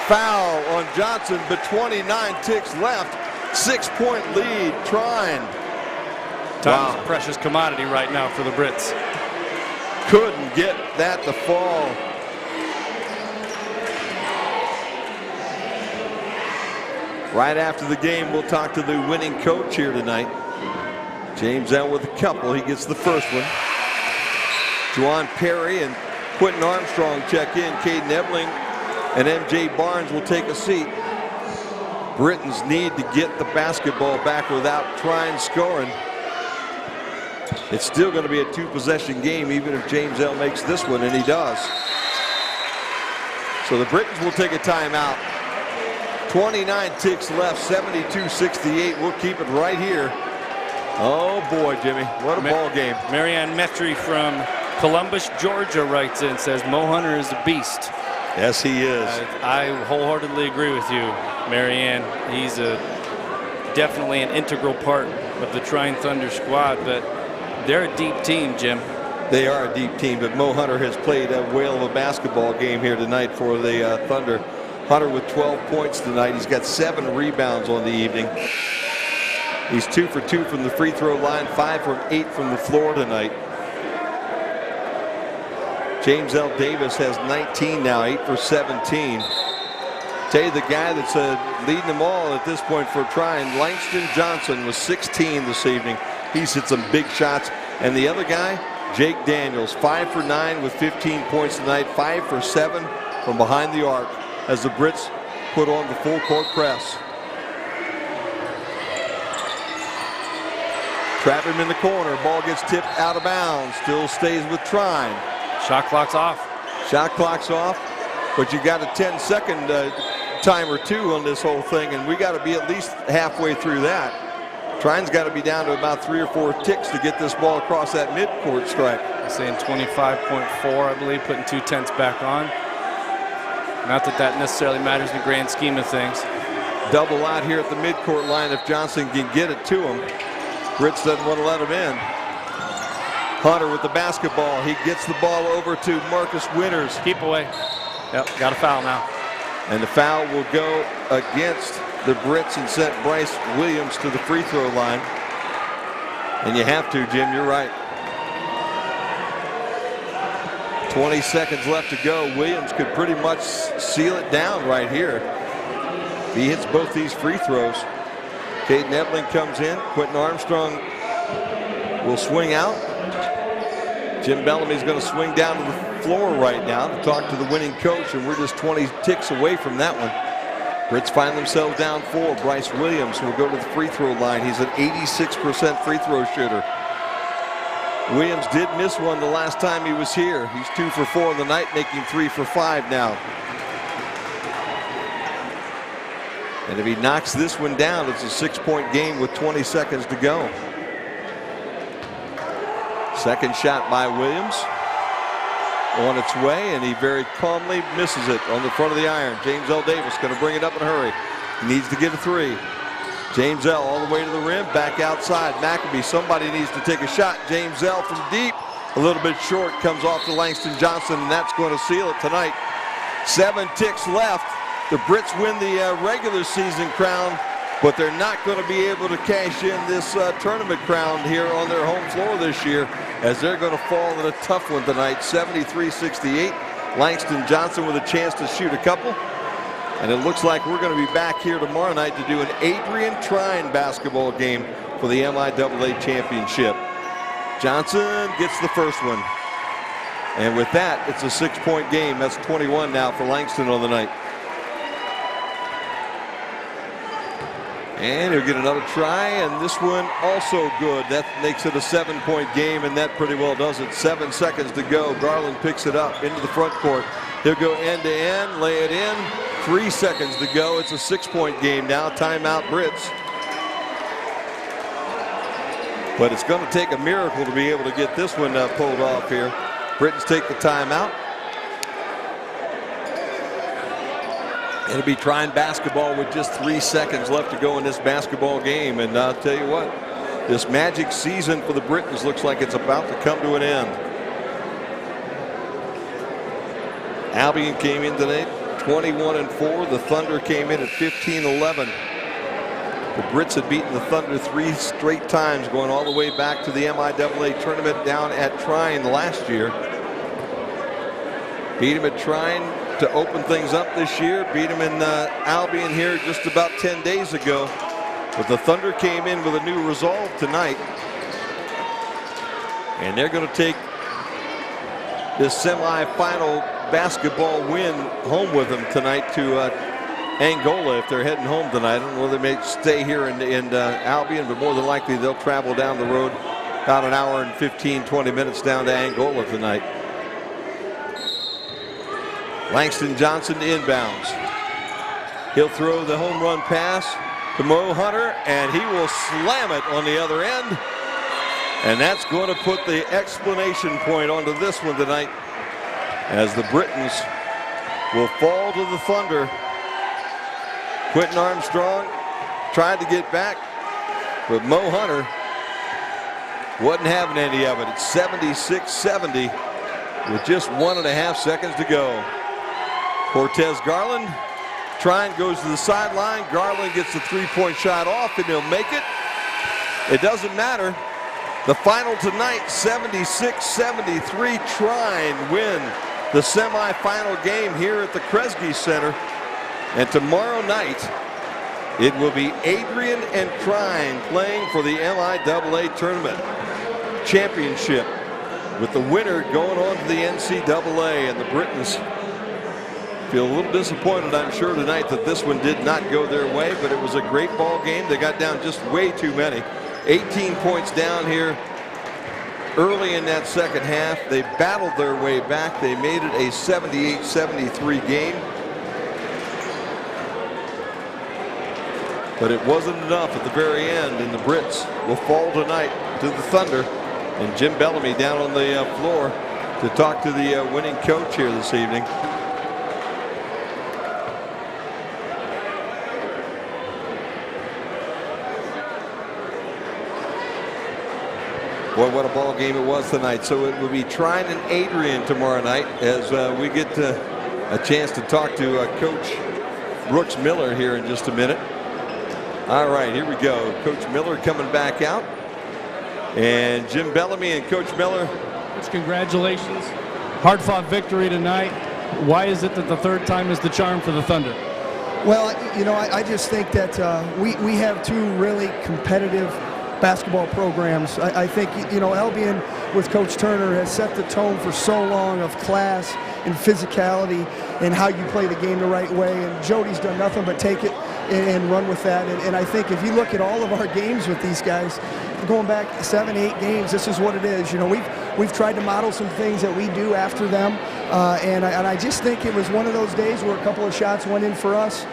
Foul on Johnson, but 29 ticks left. 6-point lead, Trine. Time's a precious commodity right now for the Brits. Couldn't get that to fall. Right after the game, we'll talk to the winning coach here tonight. James L with a couple. He gets the first one. Juwan Perry and Quentin Armstrong check in. Caden Ebling and MJ Barnes will take a seat. Britons need to get the basketball back without Trine scoring. It's still going to be a two-possession game, even if James L makes this one, and he does. So the Britons will take a timeout. 29 ticks left, 72-68. We'll keep it right here. Oh boy, Jimmy, what a ball game. Marianne Metry from Columbus, Georgia writes in, says Mo Hunter is a beast. Yes, he is. I wholeheartedly agree with you, Marianne. He's definitely an integral part of the Trine Thunder squad, but they're a deep team, Jim. They are a deep team, but Mo Hunter has played a whale of a basketball game here tonight for the Thunder. Hunter with 12 points tonight. He's got 7 rebounds on the evening. He's 2 for 2 from the free throw line, 5 from 8 from the floor tonight. James L. Davis has 19 now, 8 for 17. Tell you the guy that's leading them all at this point for Trine, Langston Johnson, was 16 this evening. He's hit some big shots. And the other guy, Jake Daniels, 5 for 9 with 15 points tonight, 5 for 7 from behind the arc as the Brits put on the full court press. Trap him in the corner. Ball gets tipped out of bounds. Still stays with Trine. Shot clock's off. Shot clock's off. But you got a 10-second time or two on this whole thing, and we got to be at least halfway through that. Trine's got to be down to about 3 or 4 ticks to get this ball across that midcourt stripe. I'm saying 25.4, I believe, putting 2 tenths back on. Not that that necessarily matters in the grand scheme of things. Double out here at the midcourt line if Johnson can get it to him. Brits doesn't want to let him in. Hunter with the basketball. He gets the ball over to Marcus Winters. Keep away. Yep, got a foul now. And the foul will go against the Brits and sent Bryce Williams to the free throw line. And you have to, Jim, you're right. 20 seconds left to go. Williams could pretty much seal it down right here. If he hits both these free throws. Caden Ebling comes in. Quentin Armstrong will swing out. Jim Bellamy's going to swing down to the floor right now to talk to the winning coach, and we're just 20 ticks away from that one. Brits find themselves down 4. Bryce Williams will go to the free throw line. He's an 86% free throw shooter. Williams did miss one the last time he was here. He's 2 for 4 on the night, making 3 for 5 now. And if he knocks this one down, it's a 6-point game with 20 seconds to go. Second shot by Williams on its way, and he very calmly misses it on the front of the iron. James L. Davis going to bring it up in a hurry. He needs to get a 3. James L. all the way to the rim, back outside. McAbee, somebody needs to take a shot. James L. from deep, a little bit short, comes off to Langston Johnson, and that's going to seal it tonight. 7 ticks left. The Brits win the regular season crown, but they're not going to be able to cash in this tournament crown here on their home floor this year, as they're going to fall in a tough one tonight, 73-68. Langston Johnson with a chance to shoot a couple. And it looks like we're going to be back here tomorrow night to do an Adrian Trine basketball game for the MIAA championship. Johnson gets the first one. And with that, it's a 6-point game. That's 21 now for Langston on the night. And he'll get another try, and this one also good. That makes it a 7-point game, and that pretty well does it. 7 seconds to go. Garland picks it up into the front court. He'll go end to end, lay it in. 3 seconds to go. It's a 6-point game now. Timeout, Brits. But it's going to take a miracle to be able to get this one pulled off here. Britons take the timeout. It'll be Trine basketball with just 3 seconds left to go in this basketball game. And I'll tell you what, this magic season for the Britons looks like it's about to come to an end. Albion came in today 21-4. The Thunder came in at 15-11. The Brits had beaten the Thunder 3 straight times, going all the way back to the MIAA tournament down at Trine last year. Beat them at Trine to open things up this year. Beat them in Albion here just about 10 days ago. But the Thunder came in with a new resolve tonight. And they're going to take this semifinal basketball win home with them tonight to Angola if they're heading home tonight. I don't know whether they may stay here in Albion, but more than likely they'll travel down the road about an hour and 15-20 minutes down to Angola tonight. Langston Johnson inbounds. He'll throw the home run pass to Mo Hunter, and he will slam it on the other end. And that's going to put the exclamation point onto this one tonight, as the Britons will fall to the Thunder. Quentin Armstrong tried to get back, but Mo Hunter wasn't having any of it. It's 76-70 with just 1.5 seconds to go. Cortez Garland, Trine goes to the sideline. Garland gets the three-point shot off, and he'll make it. It doesn't matter. The final tonight, 76-73. Trine win the semifinal game here at the Kresge Center. And tomorrow night, it will be Adrian and Trine playing for the MIAA tournament championship, with the winner going on to the NCAA. And the Britons feel a little disappointed, I'm sure, tonight that this one did not go their way, but it was a great ball game. They got down just way too many. 18 points down here early in that second half. They battled their way back. They made it a 78-73 game. But it wasn't enough at the very end, and the Brits will fall tonight to the Thunder. And Jim Bellamy down on the floor to talk to the winning coach here this evening. Boy, what a ball game it was tonight. So it will be Trine and Adrian tomorrow night as we get a chance to talk to Coach Brooks Miller here in just a minute. All right, here we go. Coach Miller coming back out. And Jim Bellamy and Coach Miller. Coach, congratulations. Hard-fought victory tonight. Why is it that the third time is the charm for the Thunder? Well, you know, I just think that we have two really competitive basketball programs. I think, you know, Albion with Coach Turner has set the tone for so long of class and physicality and how you play the game the right way. And Jody's done nothing but take it and run with that. And I think if you look at all of our games with these guys, going back 7-8 games, this is what it is. You know, we've tried to model some things that we do after them. And I just think it was one of those days where a couple of shots went in for us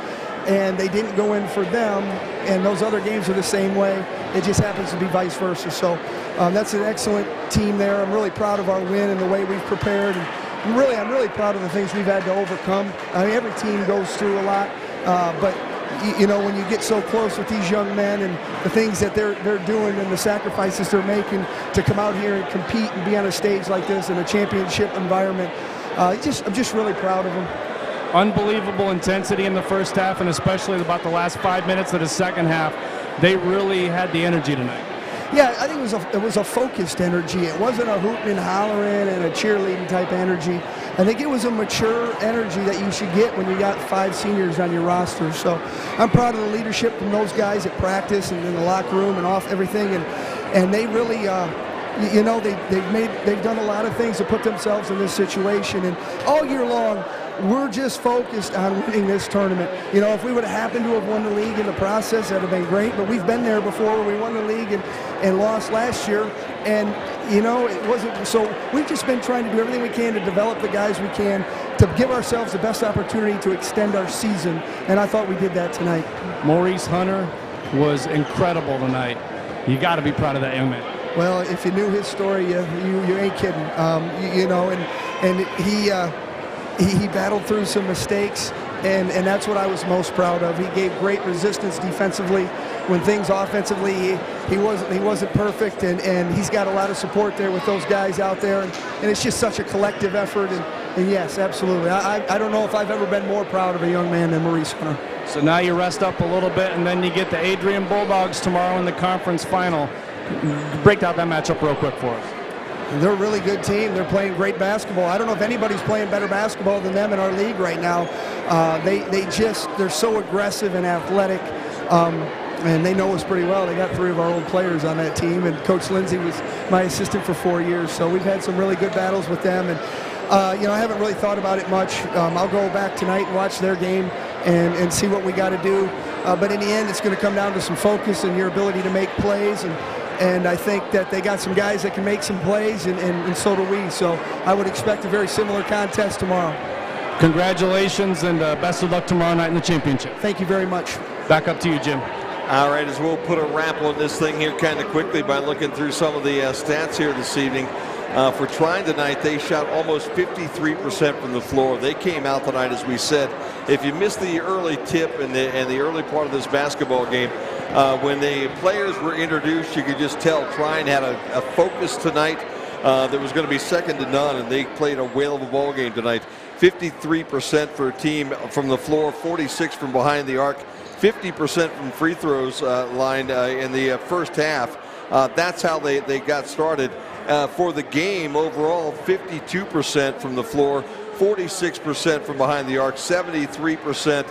and they didn't go in for them, and those other games are the same way. It just happens to be vice versa. So that's an excellent team there. I'm really proud of our win and the way we've prepared. And I'm really proud of the things we've had to overcome. I mean, every team goes through a lot, but you know, when you get so close with these young men and the things that they're doing and the sacrifices they're making to come out here and compete and be on a stage like this in a championship environment, I'm just really proud of them. Unbelievable intensity in the first half, and especially about the last 5 minutes of the second half. They really had the energy tonight. Yeah, I think it was a focused energy. It wasn't a hooting and hollering and a cheerleading type energy. I think it was a mature energy that you should get when you got 5 seniors on your roster. So I'm proud of the leadership from those guys at practice and in the locker room and off everything. And they really, you know, they've done a lot of things to put themselves in this situation. And all year long, we're just focused on winning this tournament. You know, if we would have happened to have won the league in the process, that would have been great. But we've been there before. We won the league and lost last year. And, you know, it wasn't. So we've just been trying to do everything we can to develop the guys we can to give ourselves the best opportunity to extend our season. And I thought we did that tonight. Maurice Hunter was incredible tonight. You got to be proud of that young man. Well, if you knew his story, you ain't kidding. You know, and he battled through some mistakes, and that's what I was most proud of. He gave great resistance defensively. When things offensively, he wasn't perfect, and he's got a lot of support there with those guys out there, and it's just such a collective effort. And yes, absolutely. I don't know if I've ever been more proud of a young man than Maurice Hunter. So now you rest up a little bit, and then you get the Adrian Bulldogs tomorrow in the conference final. Break down that matchup real quick for us. They're a really good team. They're playing great basketball. I don't know if anybody's playing better basketball than them in our league right now. They're so aggressive and athletic, and they know us pretty well. They got 3 of our old players on that team, and Coach Lindsay was my assistant for 4 years. So we've had some really good battles with them, and I haven't really thought about it much. I'll go back tonight and watch their game and see what we got to do. But in the end, it's going to come down to some focus and your ability to make plays. And I think that they got some guys that can make some plays, and so do we. So I would expect a very similar contest tomorrow. Congratulations, and best of luck tomorrow night in the championship. Thank you very much. Back up to you, Jim. All right, as we'll put a wrap on this thing here kind of quickly by looking through some of the stats here this evening. For Trine tonight, they shot almost 53% from the floor. They came out tonight, as we said. If you missed the early tip and the early part of this basketball game, when the players were introduced, you could just tell Trine had a focus tonight that was going to be second to none, and they played a whale of a ball game tonight. 53% for a team from the floor, 46 from behind the arc, 50% from free throws line in the first half. That's how they got started. For the game overall, 52% from the floor, 46% from behind the arc, 73%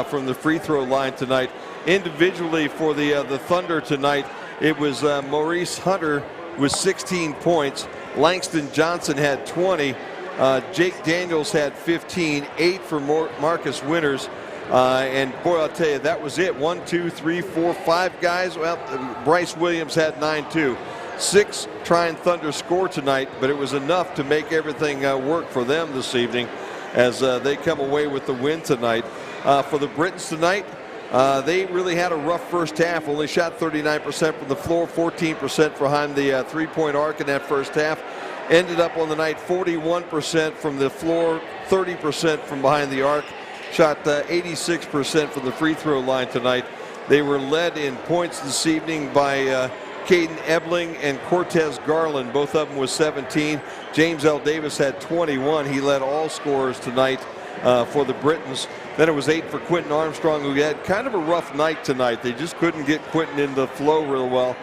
from the free throw line tonight. Individually for the Thunder tonight, it was Maurice Hunter with 16 points. Langston Johnson had 20. Jake Daniels had 15, 8 for Marcus Winters. And boy, I'll tell you, that was it. 1, 2, 3, 4, 5 guys. Well, Bryce Williams had 9 too. 6 Trine Thunder scored tonight, but it was enough to make everything work for them this evening as they come away with the win tonight. For the Britons tonight, they really had a rough first half. Only shot 39% from the floor, 14% behind the three-point arc in that first half. Ended up on the night 41% from the floor, 30% from behind the arc. Shot 86% from the free throw line tonight. They were led in points this evening by Caden Ebling and Cortez Garland, both of them with 17. James L. Davis had 21. He led all scorers tonight for the Britons. Then it was 8 for Quentin Armstrong, who had kind of a rough night tonight. They just couldn't get Quentin in the flow real well.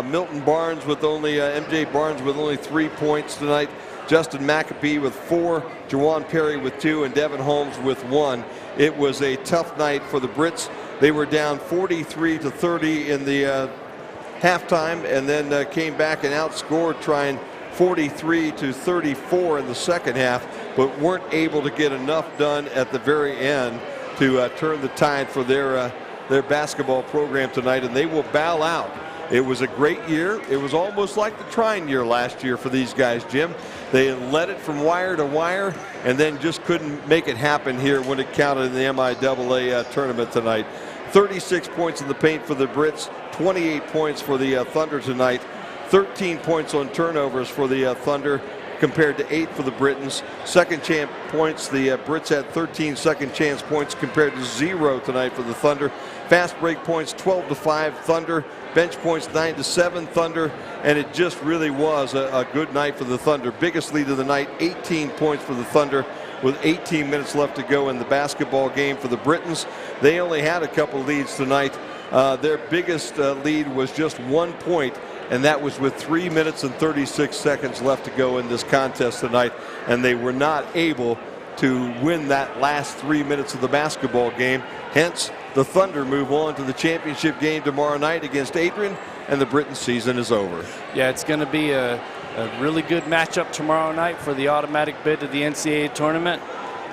Milton Barnes with only, MJ Barnes with only 3 points tonight. Justin McApee with 4, Jawan Perry with 2, and Devin Holmes with 1. It was a tough night for the Brits. They were down 43-30 in the halftime, and then came back and outscored Trine 43-34 in the second half, but weren't able to get enough done at the very end to turn the tide for their basketball program tonight, and they will bow out. It was a great year. It was almost like the Trine year last year for these guys, Jim. They led it from wire to wire and then just couldn't make it happen here when it counted in the MIAA tournament tonight. 36 points in the paint for the Brits, 28 points for the Thunder tonight, 13 points on turnovers for the Thunder compared to 8 for the Britons. Second chance points, the Brits had 13 second chance points compared to 0 tonight for the Thunder. Fast break points 12-5 Thunder. Bench points 9-7 Thunder, and it just really was a good night for the Thunder. Biggest lead of the night, 18 points for the Thunder with 18 minutes left to go in the basketball game. For the Britons, they only had a couple leads tonight. Their biggest lead was just 1 point, and that was with 3 minutes and 36 seconds left to go in this contest tonight, and they were not able to win that last 3 minutes of the basketball game. Hence, the Thunder move on to the championship game tomorrow night against Adrian, and the Britain season is over. Yeah, it's going to be a really good matchup tomorrow night for the automatic bid to the NCAA tournament.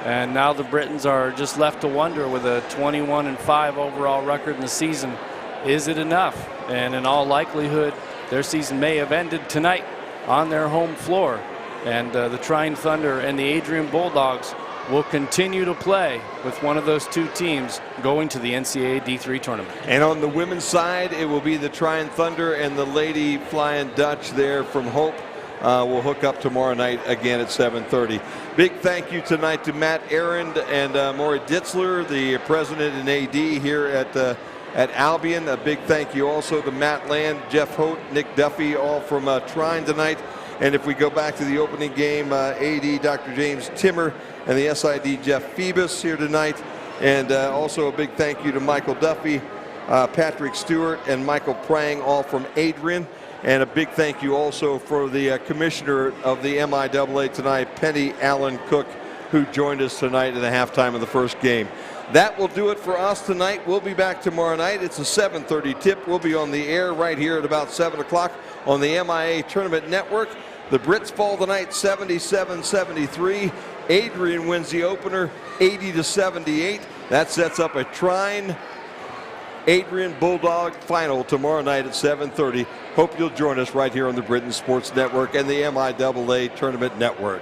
And now the Britons are just left to wonder with a 21-5 overall record in the season. Is it enough? And in all likelihood, their season may have ended tonight on their home floor. And the Trine Thunder and the Adrian Bulldogs will continue to play with one of those two teams going to the NCAA D3 tournament. And on the women's side, it will be the Trine Thunder and the Lady Flying Dutch there from Hope. will hook up tomorrow night again at 7:30. Big thank you tonight to Matt Arend and Maury Ditzler, the president and AD here at Albion. A big thank you also to Matt Land, Jeff Holt, Nick Duffy, all from Trine tonight. And if we go back to the opening game, AD Dr. James Timmer and the SID Jeff Phoebus here tonight. And also a big thank you to Michael Duffy, Patrick Stewart, and Michael Prang, all from Adrian. And a big thank you also for the commissioner of the MIAA tonight, Penny Allen Cook, who joined us tonight at the halftime of the first game. That will do it for us tonight. We'll be back tomorrow night. It's a 7:30 tip. We'll be on the air right here at about 7 o'clock on the MIAA Tournament Network. The Brits fall tonight 77-73. Adrian wins the opener 80-78. That sets up a Trine Adrian Bulldog final tomorrow night at 7:30. Hope you'll join us right here on the Britain Sports Network and the MIAA Tournament Network.